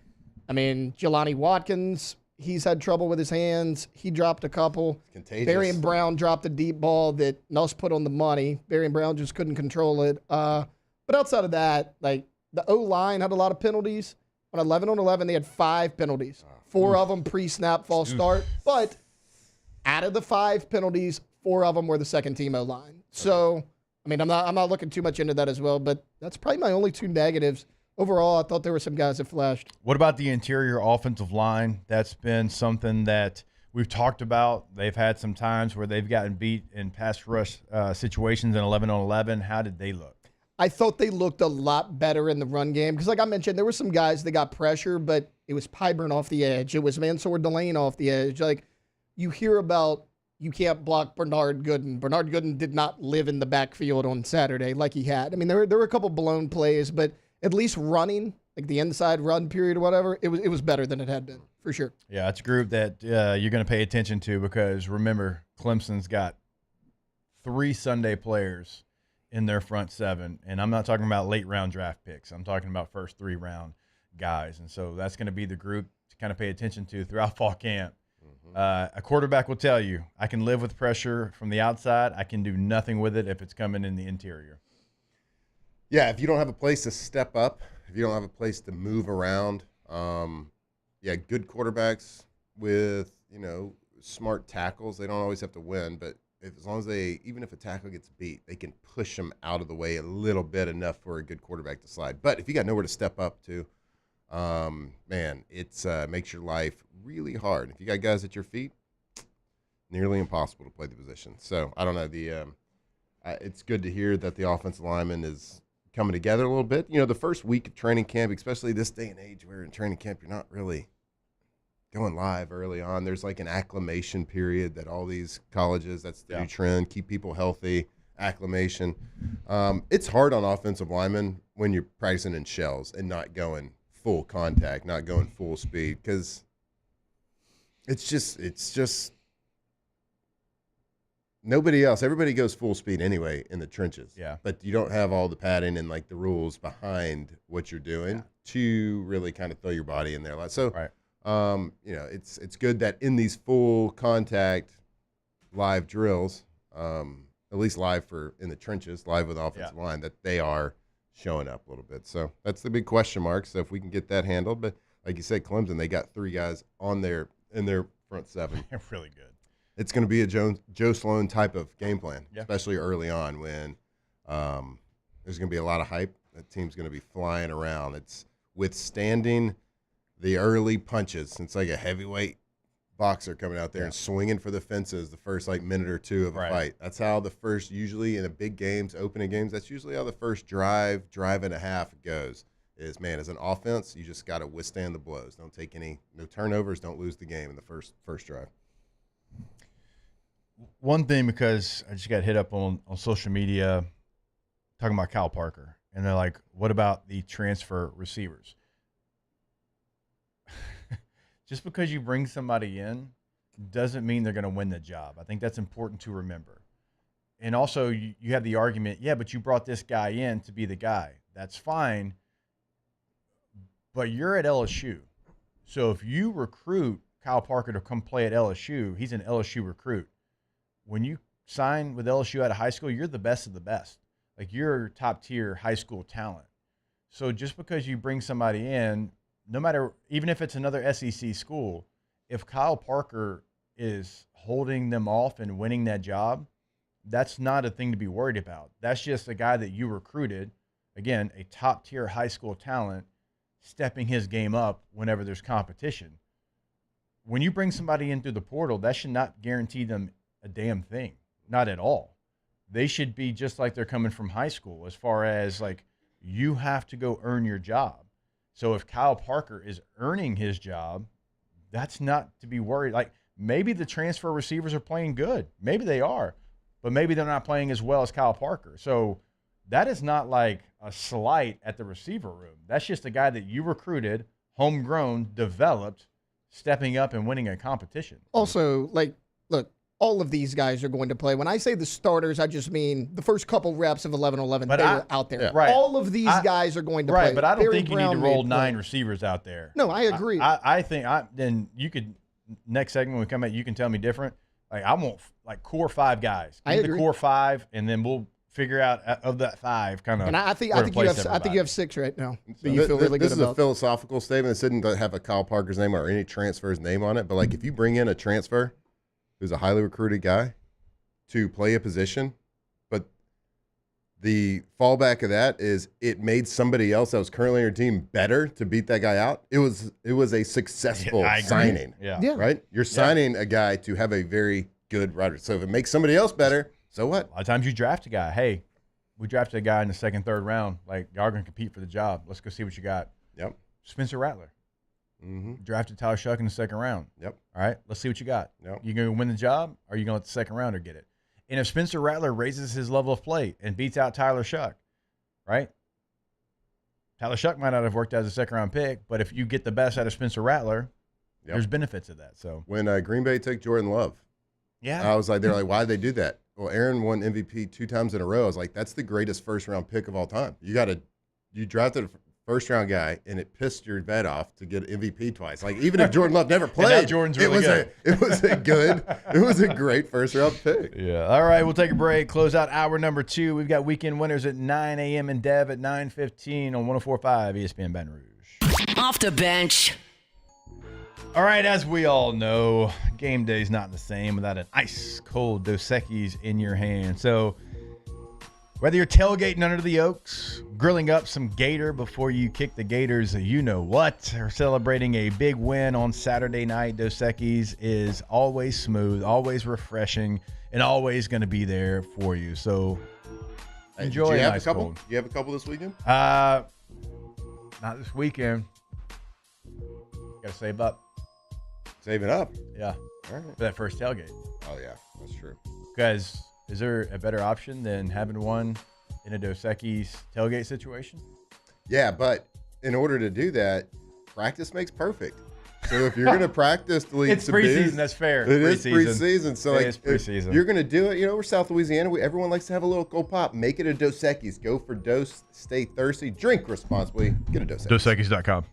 I mean, Jelani Watkins, he's had trouble with his hands. He dropped a couple. Contagious. Barian Brown dropped a deep ball that Nuss put on the money. Barian Brown just couldn't control it. But outside of that, like, the O-line had a lot of penalties. On 11 on 11, they had 5 penalties. 4 of them pre-snap false start. But out of the 5 penalties, 4 of them were the second team O-line. So, I mean, I'm not looking too much into that as well, but that's probably my only 2 negatives. Overall, I thought there were some guys that flashed. What about the interior offensive line? That's been something that we've talked about. They've had some times where they've gotten beat in pass rush situations in 11 on 11. How did they look? I thought they looked a lot better in the run game because, like I mentioned, there were some guys that got pressure, but it was Pyburn off the edge. It was Mansour Delane off the edge. Like, you hear about you can't block Bernard Gooden. Bernard Gooden did not live in the backfield on Saturday like he had. I mean, there were a couple blown plays, but at least running, like the inside run period or whatever, it was better than it had been, for sure. Yeah, it's a group that you're going to pay attention to because, remember, Clemson's got 3 Sunday players in their front 7, and I'm not talking about late-round draft picks. I'm talking about first 3-round guys, and so that's going to be the group to kind of pay attention to throughout fall camp. A quarterback will tell you, I can live with pressure from the outside. I can do nothing with it if it's coming in the interior. Yeah, if you don't have a place to step up, if you don't have a place to move around, good quarterbacks with, smart tackles, they don't always have to win, but as long as even if a tackle gets beat, they can push them out of the way a little bit enough for a good quarterback to slide. But if you got nowhere to step up to, it's makes your life really hard. If you got guys at your feet, nearly impossible to play the position. So I don't know. It's good to hear that the offensive lineman is coming together a little bit. The first week of training camp, especially this day and age where in training camp you're not really going live early on. There's like an acclimation period that all these colleges, that's the new trend, keep people healthy, acclimation. It's hard on offensive linemen when you're practicing in shells and not going full contact, not going full speed, because it's just nobody else. Everybody goes full speed anyway in the trenches. Yeah. But you don't have all the padding and like the rules behind what you're doing to really kind of throw your body in there. So, it's good that in these full contact live drills, at least live in the trenches, live with the offensive line, that they are showing up a little bit. So that's the big question mark. So if we can get that handled, but like you said, Clemson, they got 3 guys in their front 7. They're really good. It's going to be a Joe Sloan type of game plan, especially early on when there's going to be a lot of hype. That team's going to be flying around. It's withstanding the early punches. It's like a heavyweight boxer coming out there and swinging for the fences the first minute or 2 of a fight. That's how the first, usually in a big games, opening games, that's usually how the first drive and a half goes. As an offense, you just got to withstand the blows. Don't take no turnovers. Don't lose the game in the first drive. One thing, because I just got hit up on social media talking about Kyle Parker, and they're like, what about the transfer receivers? Just because you bring somebody in doesn't mean they're going to win the job. I think that's important to remember. And also, you have the argument, but you brought this guy in to be the guy. That's fine, but you're at LSU. So if you recruit Kyle Parker to come play at LSU, he's an LSU recruit. When you sign with LSU out of high school, you're the best of the best. Like, you're top-tier high school talent. So just because you bring somebody in, no matter, even if it's another SEC school, if Kyle Parker is holding them off and winning that job, that's not a thing to be worried about. That's just a guy that you recruited, again, a top-tier high school talent, stepping his game up whenever there's competition. When you bring somebody in through the portal, that should not guarantee them a damn thing. Not at all. They should be just like they're coming from high school as far as, like, you have to go earn your job. So if Kyle Parker is earning his job, that's not to be worried. Like, maybe the transfer receivers are playing good. Maybe they are. But maybe they're not playing as well as Kyle Parker. So that is not like a slight at the receiver room. That's just a guy that you recruited, homegrown, developed, stepping up and winning a competition. Also, like, look, all of these guys are going to play. When I say the starters, I just mean the first couple reps of 11-11, they were out there. Yeah. Right. All of these guys are going to play. Right, but I don't Barry think you Brown need to roll may 9 play. receivers out there. No, I agree. I think then you could, next segment when we come out, you can tell me different. Like, I want like core 5 guys. I agree. The core 5, and then we'll figure out of that 5 kind of. And I think you have 6 right now. So you feel really good this is about. a philosophical statement. This didn't have a Kyle Parker's name or any transfer's name on it. But like, if you bring in a transfer who's a highly recruited guy to play a position, but the fallback of that is it made somebody else that was currently on your team better to beat that guy out. It was a successful signing. Yeah. Right? You're signing a guy to have a very good rider. So if it makes somebody else better, so what? A lot of times you draft a guy. Hey, we drafted a guy in the 2nd, 3rd round. Like, y'all are going to compete for the job. Let's go see what you got. Yep. Spencer Rattler. Drafted Tyler Shuck in the 2nd round. Yep. All right, let's see what you got. Yep. You going to win the job, or are you going to let the 2nd rounder get it? And if Spencer Rattler raises his level of play and beats out Tyler Shuck, right? Tyler Shuck might not have worked out as a 2nd-round pick, but if you get the best out of Spencer Rattler, there's benefits of that. So when Green Bay took Jordan Love, I was like, they're like, why did they do that? Well, Aaron won MVP 2 times in a row. I was like, that's the greatest 1st-round pick of all time. You drafted a 1st-round guy, and it pissed your vet off to get MVP twice. Like, even if Jordan Love never played, Jordan's really good. It was a great 1st-round pick. Yeah. All right, we'll take a break. Close out hour number 2. We've got weekend winners at 9 a.m. and Dev at 9:15 on 104.5 ESPN Baton Rouge. Off the bench. All right, as we all know, game day's not the same without an ice-cold Dos Equis in your hand. So whether you're tailgating under the Oaks, grilling up some gator before you kick the Gators, you-know-what, or celebrating a big win on Saturday night, Dos Equis is always smooth, always refreshing, and always going to be there for you. So enjoy Do you an have a ice couple? cold. You have a couple this weekend? Not this weekend. Got to save up. Save it up. Yeah. All right. For that first tailgate. Oh, yeah. That's true. Because is there a better option than having one in a Dos Equis tailgate situation? Yeah, but in order to do that, practice makes perfect. So if you're going to practice to lead It's some preseason, bees, that's fair. It is preseason. So It like, is preseason. if you're going to do it, we're South Louisiana. Everyone likes to have a little go pop. Make it a Dos Equis. Go for dose. Stay thirsty. Drink responsibly. Get a Dos Equis. DosEquis.com.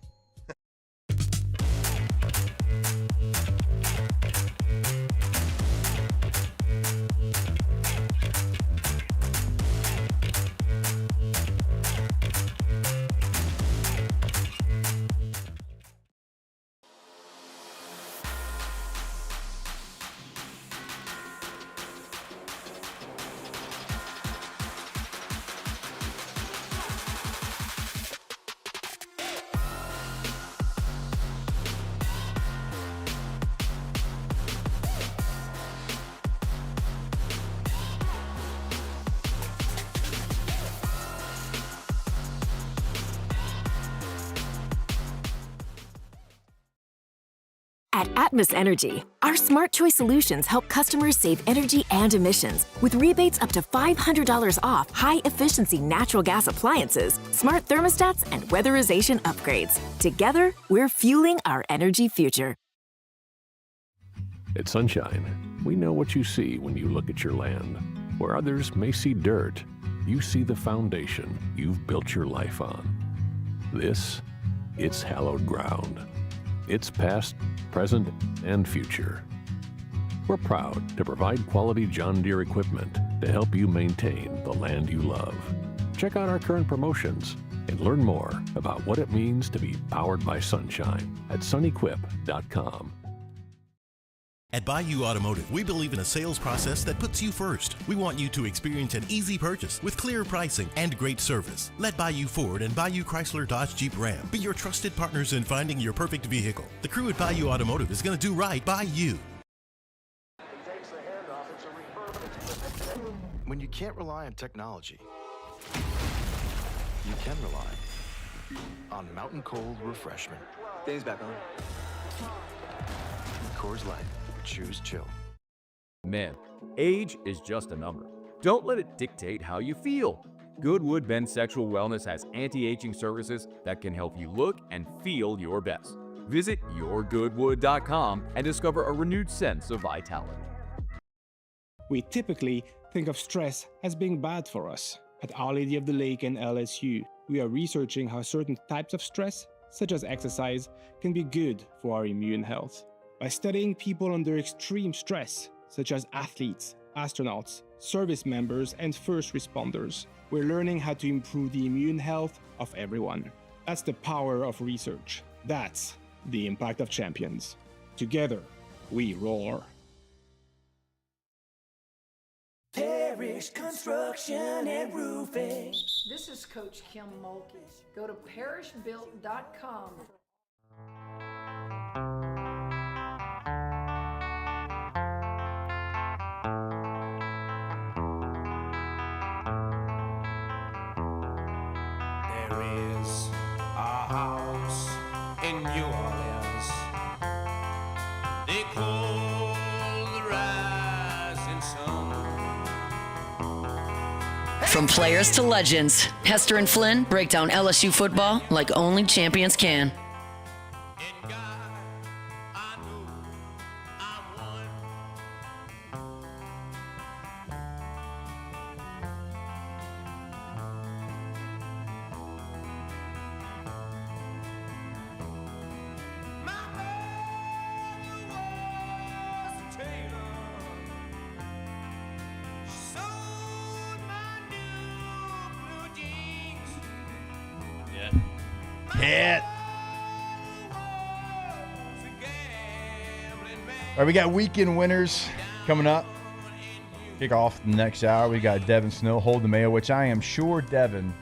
At Atmos Energy, our smart choice solutions help customers save energy and emissions with rebates up to $500 off high-efficiency natural gas appliances, smart thermostats, and weatherization upgrades. Together, we're fueling our energy future. At Sunshine, we know what you see when you look at your land. Where others may see dirt, you see the foundation you've built your life on. It's hallowed ground. It's past, present, and future. We're proud to provide quality John Deere equipment to help you maintain the land you love. Check out our current promotions and learn more about what it means to be powered by sunshine at sunequip.com. At Bayou Automotive, we believe in a sales process that puts you first. We want you to experience an easy purchase with clear pricing and great service. Let Bayou Ford and Bayou Chrysler Dodge Jeep Ram be your trusted partners in finding your perfect vehicle. The crew at Bayou Automotive is going to do right by you. When you can't rely on technology, you can rely on Mountain Cold Refreshment. Dave's back on. Coors Light. Choose chill. Man, age is just a number. Don't let it dictate how you feel. Goodwood Men's Sexual Wellness has anti-aging services that can help you look and feel your best. Visit yourgoodwood.com and discover a renewed sense of vitality. We typically think of stress as being bad for us. At Our Lady of the Lake and LSU, we are researching how certain types of stress, such as exercise, can be good for our immune health. By studying people under extreme stress, such as athletes, astronauts, service members, and first responders, we're learning how to improve the immune health of everyone. That's the power of research. That's the impact of champions. Together, we roar. Parish Construction and Roofing. This is Coach Kim Mulkey. Go to parishbuilt.com. There is a house in New Orleans they call the Rising Sun. From players to legends, Hester and Flynn break down LSU football like only champions can. Hit. All right, we got weekend winners coming up. Kick off the next hour. We got Devin Snow, Hold the Mayo, which I am sure Devin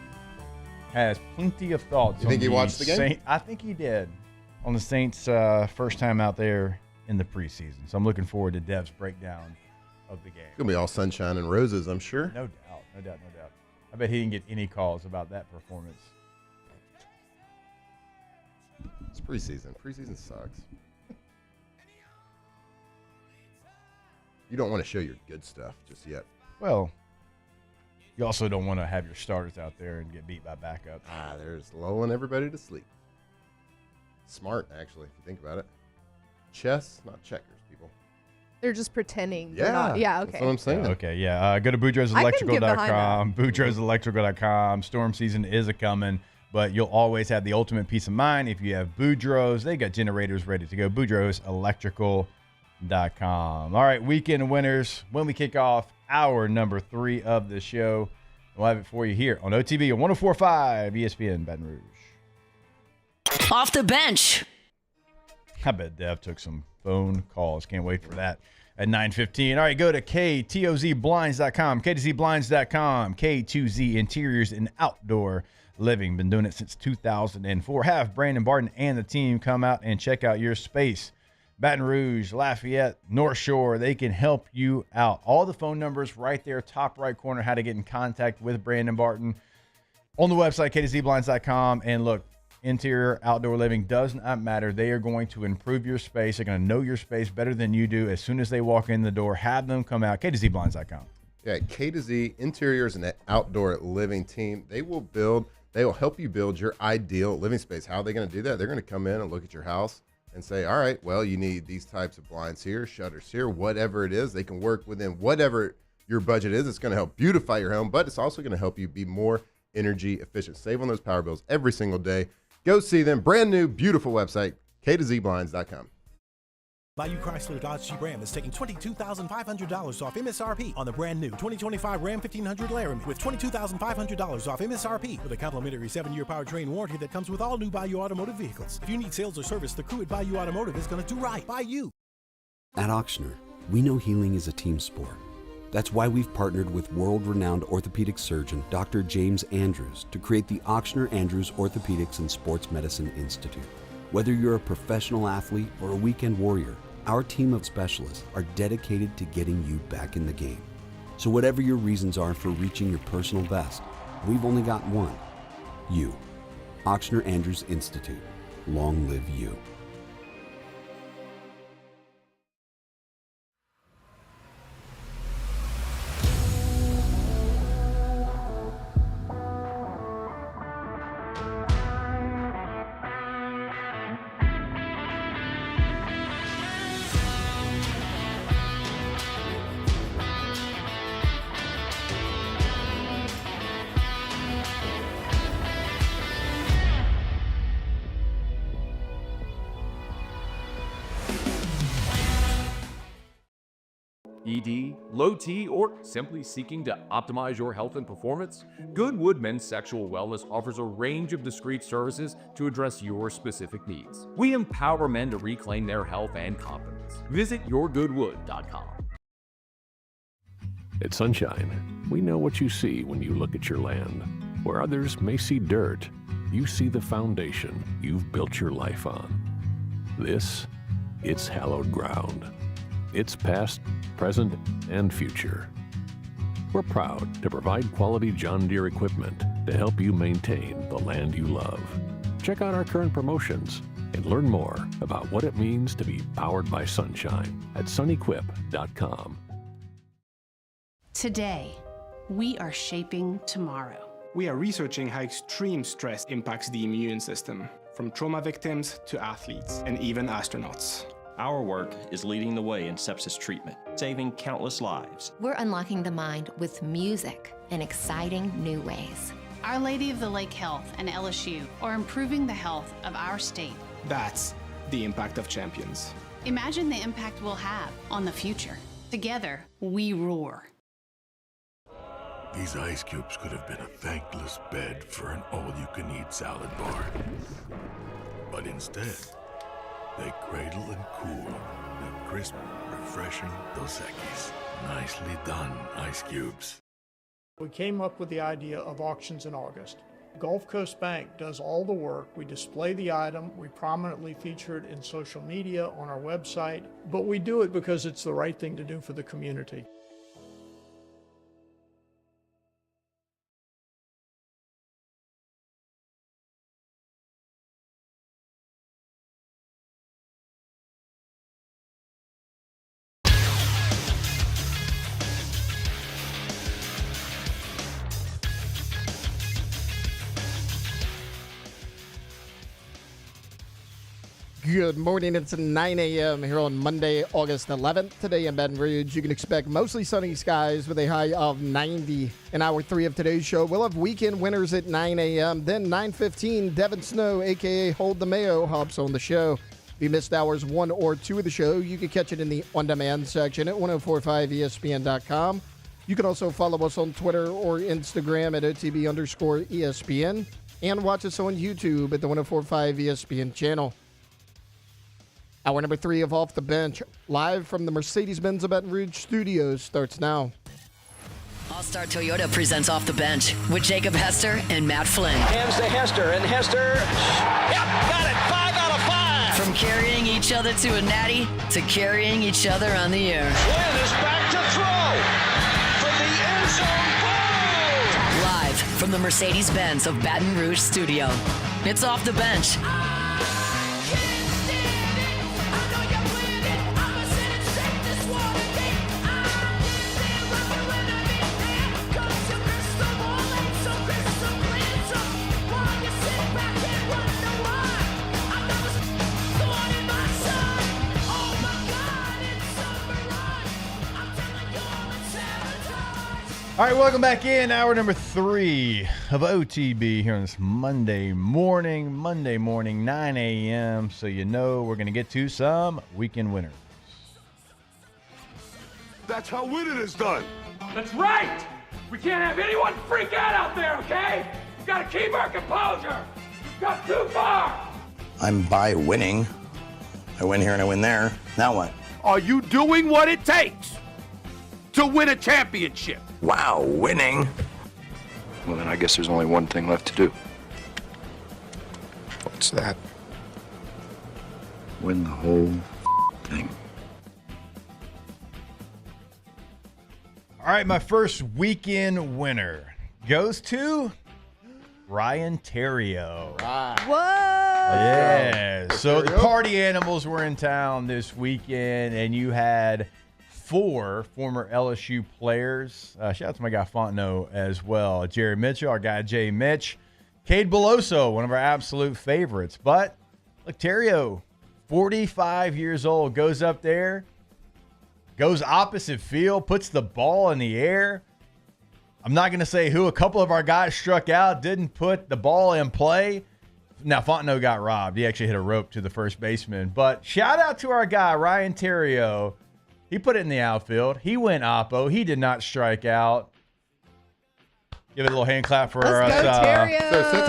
has plenty of thoughts. You think he watched the game? I think he did on the Saints' first time out there in the preseason. So I'm looking forward to Dev's breakdown of the game. It's going to be all sunshine and roses, I'm sure. No doubt, no doubt, no doubt. I bet he didn't get any calls about that performance. It's preseason. Preseason sucks. You don't want to show your good stuff just yet. Well, you also don't want to have your starters out there and get beat by backups. There's lulling everybody to sleep. Smart, actually, if you think about it. Chess, not checkers, people. They're just pretending. Yeah, they're not, yeah, okay. That's what I'm saying. Okay, yeah. Go to boudreauxelectrical.com. Boudreauxelectrical.com. Storm season is a-coming, but you'll always have the ultimate peace of mind if you have Boudreaux's. They got generators ready to go. boudreauxelectrical.com. All right, weekend winners. When we kick off hour number 3 of the show, we'll have it for you here on OTB on 104.5 ESPN Baton Rouge. Off the bench. I bet Dev took some phone calls. Can't wait for that at 9:15. All right, go to KTOZBlinds.com, KTOZBlinds.com, K2Z Interiors and Outdoor Living. Been doing it since 2004. Have Brandon Barton and the team come out and check out your space. Baton Rouge, Lafayette, North Shore, they can help you out. All the phone numbers right there, top right corner, how to get in contact with Brandon Barton on the website, KTOZBlinds.com. And look, interior, outdoor living does not matter. They are going to improve your space. They're going to know your space better than you do. As soon as they walk in the door, have them come out. KTOZBlinds.com. Yeah, K2Z Interiors and Outdoor Living team, they will help you build your ideal living space. How are they going to do that? They're going to come in and look at your house and say, all right, well, you need these types of blinds here, shutters here, whatever it is. They can work within whatever your budget is. It's going to help beautify your home, but it's also going to help you be more energy efficient. Save on those power bills every single day. Go see them. Brand new, beautiful website, K2ZBlinds.com. Bayou Chrysler Dodge Jeep Ram is taking $22,500 off MSRP on the brand new 2025 Ram 1500 Laramie with $22,500 off MSRP with a complimentary 7-year powertrain warranty that comes with all new Bayou Automotive vehicles. If you need sales or service, the crew at Bayou Automotive is going to do right by you. At Auctioner, we know healing is a team sport. That's why we've partnered with world-renowned orthopedic surgeon Dr. James Andrews to create the Auctioner Andrews Orthopedics and Sports Medicine Institute. Whether you're a professional athlete or a weekend warrior, our team of specialists are dedicated to getting you back in the game. So whatever your reasons are for reaching your personal best, we've only got one. You. Auctioner Andrews Institute. Long live you. ED, low T, or simply seeking to optimize your health and performance? Goodwood Men's Sexual Wellness offers a range of discreet services to address your specific needs. We empower men to reclaim their health and confidence. Visit yourgoodwood.com. At Sunshine, we know what you see when you look at your land. Where others may see dirt, you see the foundation you've built your life on. This, it's hallowed ground. It's past, present, and future. We're proud to provide quality John Deere equipment to help you maintain the land you love. Check out our current promotions and learn more about what it means to be powered by sunshine at sunequip.com. Today, we are shaping tomorrow. We are researching how extreme stress impacts the immune system, from trauma victims to athletes and even astronauts. Our work is leading the way in sepsis treatment, saving countless lives. We're unlocking the mind with music in exciting new ways. Our Lady of the Lake Health and LSU are improving the health of our state. That's the impact of champions. Imagine the impact we'll have on the future. Together, we roar. These ice cubes could have been a thankless bed for an all-you-can-eat salad bar. But instead, they cradle and cool the crisp, refreshing Dos Equis. Nicely done, ice cubes. We came up with the idea of auctions in August. Gulf Coast Bank does all the work. We display the item, we prominently feature it in social media, on our website, but we do it because it's the right thing to do for the community. Good morning. It's 9 a.m. here on Monday, August 11th. Today in Baton Rouge, you can expect mostly sunny skies with a high of 90. In hour 3 of today's show, we'll have weekend winners at 9 a.m. Then 9:15, Devin Snow, a.k.a. Hold the Mayo, hops on the show. If you missed hours 1 or 2 of the show, you can catch it in the on-demand section at 1045ESPN.com. You can also follow us on Twitter or Instagram at OTB_ESPN and watch us on YouTube at the 1045 ESPN channel. Hour number 3 of Off the Bench, live from the Mercedes-Benz of Baton Rouge studios, starts now. All-Star Toyota presents Off the Bench with Jacob Hester and Matt Flynn. Hands to Hester, and Hester, yep, got it, 5 out of 5. From carrying each other to a natty to carrying each other on the air. Flynn is back to throw from the end zone. Live from the Mercedes-Benz of Baton Rouge studio, it's Off the Bench. All right, welcome back in. Hour number 3 of OTB here on this Monday morning, 9 a.m. So you know we're going to get to some weekend winners. That's how winning is done. That's right. We can't have anyone freak out there, okay? We've got to keep our composure. We've got too far. I'm by winning. I win here and I win there. Now what? Are you doing what it takes to win a championship? Wow, winning. Well, then I guess there's only one thing left to do. What's that? Win the whole thing. All right, my first weekend winner goes to Ryan Terrio. Whoa! Yeah. So the party animals were in town this weekend, and you had 4 former LSU players. Shout out to my guy Fontenot as well. Jerry Mitchell, our guy Jay Mitch. Cade Beloso, one of our absolute favorites. But look, Terrio, 45 years old, goes up there, goes opposite field, puts the ball in the air. I'm not going to say who. A couple of our guys struck out, didn't put the ball in play. Now, Fontenot got robbed. He actually hit a rope to the first baseman. But shout out to our guy, Ryan Terrio. He put it in the outfield. He went oppo. He did not strike out. Give it a little hand clap for us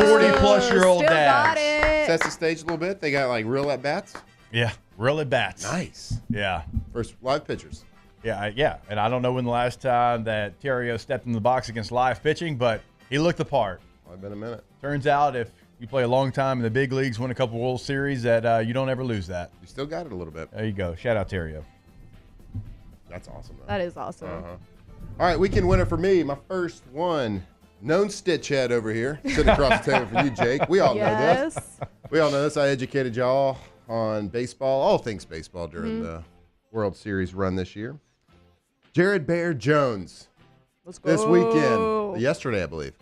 40-plus-year-old dads. Sets the stage a little bit. They got like real at-bats. Yeah, real at-bats. Nice. Yeah. First live pitchers. Yeah. And I don't know when the last time that Terrio stepped in the box against live pitching, but he looked the part. It's been a minute. Turns out if you play a long time in the big leagues, win a couple World Series, that you don't ever lose that. You still got it a little bit. There you go. Shout out Terrio. That's awesome, though. That is awesome. All right, weekend winner for me. My first one. Known Stitchhead over here, sitting across the table from you, Jake. We all know this. We all know this. I educated y'all on baseball, all things baseball during the World Series run this year. Jared Bear Jones. Let's go. This weekend, yesterday, I believe,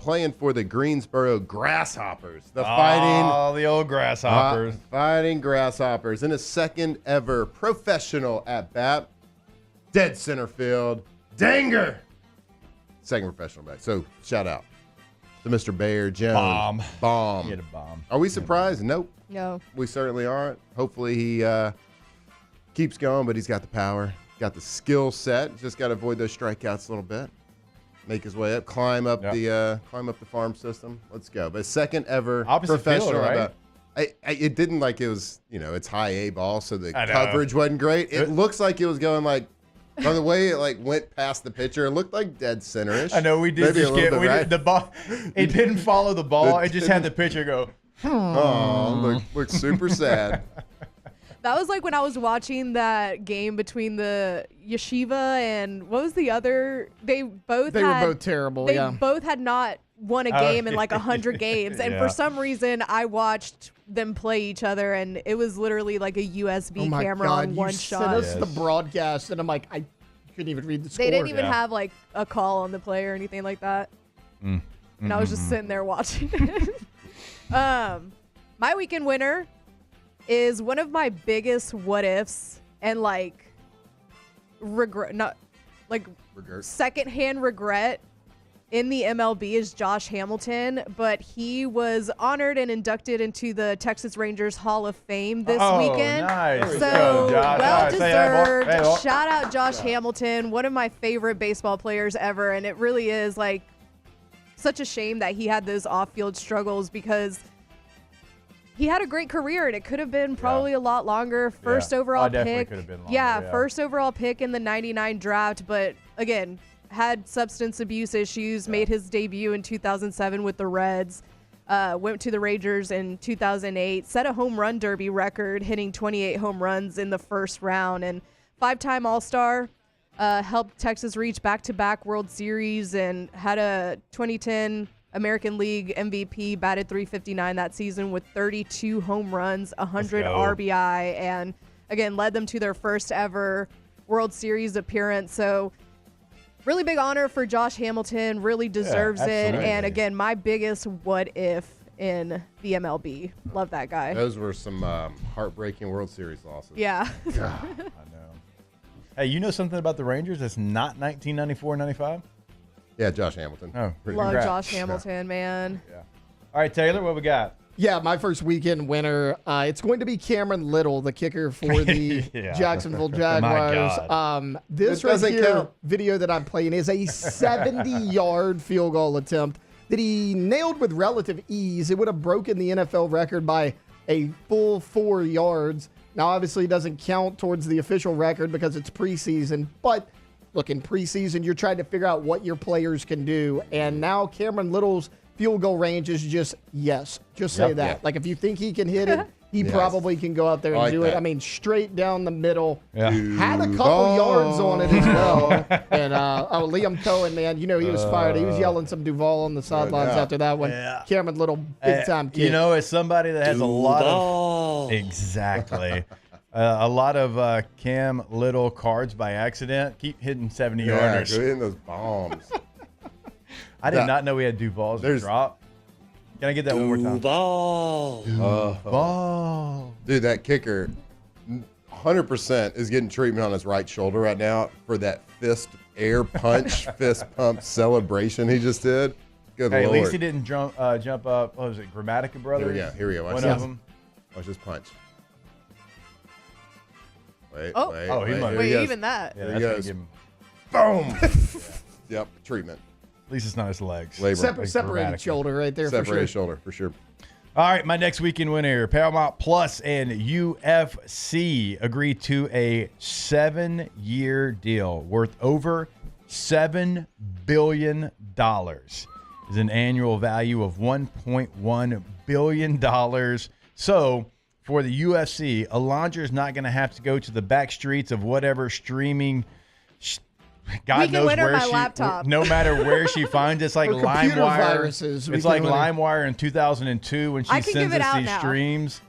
playing for the Greensboro Grasshoppers. The old Grasshoppers. Fighting Grasshoppers in his second ever professional at-bat. Dead center field. Danger. Second professional bat. So, shout out to Mr. Bear Jones. Bomb. He hit a bomb. Are we surprised? Nope. No. We certainly aren't. Hopefully he keeps going, but he's got the power, got the skill set. Just got to avoid those strikeouts a little bit. Make his way up, climb up the farm system. Let's go. But second ever Opposite professional field, right? It didn't like it was, it's high A ball, so the coverage wasn't great. It looks like it was going like, by the way it like went past the pitcher, it looked like dead center-ish. I know we did. Maybe Just a little bit, right? the ball. It didn't follow the ball. It just had the pitcher go. Oh, looked super sad. That was like when I was watching that game between the Yeshiva and what was the other? They were both terrible. They both had not won a game in like 100 games, and for some reason I watched them play each other, and it was literally like a USB camera on one shot. Sent us the broadcast, and I'm like, I couldn't even read the score. They didn't even have like a call on the play or anything like that. And I was just sitting there watching it. My weekend winner is one of my biggest what ifs and like secondhand regret in the MLB is Josh Hamilton, but he was honored and inducted into the Texas Rangers Hall of Fame this weekend. Nice. So well deserved. Hey, Shout out Josh Hamilton, one of my favorite baseball players ever, and it really is like such a shame that he had those off-field struggles because he had a great career, and it could have been probably a lot longer. First overall pick. Could have been longer, first overall pick in the 99 draft, but again, had substance abuse issues, made his debut in 2007 with the Reds, went to the Rangers in 2008, set a home run derby record, hitting 28 home runs in the first round, and 5-time All-Star, helped Texas reach back-to-back World Series, and had a 2010 American League MVP, batted .359 that season with 32 home runs, 100 RBI, and again, led them to their first ever World Series appearance. So really big honor for Josh Hamilton, really deserves it. And again, my biggest what if in the MLB. Love that guy. Those were some heartbreaking World Series losses. Yeah. I know. Hey, you know something about the Rangers that's not 1994-95? Yeah, Josh Hamilton. Oh, love Josh Hamilton, man. Yeah. All right, Taylor, what we got? Yeah, my first weekend winner. It's going to be Cameron Little, the kicker for the Jacksonville Jaguars. This right here video that I'm playing is a 70-yard field goal attempt that he nailed with relative ease. It would have broken the NFL record by a full 4 yards. Now, obviously, it doesn't count towards the official record because it's preseason, but look, in preseason, you're trying to figure out what your players can do, and now Cameron Little's field goal range is just yes. Just say that. Like, if you think he can hit it, he probably can go out there and do it. I mean, straight down the middle. Yeah. Had a couple yards on it as well. And Liam Cohen, man, he was fired. He was yelling some Duval on the sidelines after that one. Yeah. Cameron Little, big-time kid. As somebody that has a lot of... Exactly. A lot of Cam Little cards by accident. Keep hitting 70-yarders. Yeah, go hitting those bombs. I did not know we had Duvall's drop. Can I get that one more time? Duval. Dude, that kicker, 100% is getting treatment on his right shoulder right now for that fist pump celebration he just did. Good Lord. At least he didn't jump up. What was it, Grammatica Brothers? Here we go. One of them. Watch this punch. Wait. Even that. Yeah, he goes. Boom. Yep, treatment. At least it's not his legs. Separated shoulder right there. Separated shoulder, for sure. All right, my next weekend winner, Paramount Plus and UFC agreed to a 7-year deal worth over $7 billion. Is an annual value of $1.1 billion. So for the UFC, Alondra is not going to have to go to the back streets of whatever streaming God knows where laptop. No matter where she finds it. It's like LimeWire. It's like LimeWire in 2002 when she sends us these streams.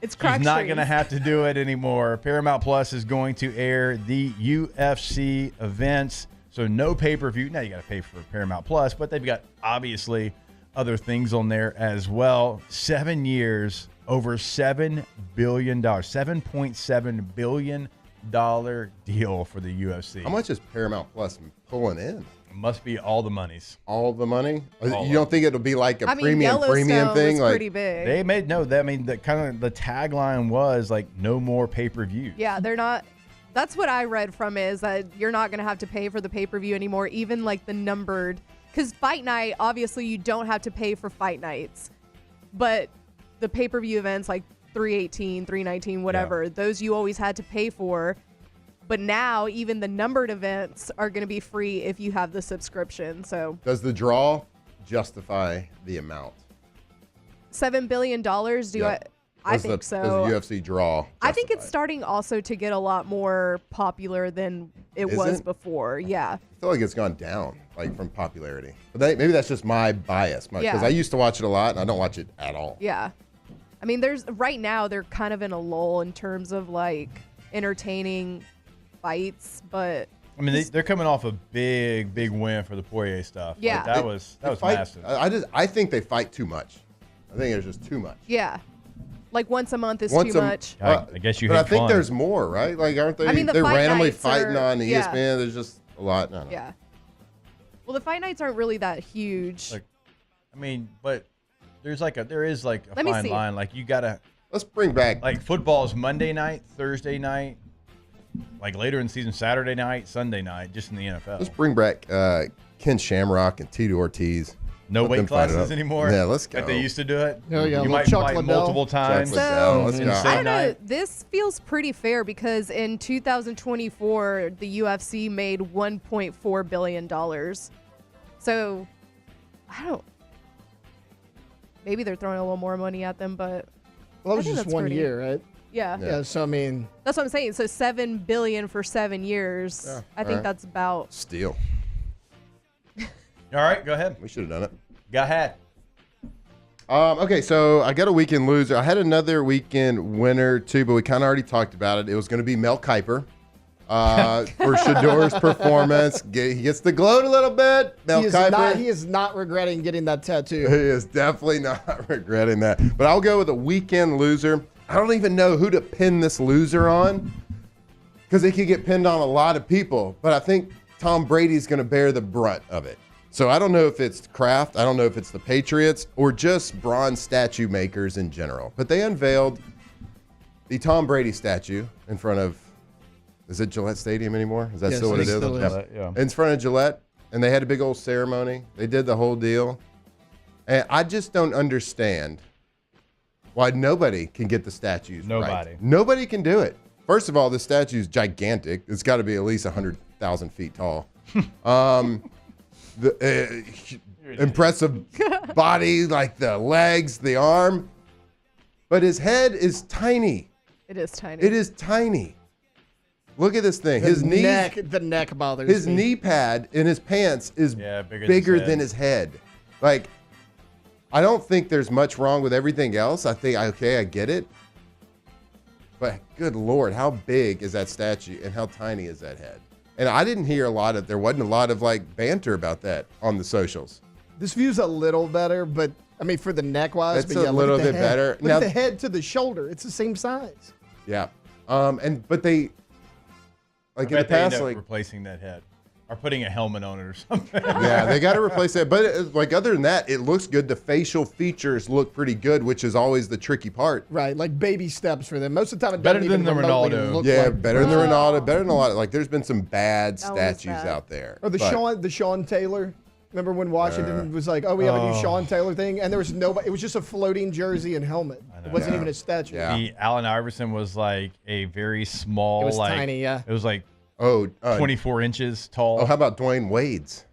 It's crack She's not streams. going to have to do it anymore. Paramount Plus is going to air the UFC events. So no pay-per-view. Now you got to pay for Paramount Plus, but they've got obviously other things on there as well. 7 years, over $7 billion, $7.7 billion deal for the UFC. How much is Paramount Plus pulling in? Must be all the monies. All the money? You don't think it'll be like a premium Yellowstone thing? Was pretty big. They made the kind of the tagline was like no more pay-per-view. Yeah, they're not. That's what I read from is that you're not going to have to pay for the pay-per-view anymore, even like the numbered. Because Fight Night, obviously you don't have to pay for Fight Nights, but the pay-per-view events like 318, 319, whatever, those you always had to pay for. But now even the numbered events are going to be free if you have the subscription. So does the draw justify the amount? $7 billion? I think so. Does the UFC draw justify? I think it's starting also to get a lot more popular than it was before. Yeah. I feel like it's gone down, like from popularity. But maybe that's just my bias, because I used to watch it a lot and I don't watch it at all. Yeah. I mean, right now they're kind of in a lull in terms of like entertaining fights, but I mean they're coming off a big win for the Poirier stuff. Yeah, that was massive. I think they fight too much. I think there's just too much. Yeah, like once a month is too much. I guess you. But I think there's more, right? Like, aren't they? I mean, they're randomly fighting on ESPN. There's just a lot. I don't know. Yeah. Well, the fight nights aren't really that huge. But there is like a fine line. Like you gotta. Let's bring back like football's Monday night, Thursday night. Like later in the season, Saturday night, Sunday night, just in the NFL. Let's bring back Ken Shamrock and Tito Ortiz. No weight classes anymore? Yeah, let's go. Like they used to do it? You might fight multiple times. Let's go. I don't know. This feels pretty fair because in 2024, the UFC made $1.4 billion. So, maybe they're throwing a little more money at them, but. Well, that was just 1 year, right? Yeah. Yeah. So I mean, that's what I'm saying. So $7 billion for 7 years. Yeah, I think that's about steal. All right, go ahead. We should have done it. Go ahead. Okay, so I got a weekend loser. I had another weekend winner too, but we kind of already talked about it. It was going to be Mel Kiper for Shador's performance. He gets to gloat a little bit. Mel Kiper. He is not regretting getting that tattoo. He is definitely not regretting that. But I'll go with a weekend loser. I don't even know who to pin this loser on because it could get pinned on a lot of people. But I think Tom Brady's going to bear the brunt of it. So I don't know if it's Kraft, I don't know if it's the Patriots, or just bronze statue makers in general. But they unveiled the Tom Brady statue in front of, is it Gillette Stadium anymore? Is that still what it is? Yeah. In front of Gillette. And they had a big old ceremony. They did the whole deal. And I just don't understand why nobody can get the statues Nobody. right. Nobody can do it. First of all, the statue's gigantic. It's got to be at least 100,000 feet tall. Impressive body, like the legs, the arm. But his head is tiny. It is tiny. It is tiny. Look at this thing. The neck bothers his me. knee pad in his pants is bigger than his head. Like, I don't think there's much wrong with everything else. I think, okay, I get it. But good Lord, how big is that statue and how tiny is that head? And I didn't hear there wasn't a lot of like banter about that on the socials. This view's a little better, but I mean, for the neck wise, It's a little bit better. Look Now, at the head to the shoulder. It's the same size. Yeah. But they, like in I the bet they end past, up like, replacing that head or putting a helmet on it or something. yeah, they got to replace that. But like other than that, it looks good. The facial features look pretty good, which is always the tricky part. Right, like baby steps for them. Most of the time, it Better doesn't than even the remotely Ronaldo. look Yeah, like better than the Ronaldo, better than a lot. Like there's been some bad How was statues that? out there. Or the Sean Taylor. Remember when Washington was like, "Oh, we have a new Sean Taylor thing," and there was nobody. It was just a floating jersey and helmet. It wasn't even a statue. Yeah. The Allen Iverson was like a very small, It was like tiny, yeah. It was like 24 inches tall. Oh, how about Dwayne Wade's?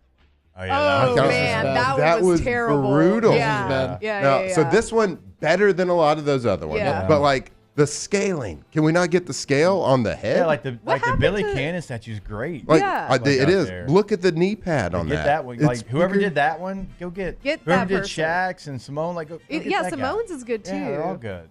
Oh, yeah, Oh, man, that one was terrible. brutal. Yeah. Yeah, Now, yeah, so yeah. this one better than a lot of those other ones. Yeah. But like the scaling, can we not get the scale on the head? Yeah, like the Billy Cannon statue's great. Like, Yeah. it is. There. Look at the knee pad on Get that. that one. It's Like whoever bigger. did that one, go get. Get whoever that did person. Shaq's and Simone, like go get Yeah, that guy. Simone's is good too. Yeah, they're all good.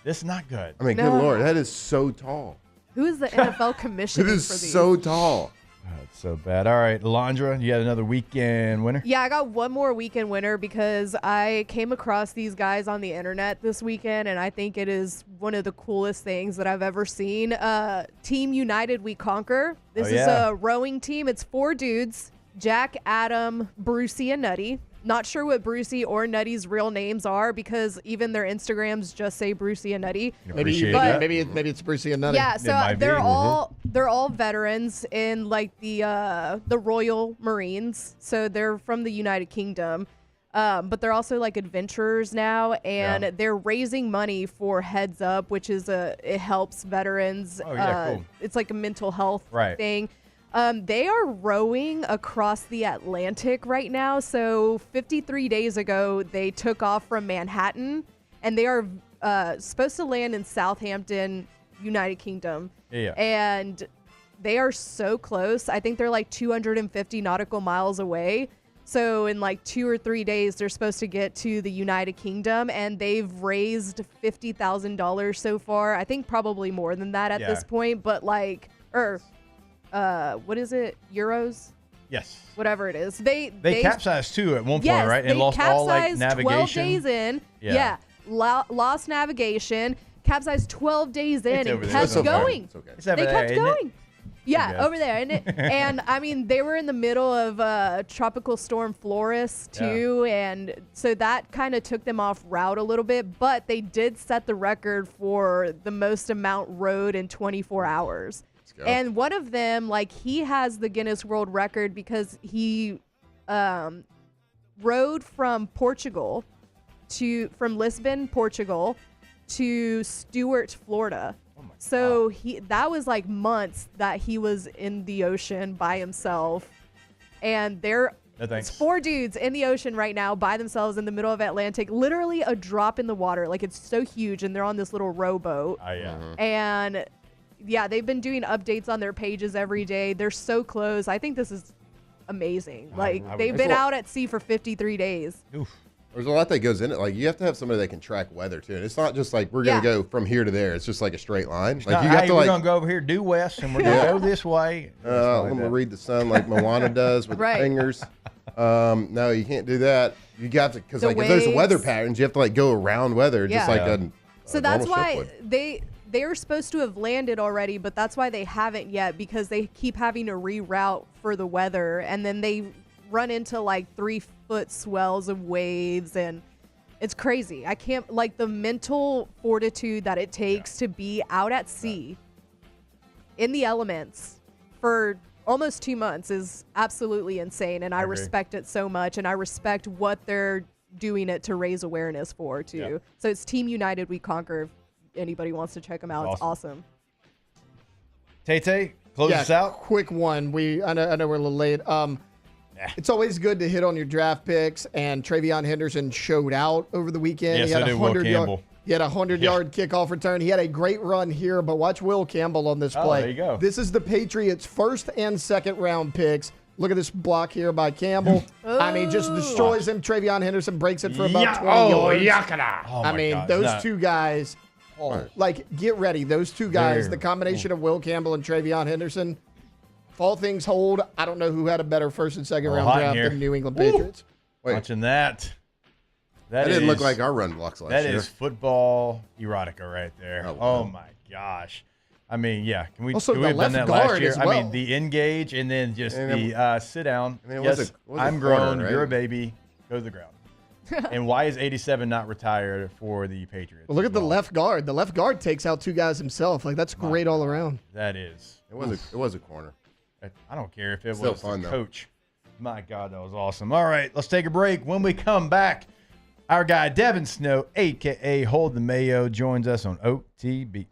This is not good. I mean, No. good Lord, that is so tall. Who is the NFL commissioner It is for these? so tall. That's so bad. All right, Alondra, you had another weekend winner. Yeah, I got one more weekend winner because I came across these guys on the internet this weekend, and I think it is one of the coolest things that I've ever seen. Team United We Conquer. This is a rowing team. It's 4 dudes, Jack, Adam, Brucey, and Nutty. Not sure what Brucey or Nutty's real names are because even their Instagrams just say Brucey and Nutty. Maybe it's Brucey and Nutty. Yeah, so they're all veterans in like the Royal Marines. So they're from the United Kingdom. But they're also like adventurers now, and they're raising money for Heads Up, which is it helps veterans. Oh, yeah, cool. It's like a mental health Right. thing. They are rowing across the Atlantic right now. So 53 days ago, they took off from Manhattan, and they are supposed to land in Southampton, United Kingdom. Yeah. And they are so close. I think they're like 250 nautical miles away. So in like 2 or 3 days, they're supposed to get to the United Kingdom, and they've raised $50,000 so far. I think probably more than that at this point, but like, what is it? Euros? Yes. Whatever it is. They capsized too at one point, yes, right? And they lost all like capsized navigation. 12 days in. Yeah. Lost navigation. Capsized 12 days in It's and over there. kept It's okay. going. It's okay. It's over They there, kept isn't it? going. Yeah, Okay. over there, isn't it? And I mean, they were in the middle of Tropical Storm Flores too, and so that kind of took them off route a little bit. But they did set the record for the most amount rowed in 24 hours. go. And one of them, like, he has the Guinness World Record because he rowed from Lisbon, Portugal, to Stewart, Florida. So that was like months that he was in the ocean by himself. And it's 4 dudes in the ocean right now by themselves in the middle of Atlantic, literally a drop in the water. Like, it's so huge, and they're on this little rowboat. Oh, yeah. And yeah, they've been doing updates on their pages every day. They're so close. I think this is amazing. They've been out at sea for 53 days. Oof. There's a lot that goes in it. Like, you have to have somebody that can track weather too. And it's not just like we're gonna go from here to there. It's just like a straight line. It's Like, not, you have hey, to we're like, gonna go over here due west, and we're gonna go this way. I'm gonna read the sun like Moana does with the fingers. No, you can't do that. You got to, because like if there's weather patterns, you have to like go around weather, just like a So that's normal ship why would. they are supposed to have landed already, but that's why they haven't yet, because they keep having to reroute for the weather, and then they run into like 3-foot swells of waves, and it's crazy. I can't, like, the mental fortitude that it takes to be out at sea in the elements for almost 2 months is absolutely insane, and I respect it so much, and I respect what they're doing it to raise awareness for too. Yeah. So it's Team United We Conquer. If anybody wants to check them out, it's awesome. Tay, close us out. Quick one. I know we're a little late. It's always good to hit on your draft picks, and Travion Henderson showed out over the weekend. Yes, he had I did, Will Campbell. He had a 100-yard kickoff return. He had a great run here, but watch Will Campbell on this play. There you go. This is the Patriots' first and second round picks. Look at this block here by Campbell. I mean, just destroys him. Travion Henderson breaks it for about 20 yards. I mean, those two guys, get ready. Those two guys, the combination of Will Campbell and Travion Henderson, if all things hold, I don't know who had a better first and second round draft than New England Patriots. Watching that. That didn't look like our run blocks last year. That is football erotica right there. Oh my gosh. I mean, yeah. Can we have done that last year? I mean, the engage and then just the sit down. I mean, I'm grown. Right? You're a baby. Go to the ground. And why is 87 not retired for the Patriots? Well, look at the left guard. The left guard takes out two guys himself. Like, that's great all around. That is. It was a corner. I don't care if it Still was fun, the though. coach. My God, that was awesome. All right, let's take a break. When we come back, our guy Devin Snow, a.k.a. Hold the Mayo, joins us on OTB.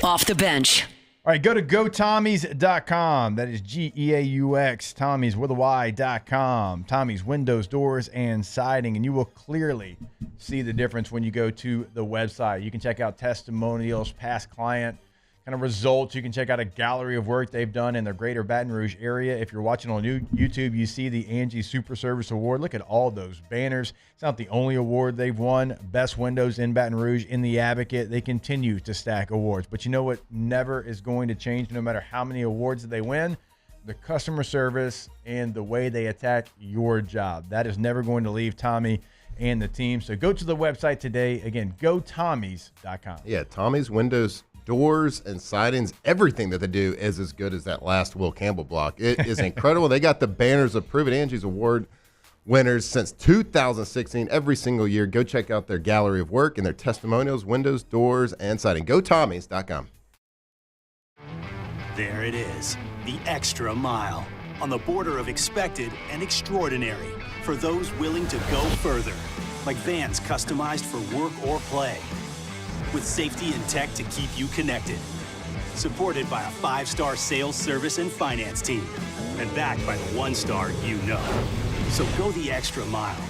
Off the bench. All right, go to gotommies.com. That is Geaux, Tommy's with a Y.com. Tommy's windows, doors, and siding. And you will clearly see the difference when you go to the website. You can check out testimonials, past client kind of results. You can check out a gallery of work they've done in the greater Baton Rouge area. If you're watching on YouTube, you see the Angie Super Service Award. Look at all those banners. It's not the only award they've won. Best windows in Baton Rouge, in the Advocate. They continue to stack awards. But you know what never is going to change, no matter how many awards they win? The customer service and the way they attack your job. That is never going to leave Tommy and the team. So go to the website today. Again, gotommies.com. Yeah, Tommy's windows, doors, and sidings, everything that they do is as good as that last Will Campbell block. It is incredible. They got the banners of Prove It Angie's Award winners since 2016, every single year. Go check out their gallery of work and their testimonials, windows, doors, and siding. GoTommies.com. There it is, the extra mile, on the border of expected and extraordinary for those willing to go further, like vans customized for work or play, with safety and tech to keep you connected. Supported by a 5-star sales, service, and finance team. And backed by the 1-star you know. So go the extra mile.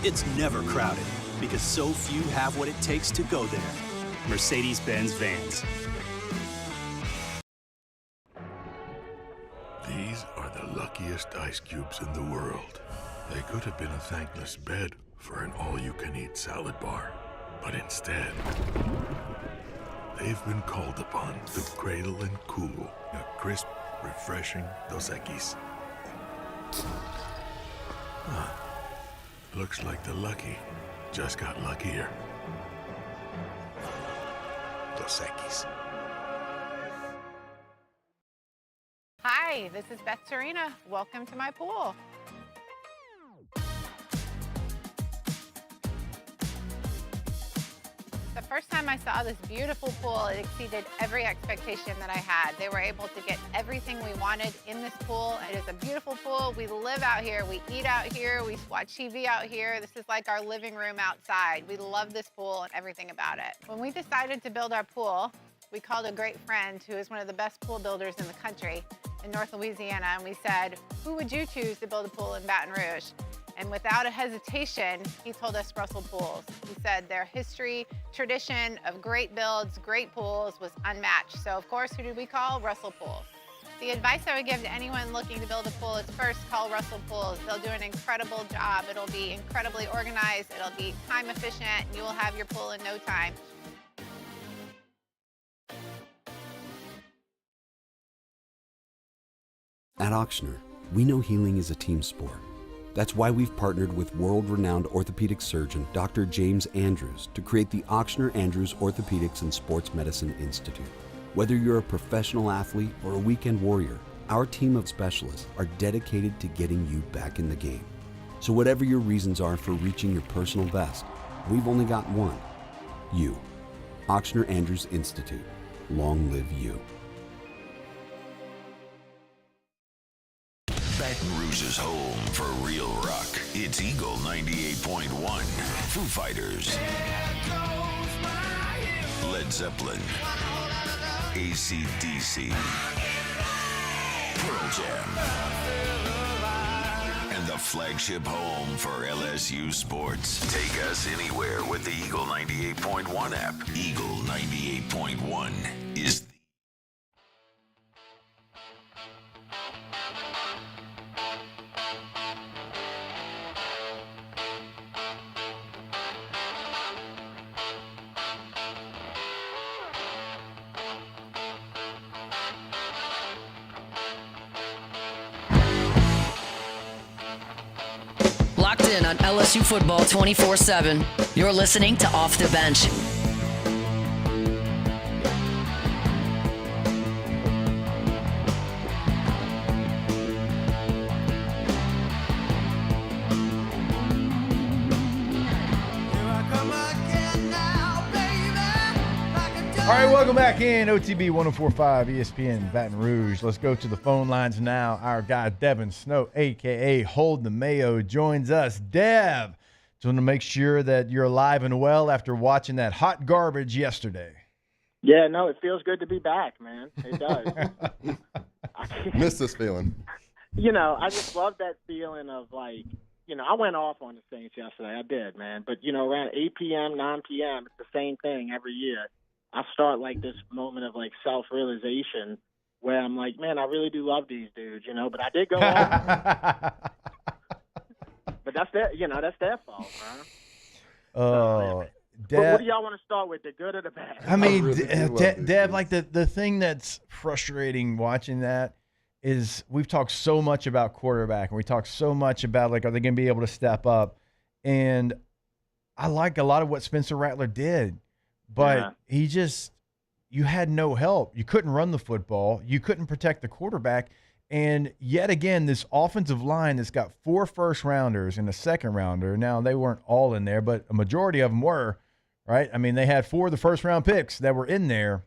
It's never crowded because so few have what it takes to go there. Mercedes-Benz Vans. These are the luckiest ice cubes in the world. They could have been a thankless bed for an all-you-can-eat salad bar. But instead, they've been called upon to cradle and cool a crisp, refreshing Dos Equis. Looks like the lucky just got luckier. Dos Equis. Hi, this is Beth Serena. Welcome to my pool. The first time I saw this beautiful pool, it exceeded every expectation that I had. They were able to get everything we wanted in this pool. It is a beautiful pool. We live out here, we eat out here, we watch TV out here. This is like our living room outside. We love this pool and everything about it. When we decided to build our pool, we called a great friend who is one of the best pool builders in the country in North Louisiana, and we said, who would you choose to build a pool in Baton Rouge? And without a hesitation, he told us Russell Pools. He said their history, tradition of great builds, great pools was unmatched. So of course, who did we call? Russell Pools. The advice I would give to anyone looking to build a pool is first call Russell Pools. They'll do an incredible job. It'll be incredibly organized. It'll be time efficient, and you will have your pool in no time. At Auctioner, we know healing is a team sport. That's why we've partnered with world-renowned orthopedic surgeon Dr. James Andrews to create the Auctioner Andrews Orthopedics and Sports Medicine Institute. Whether you're a professional athlete or a weekend warrior, our team of specialists are dedicated to getting you back in the game. So whatever your reasons are for reaching your personal best, we've only got one: you. Auctioner Andrews Institute. Long live you. Baton Rouge's home for real rock. It's Eagle 98.1. Foo Fighters. Led Zeppelin. AC/DC. Pearl Jam. And the flagship home for LSU sports. Take us anywhere with the Eagle 98.1 app. Eagle 98.1 is the Locked in on LSU football 24/7. You're listening to Off the Bench. All right, welcome back in OTB 104.5 ESPN Baton Rouge. Let's go to the phone lines now. Our guy Devin Snow, a.k.a. Hold the Mayo, joins us. Dev, just want to make sure that you're alive and well after watching that hot garbage yesterday. Yeah, no, it feels good to be back, man. It does. Miss this feeling. You know, I just love that feeling of, like, you know, I went off on the Saints yesterday. I did, man. But, you know, around 8 p.m., 9 p.m., it's the same thing every year. I start, like, this moment of, like, self-realization where I'm like, man, I really do love these dudes, you know, but I did go off. But that's their fault, man. Oh, But what do y'all want to start with, the good or the bad? I mean, Dev, like the thing that's frustrating watching that is we've talked so much about quarterback, and we talk so much about, like, are they going to be able to step up? And I like a lot of what Spencer Rattler did. But you had no help. You couldn't run the football. You couldn't protect the quarterback. And yet again, this offensive line that's got 4 first-rounders and a second-rounder. Now, they weren't all in there, but a majority of them were, right? I mean, they had 4 of the first-round picks that were in there.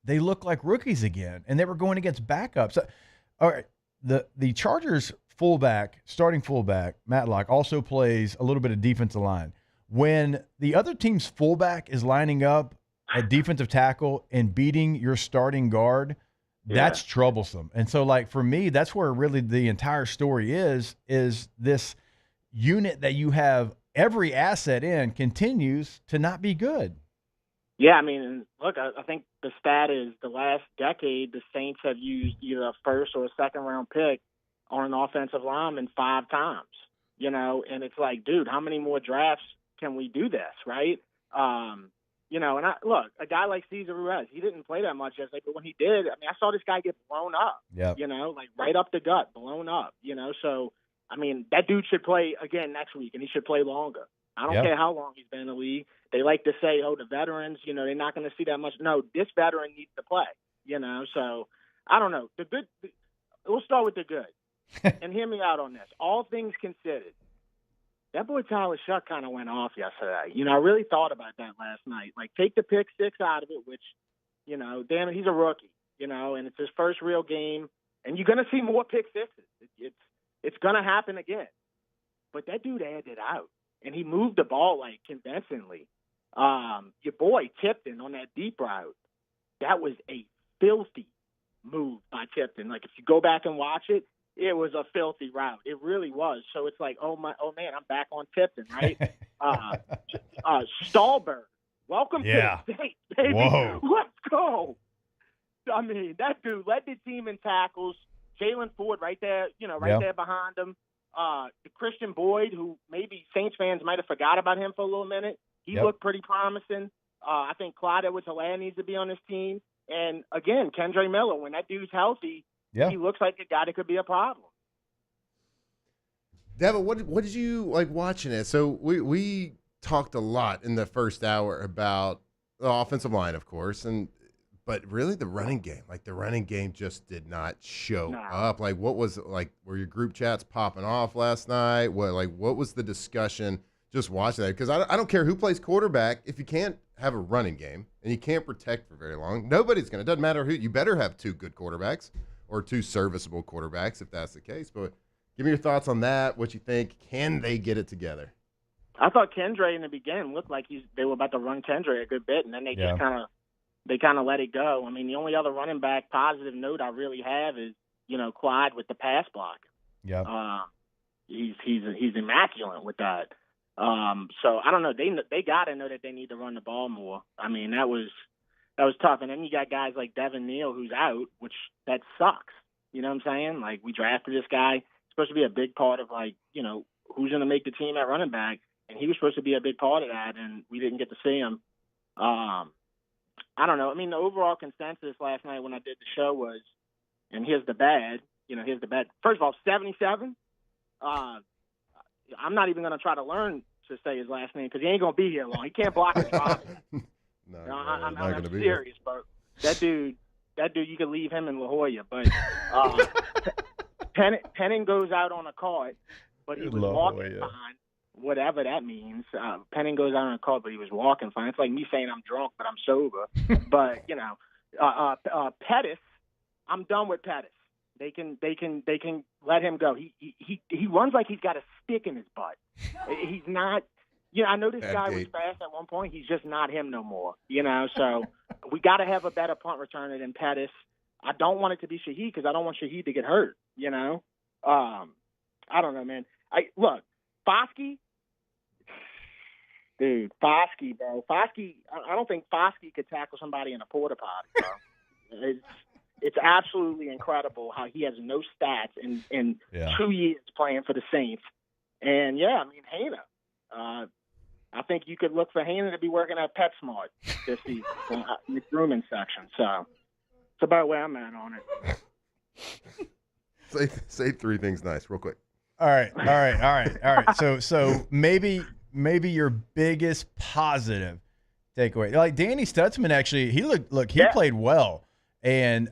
They look like rookies again, and they were going against backups. So, all right, the Chargers starting fullback, Matlock, also plays a little bit of defensive line. When the other team's fullback is lining up at defensive tackle and beating your starting guard, that's troublesome. And so, like, for me, that's where really the entire story is this unit that you have every asset in continues to not be good. Yeah, I mean, look, I think the stat is the last decade, the Saints have used either a first or a second-round pick on an offensive lineman 5 times, you know, and it's like, dude, how many more drafts can we do this, right? You know, and a guy like Cesar Ruiz, he didn't play that much yesterday, but when he did, I mean, I saw this guy get blown up, you know, like right up the gut, blown up, you know. So, I mean, that dude should play again next week, and he should play longer. I don't care how long he's been in the league. They like to say, oh, the veterans, you know, they're not going to see that much. No, this veteran needs to play, you know. So, I don't know. We'll start with the good. And hear me out on this. All things considered, that boy Tyler Shuck kind of went off yesterday. You know, I really thought about that last night. Like, take the pick 6 out of it, which, you know, damn it, he's a rookie, you know, and it's his first real game. And you're going to see more pick 6s. It's going to happen again. But that dude aired it out, and he moved the ball, like, convincingly. Your boy Tipton on that deep route, that was a filthy move by Tipton. Like, if you go back and watch it, it was a filthy route. It really was. So it's like, oh man, I'm back on Tipton, right? Stallberg, welcome to the States, baby. Whoa. Let's go. I mean, that dude led the team in tackles. Jalen Ford right there, you know, there behind him. Christian Boyd, who maybe Saints fans might have forgot about him for a little minute. He looked pretty promising. I think Clyde Edwards-Helaire needs to be on this team. And again, Kendre Miller, when that dude's healthy, he looks like a guy that could be a problem. Devin, what did you like watching it? So we talked a lot in the first hour about the offensive line, of course, but really the running game. Like, the running game just did not show up. Like, what was like? Were your group chats popping off last night? What was the discussion just watching that? Because I don't care who plays quarterback, if you can't have a running game and you can't protect for very long, nobody's going to. Doesn't matter who. You better have 2 good quarterbacks, or two serviceable quarterbacks if that's the case. But give me your thoughts on that. What you think? Can they get it together? I thought Kendra in the beginning looked like they were about to run Kendra a good bit, and then they just kind of let it go. I mean, the only other running back positive note I really have is Clyde with the pass block. Yeah, he's immaculate with that. So I don't know. They got to know that they need to run the ball more. I mean, that was tough. And then you got guys like Devin Neal who's out, which that sucks. You know what I'm saying? Like, we drafted this guy, supposed to be a big part of who's going to make the team at running back, and he was supposed to be a big part of that, and we didn't get to see him. I don't know. I mean, the overall consensus last night when I did the show was, and here's the bad. First of all, 77. I'm not even going to try to learn to say his last name because he ain't going to be here long. He can't block his father. I'm serious, but that dude, you could leave him in La Jolla. But Penning goes out on a cart, but he was walking fine, whatever that means. Penning goes out on a cart, but he was walking fine. It's like me saying I'm drunk, but I'm sober. But Pettis, I'm done with Pettis. They can let him go. He runs like he's got a stick in his butt. He's not. I know this guy was fast at one point. He's just not him no more. So we got to have a better punt returner than Pettis. I don't want it to be Shaheed because I don't want Shaheed to get hurt. I don't know, man. Look, Foskey, dude, Foskey, bro. Foskey, I don't think Foskey could tackle somebody in a porta potty, bro. It's absolutely incredible how he has no stats in 2 years playing for the Saints. And, Hana. I think you could look for Hana to be working at PetSmart this season in the grooming section. So it's about where I'm at on it. Say three things nice real quick. All right. So maybe your biggest positive takeaway. Like Danny Stutzman, actually, he played well. And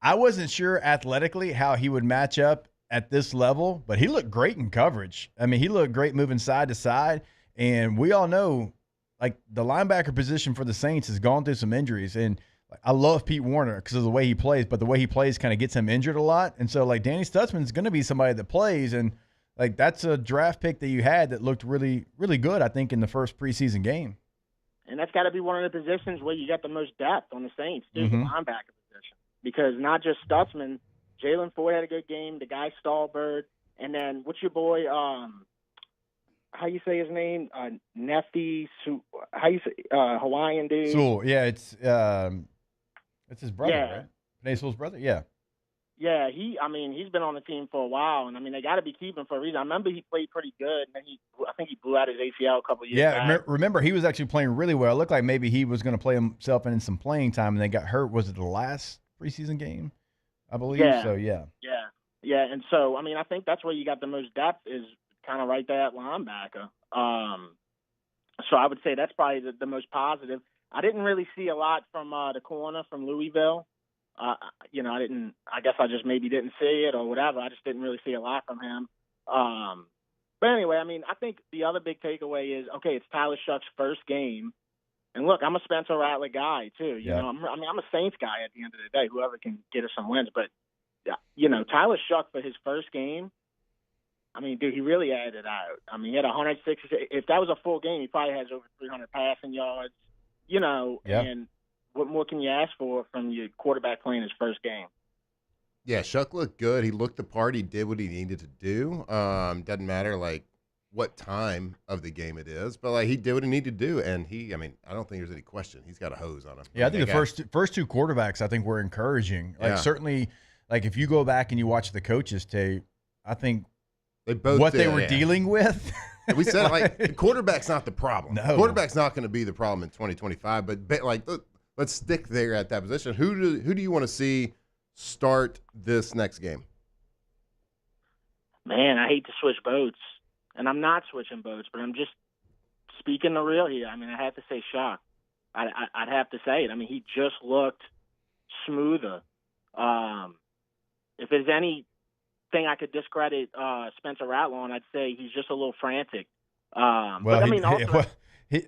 I wasn't sure athletically how he would match up at this level, but he looked great in coverage. I mean, he looked great moving side to side. And we all know, like, the linebacker position for the Saints has gone through some injuries. And I love Pete Warner because of the way he plays, but the way he plays kind of gets him injured a lot. And so, like, Danny Stutzman is going to be somebody that plays. And, like, that's a draft pick that you had that looked really, really good, I think, in the first preseason game. And that's got to be one of the positions where you got the most depth on the Saints, too, the linebacker position. Because not just Stutzman, Jalen Ford had a good game, the guy Stallbird, and then what's your boy, how you say his name? Nefty, how you say, Hawaiian dude? Sewell, yeah, it's his brother, right? Penei Sewell's brother, yeah. Yeah, he's been on the team for a while, and they got to be keeping him for a reason. I remember he played pretty good, and then I think he blew out his ACL a couple of years back. Remember he was actually playing really well. It looked like maybe he was going to play himself in some playing time, and they got hurt. Was it the last preseason game, I believe? Yeah. So, yeah. Yeah, and so, I think that's where you got the most depth is kind of right there at linebacker. So I would say that's probably the most positive. I didn't really see a lot from the corner from Louisville. I guess I just maybe didn't see it or whatever. I just didn't really see a lot from him. But anyway, I think the other big takeaway is, okay, it's Tyler Shuck's first game. And look, I'm a Spencer Rattler guy too. You know, I'm a Saints guy at the end of the day, whoever can get us some wins. But, Tyler Shuck for his first game, dude, he really added out. He had 160. If that was a full game, he probably has over 300 passing yards, and what more can you ask for from your quarterback playing his first game? Yeah, Shuck looked good. He looked the part. He did what he needed to do. Doesn't matter, what time of the game it is, but, he did what he needed to do. And I don't think there's any question. He's got a hose on him. Yeah, I think the first two quarterbacks, I think, were encouraging. Certainly, if you go back and you watch the coaches tape, I think they both what they were dealing with. We said, the quarterback's not the problem. No. Quarterback's not going to be the problem in 2025, but let's stick there at that position. Who do you want to see start this next game? Man, I hate to switch boats, and I'm not switching boats, but I'm just speaking the real here. I have to say Shock. I'd have to say it. He just looked smoother. If there's anything I could discredit Spencer Rattler on, I'd say he's just a little frantic.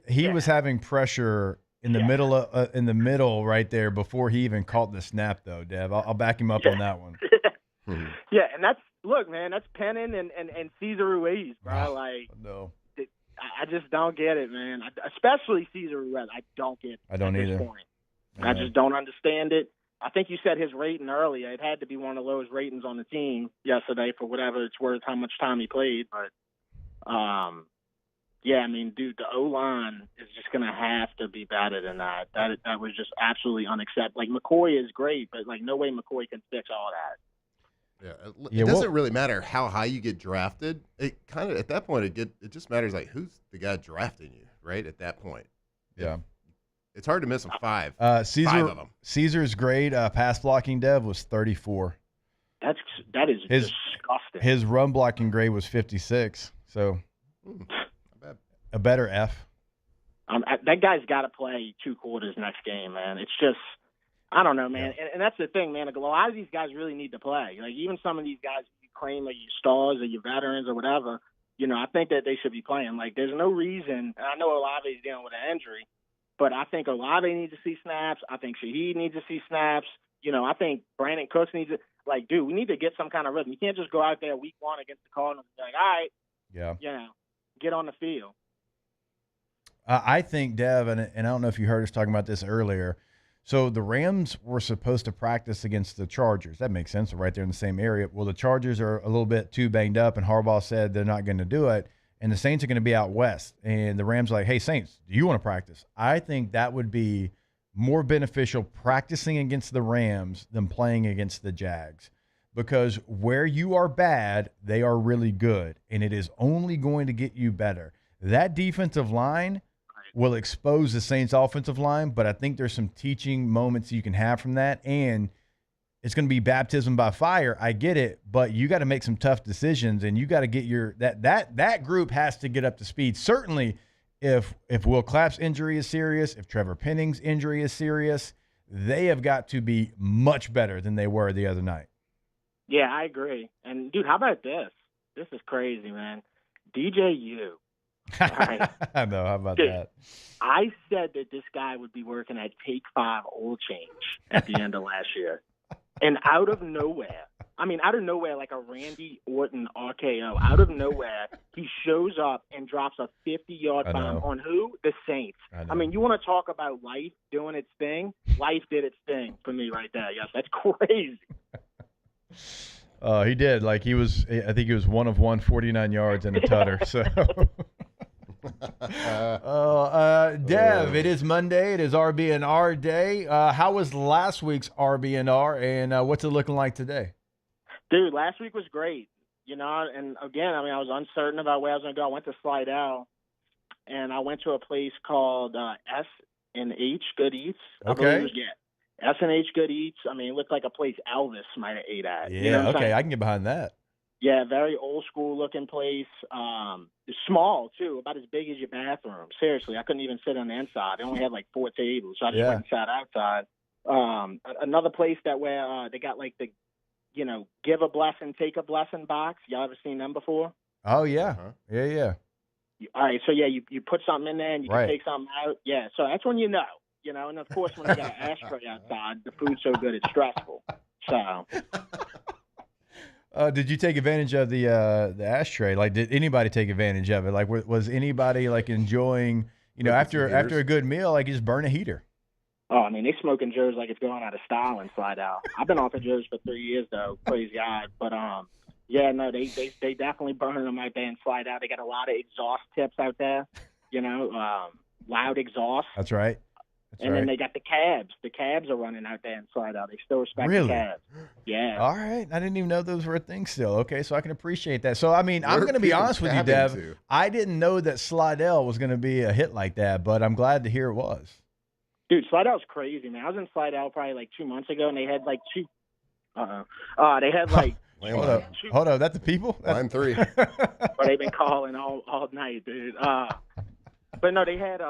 He was having pressure in the middle right there before he even caught the snap, though, Dev. I'll back him up on that one. Yeah, and that's Pennon and Cesar Ruiz, bro. No. I just don't get it, man. Especially Cesar Ruiz. I don't get it. I don't at either. This point. I just don't understand it. I think you said his rating earlier. It had to be one of the lowest ratings on the team yesterday for whatever it's worth, how much time he played. But, yeah, I mean, dude, the O-line is just going to have to be better than that. That was just absolutely unacceptable. Like, McCoy is great, but, like, no way McCoy can fix all that. Yeah, it doesn't really matter how high you get drafted. It kind of at that point it just matters like who's the guy drafting you, right? At that point, yeah, it's hard to miss them five. Caesar, 5 of them. Caesar's grade pass blocking, Dev, was 34. That is disgusting. His run blocking grade was 56. So a better F. That guy's got to play 2 quarters next game, man. It's just. I don't know, man. Yeah. And that's the thing, man. A lot of these guys really need to play. Like, even some of these guys you claim are your stars or your veterans or whatever, you know, I think that they should be playing. Like, there's no reason. And I know Olave's dealing with an injury, but I think Olave needs to see snaps. I think Shaheed needs to see snaps. You know, I think Brandon Cooks needs to, like, dude, we need to get some kind of rhythm. You can't just go out there week 1 against the Cardinals and be like, all right, you know, get on the field. I think, Dev, and I don't know if you heard us talking about this earlier, so the Rams were supposed to practice against the Chargers. That makes sense. They're right there in the same area. Well, the Chargers are a little bit too banged up, and Harbaugh said they're not going to do it, and the Saints are going to be out west. And the Rams are like, hey, Saints, do you want to practice? I think that would be more beneficial practicing against the Rams than playing against the Jags, because where you are bad, they are really good, and it is only going to get you better. That defensive line will expose the Saints' offensive line, but I think there's some teaching moments you can have from that, and it's going to be baptism by fire. I get it, but you got to make some tough decisions, and you got to get that group has to get up to speed. Certainly, if Will Clapp's injury is serious, if Trevor Penning's injury is serious, they have got to be much better than they were the other night. Yeah, I agree. And, dude, how about this? This is crazy, man. DJU. Right. I know. How about that? I said that this guy would be working at Take 5 Oil Change at the end of last year. And out of nowhere, like a Randy Orton RKO, out of nowhere, he shows up and drops a 50-yard bomb on who? The Saints. I mean, you want to talk about life doing its thing? Life did its thing for me right there. Yes, that's crazy. He did. Like, I think he was 1 of 1, 49 yards and a tutter. So. Dev, it is Monday. It is RB&R day. How was last week's RB&R, and what's it looking like today? Dude, last week was great. You know, and again, I mean, I was uncertain about where I was going to go. I went to Slidell, and I went to a place called S&H Good Eats. Okay. S&H Good Eats. I mean, it looked like a place Elvis might have ate at. Yeah, you know okay, I can get behind that. Yeah, very old school looking place. It's small too, about as big as your bathroom. Seriously, I couldn't even sit on the inside. They only had like 4 tables, so I just went and sat outside. Another place where they got like the, you know, give a blessing, take a blessing box. Y'all ever seen them before? Oh yeah, yeah. All right, so yeah, you put something in there and you can take something out. Yeah, so that's when you know, and of course when you got an ashtray outside, the food's so good it's stressful. So. Did you take advantage of the ashtray? Like, did anybody take advantage of it? Like, was anybody like enjoying, after a good meal, like, just burn a heater? Oh, I mean, they smoking Joes like it's going out of style and Slide Out. I've been off of Joes for 3 years though, praise God. But yeah, no, they definitely burn them out there and Slide Out. They got a lot of exhaust tips out there, loud exhaust. That's right. Then they got the cabs. The cabs are running out there and Slide Out. They still respect the cabs. Yeah. All right. I didn't even know those were a thing still. Okay, so I can appreciate that. So, I mean, I'm going to be honest with you, Dev. I didn't know that Slidell was going to be a hit like that, but I'm glad to hear it was. Dude, Slidell's crazy, man. I was in Slidell probably like 2 months ago, and they had like two. They had like. Hold up. That's the people? Line 3. But they've been calling all night, dude. But no, they had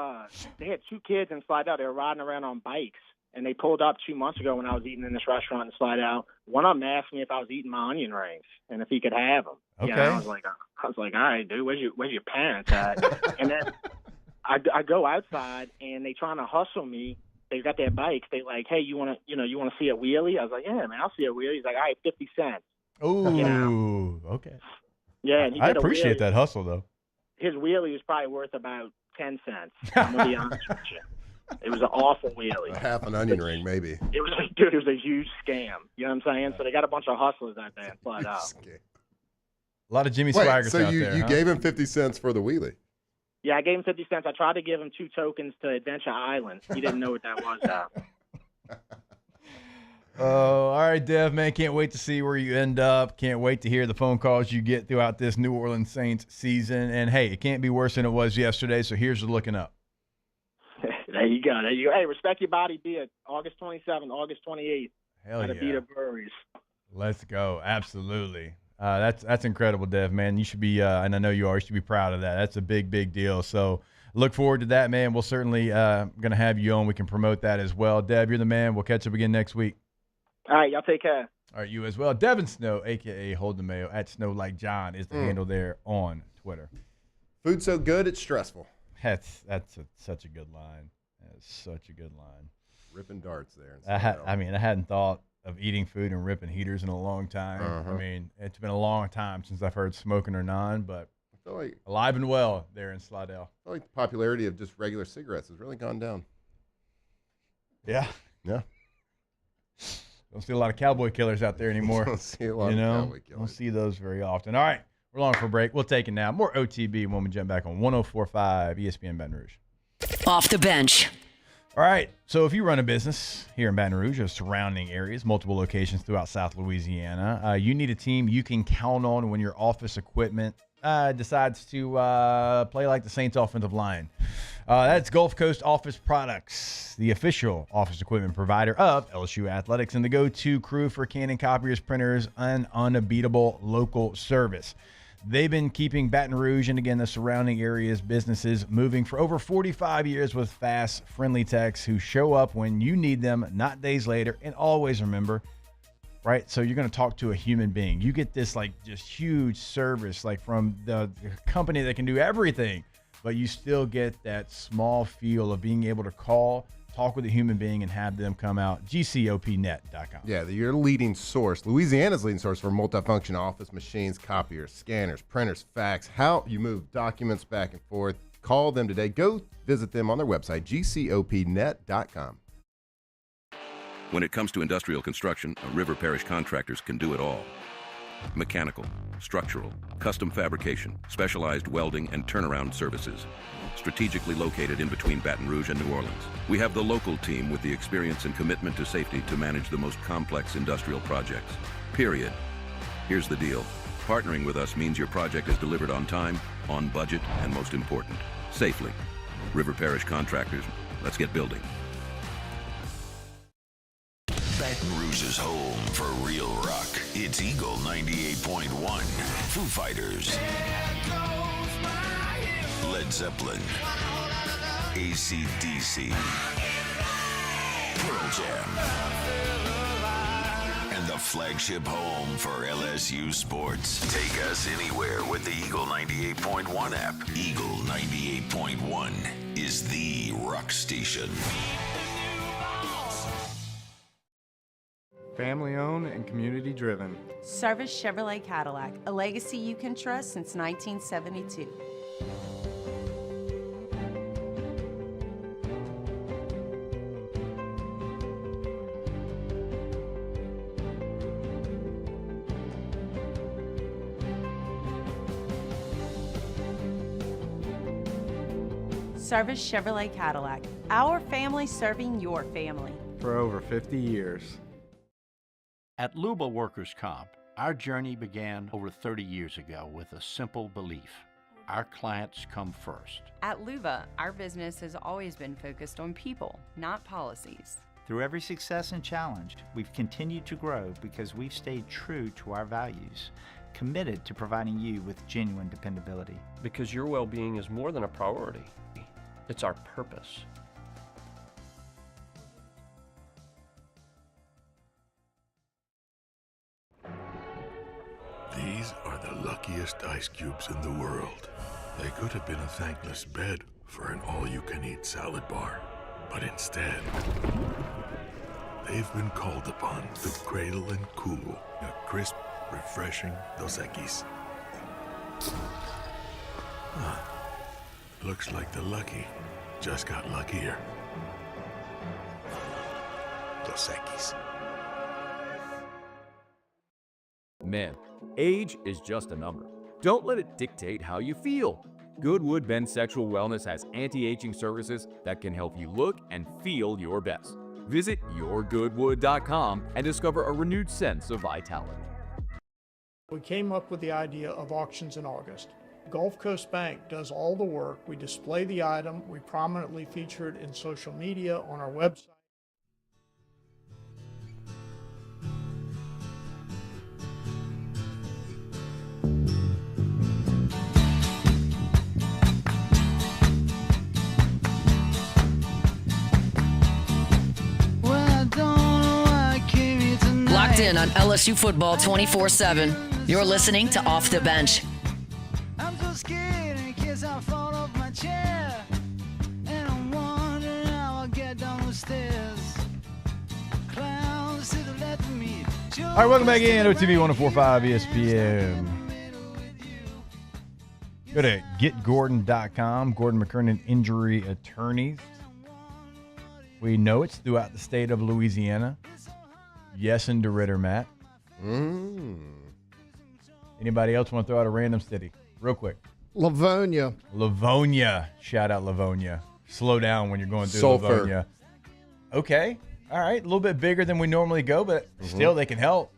2 kids in Slidell. They were riding around on bikes, and they pulled up 2 months ago when I was eating in this restaurant in Slidell. One of them asked me if I was eating my onion rings and if he could have them. Okay. I was like, all right, dude, where's your parents at? And then I go outside and they trying to hustle me. They got their bikes. They like, hey, you want to see a wheelie? I was like, yeah, man, I'll see a wheelie. He's like, all right, 50 cents. Ooh, okay. Yeah, and he I did a appreciate wheelie. that hustle, though. His wheelie was probably worth about 10 cents. I'm gonna be honest with you. It was an awful wheelie. Half an onion ring, maybe. It was dude. It was a huge scam. You know what I'm saying? So they got a bunch of hustlers out there. But A lot of Jimmy Wait, Swaggers so out you there. you huh? gave him 50 cents for the wheelie? yeah, I gave him 50 cents. I tried to give him 2 tokens to Adventure Island. He didn't know what that was. Oh, all right, Dev, man. Can't wait to see where you end up. Can't wait to hear the phone calls you get throughout this New Orleans Saints season. And, hey, it can't be worse than it was yesterday, so here's the looking up. There you go. There you go. Hey, Respect Your Body be it August 27th, August 28th. Hell at yeah. Abita Breweries. Let's go. Absolutely. That's incredible, Dev, man. You should be, and I know you are, you should be proud of that. That's a big, big deal. So look forward to that, man. We'll certainly going to have you on. We can promote that as well. Dev, you're the man. We'll catch up again next week. All right, y'all take care. All right, you as well. Devin Snow, a.k.a. Hold the Mayo, at Snow Like John is the handle there on Twitter. Food's so good, it's stressful. That's such a good line. That's such a good line. Ripping darts there. I hadn't thought of eating food and ripping heaters in a long time. Uh-huh. I mean, it's been a long time since I've heard smoking or non, but I feel like alive and well there in Slidell. I feel like the popularity of just regular cigarettes has really gone down. Yeah. Yeah. Don't see a lot of cowboy killers out there anymore. Don't see a lot of cowboy killers. Don't see those very often. All right, we're long for a break. We'll take it now. More OTB when we jump back on 104.5 ESPN Baton Rouge. Off the bench. All right, so if you run a business here in Baton Rouge or surrounding areas, multiple locations throughout South Louisiana, you need a team you can count on when your office equipment decides to play like the Saints offensive line. That's Gulf Coast Office Products, the official office equipment provider of LSU Athletics and the go-to crew for Canon copiers, printers, and unbeatable local service. They've been keeping Baton Rouge and, again, the surrounding areas businesses moving for over 45 years with fast, friendly techs who show up when you need them, not days later. And always remember, right? So you're going to talk to a human being. You get this just huge service from the company that can do everything, but you still get that small feel of being able to call, talk with a human being, and have them come out. GCOPnet.com. Yeah, your leading source, Louisiana's leading source for multifunction office machines, copiers, scanners, printers, fax, how you move documents back and forth. Call them today. Go visit them on their website, GCOPnet.com. When it comes to industrial construction, River Parish Contractors can do it all. Mechanical, structural, custom fabrication, specialized welding, and turnaround services. Strategically located in between Baton Rouge and New Orleans, we have the local team with the experience and commitment to safety to manage the most complex industrial projects. Period. Here's the deal. Partnering with us means your project is delivered on time, on budget, and most important, safely. River Parish Contractors, let's get building. Baton Rouge's home for real rock. It's Eagle 98.1. Foo Fighters. Led Zeppelin. AC/DC. Pearl Jam. And the flagship home for LSU sports. Take us anywhere with the Eagle 98.1 app. Eagle 98.1 is the rock station. Family owned and community driven. Service Chevrolet Cadillac, a legacy you can trust since 1972. Service Chevrolet Cadillac, our family serving your family. For over 50 years. At Luba Workers' Comp, our journey began over 30 years ago with a simple belief. Our clients come first. At Luba, our business has always been focused on people, not policies. Through every success and challenge, we've continued to grow because we've stayed true to our values, committed to providing you with genuine dependability. Because your well-being is more than a priority. It's our purpose. These are the luckiest ice cubes in the world. They could have been a thankless bed for an all-you-can-eat salad bar. But instead, they've been called upon to cradle and cool a crisp, refreshing Dos Equis. Huh. Looks like the lucky just got luckier. Dos Equis. Man, age is just a number. Don't let it dictate how you feel. Goodwood Men's Sexual Wellness has anti-aging services that can help you look and feel your best. Visit yourgoodwood.com and discover a renewed sense of vitality. We came up with the idea of auctions in August. Gulf Coast Bank does all the work. We display the item. We prominently feature it in social media, on our website. Locked in on LSU football 24/7. You're listening to Off the Bench. I'm so scared in case I fall off my chair. And I'm wondering how I'll get down the stairs. Clowns to the left of me. All right, welcome back in. OTB 1045 ESPN. Go to getgordon.com. Gordon McKernan Injury Attorneys. We know it's throughout the state of Louisiana. Yes, and DeRitter, Matt. Anybody else want to throw out a random city? Real quick. Livonia. Livonia. Shout out Livonia. Slow down when you're going through Sulphur. Livonia. Okay. All right. A little bit bigger than we normally go, but still they can help.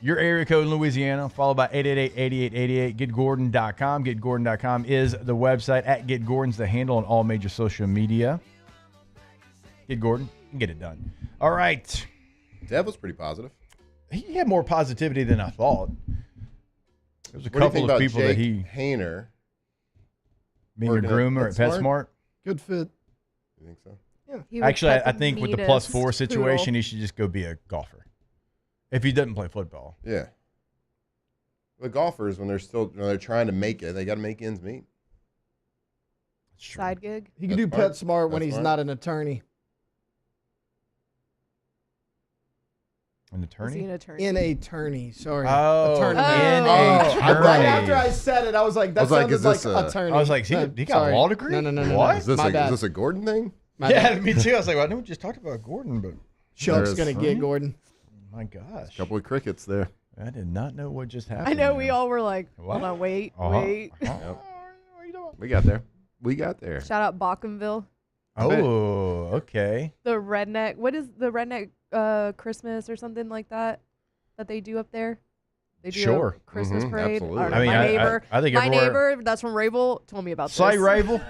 Your area code in Louisiana, followed by 888-8888. GetGordon.com. GetGordon.com is the website. At GetGordon's the handle on all major social media. Get Gordon and get it done. All right. Dev was pretty positive. He had more positivity than I thought. There was a What do you couple think of about people Jake that he Hayner being a working groomer at PetSmart. Good fit. You think so? Yeah. Actually, I think with the +4 situation, he should just go be a golfer. If he doesn't play football. Yeah. The golfers, when they're trying to make it, they got to make ends meet. Side gig. He can do PetSmart when he's not an attorney. An attorney? Is he an attorney? In attorney, sorry. Oh, attorney. in Right after I attorney. said it, I was like, that sounded like attorney. I was like, he got Sorry. a law degree? No. What? Is this, My bad. is this a Gordon thing? My Yeah, bad. me too. I was like, well, I know we just talked about Gordon, but Chuck's going to get Gordon. my gosh. A couple of crickets there. I did not know what just happened. I know we all were like, What? hold on, wait. Yep. We got there. We got there. Shout out Bockenville. Oh, okay. The redneck. What is the redneck Christmas or something like that they do up there? They do Sure. a Christmas parade. Absolutely. I don't know, I mean, my neighbor. I think my everywhere- neighbor that's from Ravel told me about this. Say Ravel.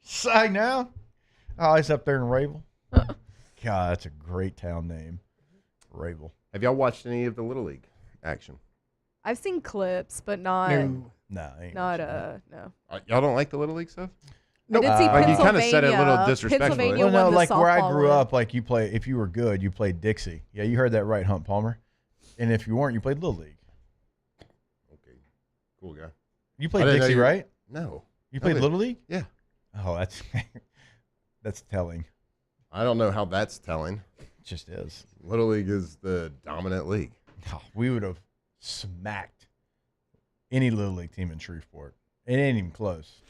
Say now. Oh, it's up there in Ravel. God, that's a great town name. Ravel. Have y'all watched any of the Little League action? I've seen clips, but not No, I ain't not watching no. Y'all don't like the Little League stuff? I did see you Pennsylvania. kind of said it a little disrespectfully. Pennsylvania Well, no, won the like where I softball grew one. up, like if you were good, you played Dixie. Yeah, you heard that right, Hunt Palmer. And if you weren't, you played Little League. Okay. Cool guy. You I played didn't know Dixie, you- right? No. You played Little League? Yeah. Oh, that's telling. I don't know how that's telling. It just is. Little League is the dominant league. Oh, we would have smacked any Little League team in Shreveport. It ain't even close.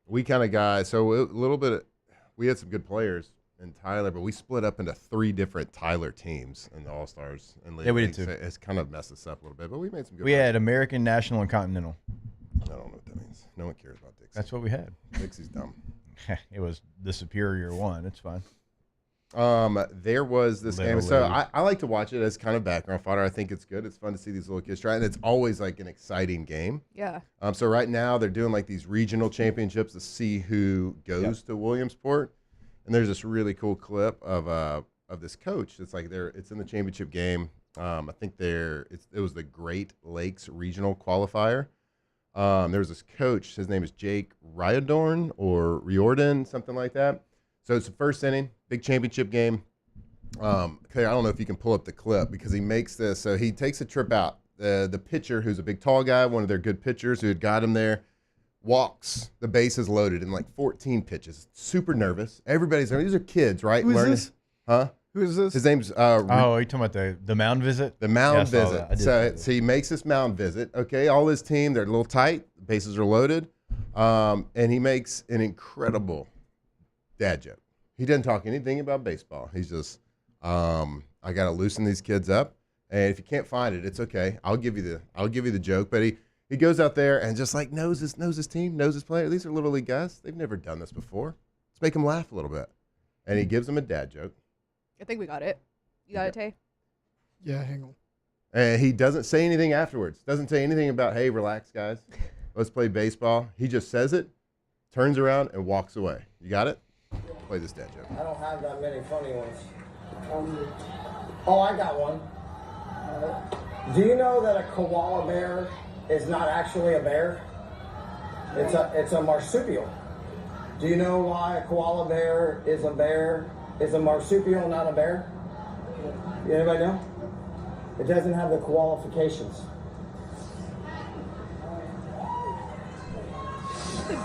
We kind of got, so a little bit, we had some good players in Tyler, but we split up into 3 different Tyler teams in the All-Stars. And Yeah, we did League, too. so it's kind of messed us up a little bit, but we made some good We players. had American, National, and Continental. I don't know what that means. No one cares about Dixie. That's what we had. Dixie's dumb. It was the superior one. It's fine. There was this Little game. So League. I like to watch it as kind of background fodder. I think it's good. It's fun to see these little kids try, and it's always like an exciting game. Yeah. So right now they're doing like these regional championships to see who goes to Williamsport, and there's this really cool clip of this coach. It's like it's in the championship game. I think it was the Great Lakes Regional Qualifier. There was this coach. His name is Jake Riordan or Riordan, something like that. So it's the first inning, big championship game. Okay, I don't know if you can pull up the clip because he makes this. So he takes a trip out. The pitcher, who's a big tall guy, one of their good pitchers who had got him there, walks, the base is loaded in like 14 pitches. Super nervous. Everybody's nervous. These are kids, right? Who is this? Huh? Who is this? His name's oh, are you talking about the mound visit? The mound Yeah, I saw visit. that. So he makes this mound visit. Okay, all his team, they're a little tight. Bases are loaded. And he makes an incredible dad joke. He doesn't talk anything about baseball. He's just, I got to loosen these kids up. And if you can't find it, it's okay. I'll give you the joke. But he goes out there and just like knows his team, knows his player. These are little league guys. They've never done this before. Let's make them laugh a little bit. And he gives them a dad joke. I think we got it. You got it, Tay? Yeah, hang on. And he doesn't say anything afterwards. Doesn't say anything about, hey, relax, guys. Let's play baseball. He just says it, turns around, and walks away. You got it? Play this dad joke. I don't have that many funny ones. Oh, I got one. Do you know that a koala bear is not actually a bear? It's a marsupial. Do you know why a koala bear is a marsupial, not a bear? Anybody know? It doesn't have the qualifications.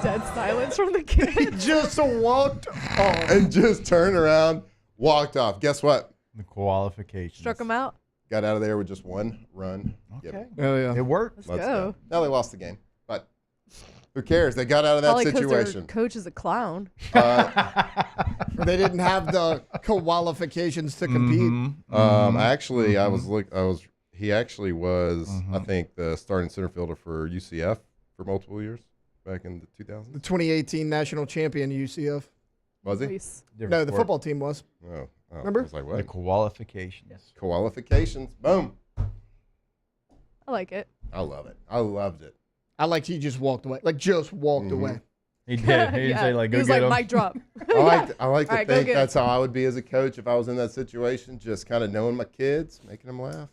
Dead silence from the kid. He just walked off. And just turned around, walked off. Guess what? The qualifications. Struck him out. Got out of there with just one run. Okay. Oh, yeah. It worked. Let's go. Now they lost the game. But who cares? They got out of that Probably 'cause their situation. coach is a clown. They didn't have the qualifications to compete. Actually, he actually was, I think, the starting center fielder for UCF for multiple years back in the 2000s. The 2018 national champion UCF. Was he? Nice. No, the football team was. Oh, Remember? I was like, what? The qualifications. Qualifications. Boom. I like it. I love it. I loved it. I liked he just walked away. Like, just walked away. He did. He didn't say, like, He go was get like, him. mic drop. I like All to right, go think get that's it. how I would be as a coach if I was in that situation, just kind of knowing my kids, making them laugh.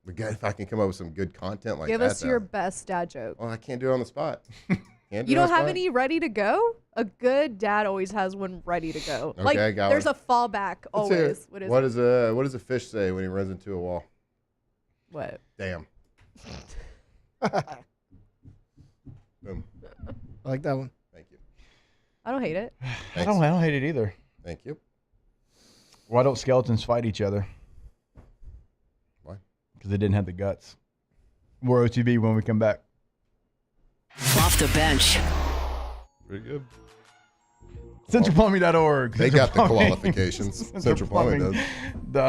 But God, if I can come up with some good content like Give that. us your best dad joke. Well, I can't do it on the spot. Can't do You it on don't the have spot. any ready to go? A good dad always has one ready to go. Okay, like got there's one. a fallback Let's hear it. always. What does a fish say when he runs into a wall? What? Damn. Boom. I like that one. Thank you. I don't hate it. I don't hate it either. Thank you. Why don't skeletons fight each other? Why? Because they didn't have the guts. More OTB when we come back. Off the bench. Pretty good. CentralPlumbing.org. They got the qualifications. Central Plumbing does.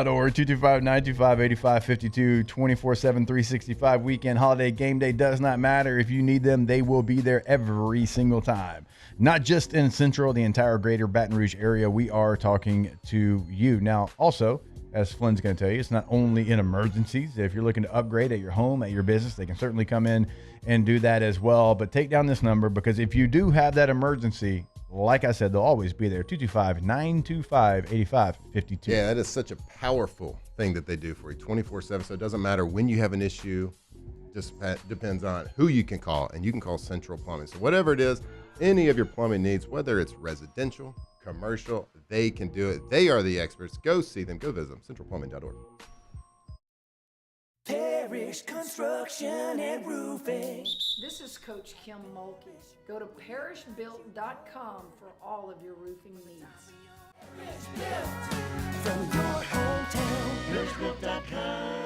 .org, 225-925-8552, 24/7, 365. Weekend, holiday, game day, does not matter. If you need them, they will be there every single time. Not just in Central, the entire greater Baton Rouge area. We are talking to you. Now, also, as Flynn's going to tell you, it's not only in emergencies. If you're looking to upgrade at your home, at your business, they can certainly come in and do that as well. But take down this number, because if you do have that emergency, like I said, they'll always be there. 225-925-8552. Yeah, that is such a powerful thing that they do for you 24/7. So it doesn't matter when you have an issue, just depends on who you can call, and you can call Central Plumbing. So whatever it is, any of your plumbing needs, whether it's residential, commercial, they can do it. They are the experts. Go see them. Go visit them. CentralPlumbing.org. Parish Construction and Roofing. This is Coach Kim Mulkey. Go to parishbuilt.com for all of your roofing needs. From your hometown, parishbuilt.com.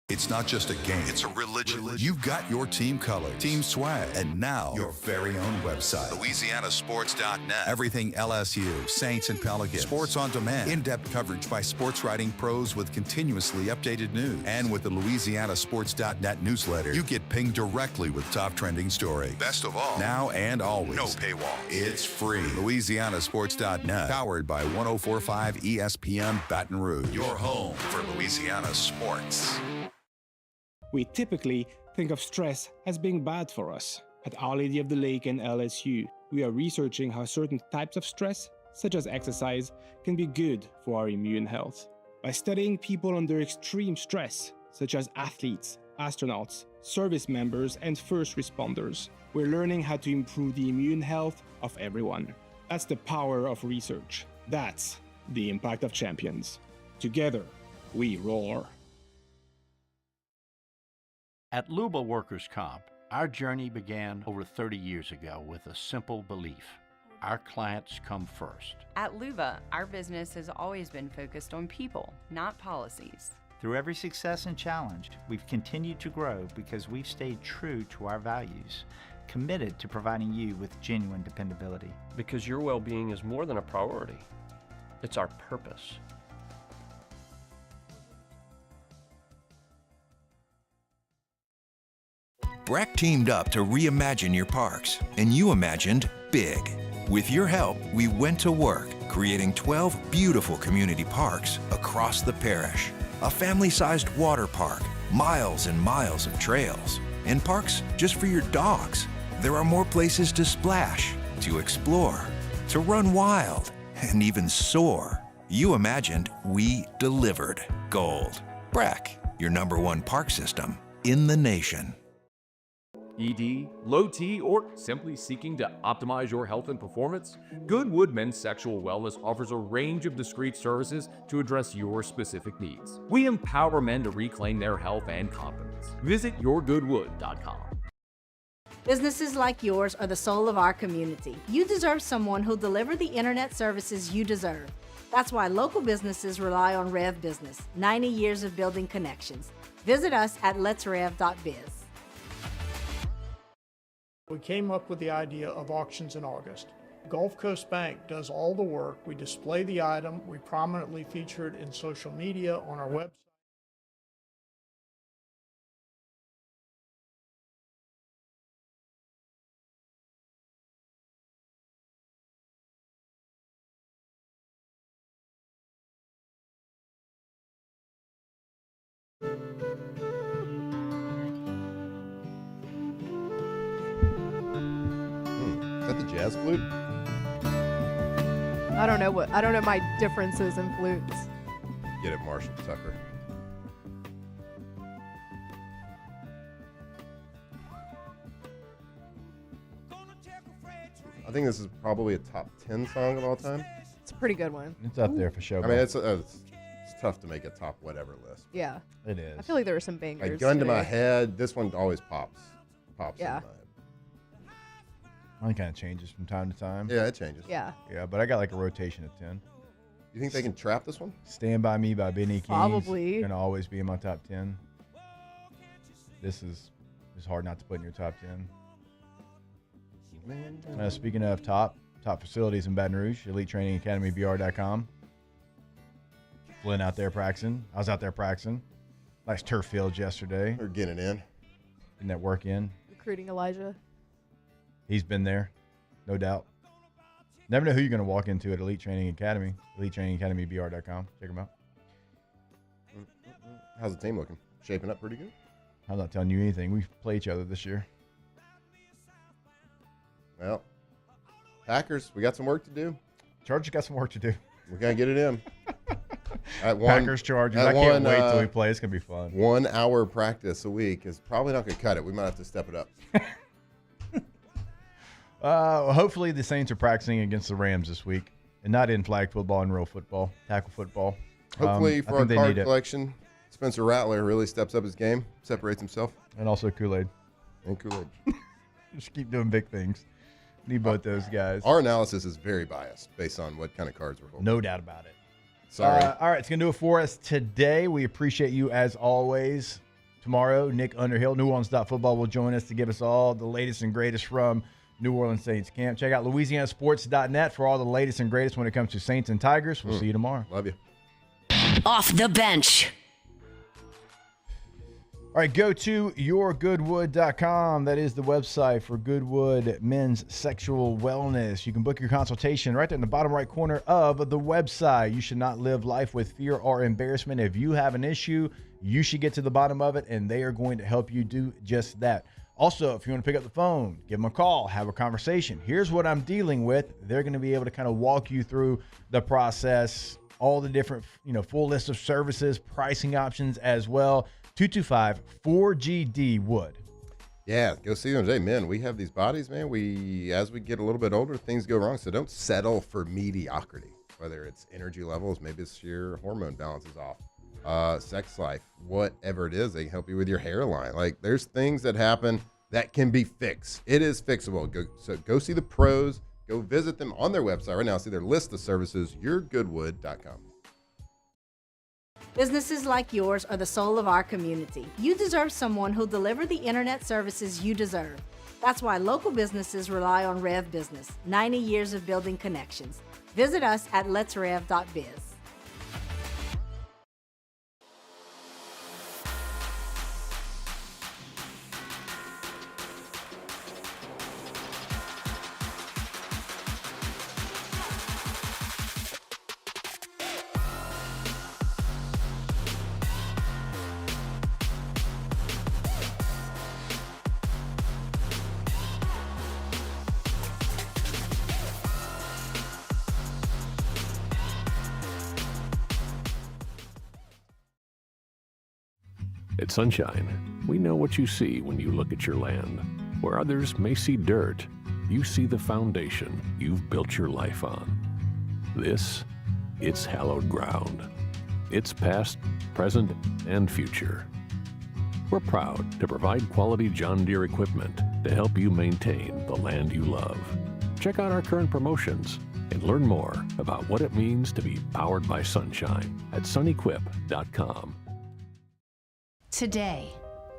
It's not just a game, it's a religion. You've got your team color, team swag, and now your very own website. LouisianaSports.net. Everything LSU, Saints, and Pelicans. Sports on demand. In-depth coverage by sports writing pros with continuously updated news. And with the LouisianaSports.net newsletter, you get pinged directly with top trending stories. Best of all, now and always. No paywall. It's free. LouisianaSports.net. Powered by 104.5 ESPN Baton Rouge. Your home for Louisiana sports. We typically think of stress as being bad for us. At Our Lady of the Lake and LSU, we are researching how certain types of stress, such as exercise, can be good for our immune health. By studying people under extreme stress, such as athletes, astronauts, service members, and first responders, we're learning how to improve the immune health of everyone. That's the power of research. That's the impact of champions. Together, we roar. At Luba Workers' Comp, Our journey began over 30 years ago with a simple belief. Our clients come first. At Luba, our business has always been focused on people, not policies. Through every success and challenge, we've continued to grow because we've stayed true to our values, committed to providing you with genuine dependability. Because your well-being is more than a priority. It's our purpose. Breck teamed up to reimagine your parks, and you imagined big. With your help, we went to work, creating 12 beautiful community parks across the parish. A family-sized water park, miles and miles of trails, and parks just for your dogs. There are more places to splash, to explore, to run wild, and even soar. You imagined, we delivered. Gold. Breck, your #1 park system in the nation. ED, low T, or simply seeking to optimize your health and performance? Goodwood Men's Sexual Wellness offers a range of discreet services to address your specific needs. We empower men to reclaim their health and confidence. Visit yourgoodwood.com. Businesses like yours are the soul of our community. You deserve someone who'll deliver the internet services you deserve. That's why local businesses rely on Rev Business, 90 years of building connections. Visit us at letsrev.biz. We came up with the idea of auctions in August. Gulf Coast Bank does all the work. We display the item. We prominently feature it in social media, on our website. Is that the jazz flute? I don't know my differences in flutes. Get it, Marshall Tucker. I think this is probably a top 10 song of all time. It's a pretty good one. It's up there for sure. I mean, it's tough to make a top whatever list. Yeah. It is. I feel like there were some bangers. Like gun to my today. head, this one always pops. Yeah. In my head. Mine kind of changes from time to time. Yeah, it changes. Yeah. Yeah, but I got like a rotation of 10. You think they can trap this one? Stand By Me by Benny King. Probably. Gonna always be in my top 10. This is hard not to put in your top 10. Speaking of top facilities in Baton Rouge, Elite Training Academy BR.com. Flynn out there practicing. I was out there practicing. Nice turf fields yesterday. We're getting in. Getting that work in. Recruiting Elijah. He's been there, no doubt. Never know who you're going to walk into at Elite Training Academy. Elite Training Academy BR.com. Check them out. How's the team looking? Shaping up pretty good? I'm not telling you anything. We play each other this year. Well, Packers, we got some work to do. Chargers got some work to do. We're going to get it in. Packers, Chargers. I can't wait till we play. It's going to be fun. 1 hour practice a week is probably not going to cut it. We might have to step it up. Hopefully the Saints are practicing against the Rams this week and not in flag football and real football, tackle football. Hopefully for our card collection, Spencer Rattler really steps up his game, separates himself. And also Kool-Aid. And Kool-Aid. Just keep doing big things. Need both those guys. Our analysis is very biased based on what kind of cards we're holding. No doubt about it. Sorry. All right, it's going to do it for us today. We appreciate you as always. Tomorrow, Nick Underhill, NewOrleans.football, will join us to give us all the latest and greatest from New Orleans Saints camp. Check out LouisianaSports.net for all the latest and greatest when it comes to Saints and Tigers. We'll see you tomorrow. Love you. Off the bench. All right, go to yourgoodwood.com. That is the website for Goodwood Men's Sexual Wellness. You can book your consultation right there in the bottom right corner of the website. You should not live life with fear or embarrassment. If you have an issue, you should get to the bottom of it, and they are going to help you do just that. Also, if you want to pick up the phone, give them a call, have a conversation. Here's what I'm dealing with. They're going to be able to kind of walk you through the process, all the different, full list of services, pricing options as well. 225-4GD-WOOD. Yeah, go see them today. Man, we have these bodies, man. As we get a little bit older, things go wrong. So don't settle for mediocrity, whether it's energy levels, maybe it's your hormone balance is off, sex life, whatever it is. They can help you with your hairline. Like, there's things that happen that can be fixed. It is fixable. Go see the pros. Go visit them on their website right now. See their list of services, yourgoodwood.com. Businesses like yours are the soul of our community. You deserve someone who'll deliver the internet services you deserve. That's why local businesses rely on Rev Business, 90 years of building connections. Visit us at letsrev.biz. At Sunshine, we know what you see when you look at your land. Where others may see dirt, you see the foundation you've built your life on. It's hallowed ground. It's past, present, and future. We're proud to provide quality John Deere equipment to help you maintain the land you love. Check out our current promotions and learn more about what it means to be powered by sunshine at sunequip.com. Today,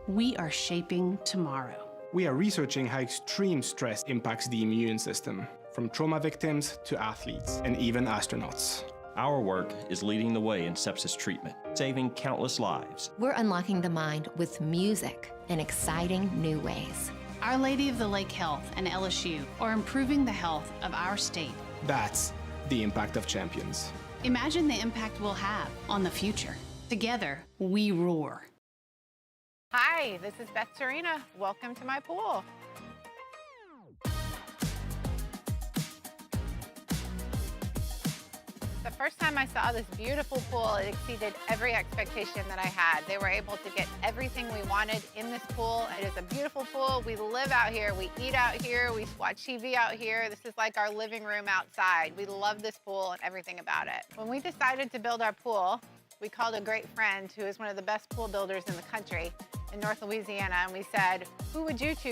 we are shaping tomorrow. We are researching how extreme stress impacts the immune system, from trauma victims to athletes and even astronauts. Our work is leading the way in sepsis treatment, saving countless lives. We're unlocking the mind with music in exciting new ways. Our Lady of the Lake Health and LSU are improving the health of our state. That's the impact of champions. Imagine the impact we'll have on the future. Together, we roar. Hi, this is Beth Serena. Welcome to my pool. The first time I saw this beautiful pool, it exceeded every expectation that I had. They were able to get everything we wanted in this pool. It is a beautiful pool. We live out here, we eat out here, we watch TV out here. This is like our living room outside. We love this pool and everything about it. When we decided to build our pool, we called a great friend who is one of the best pool builders in the country in North Louisiana, and we said, who would you choose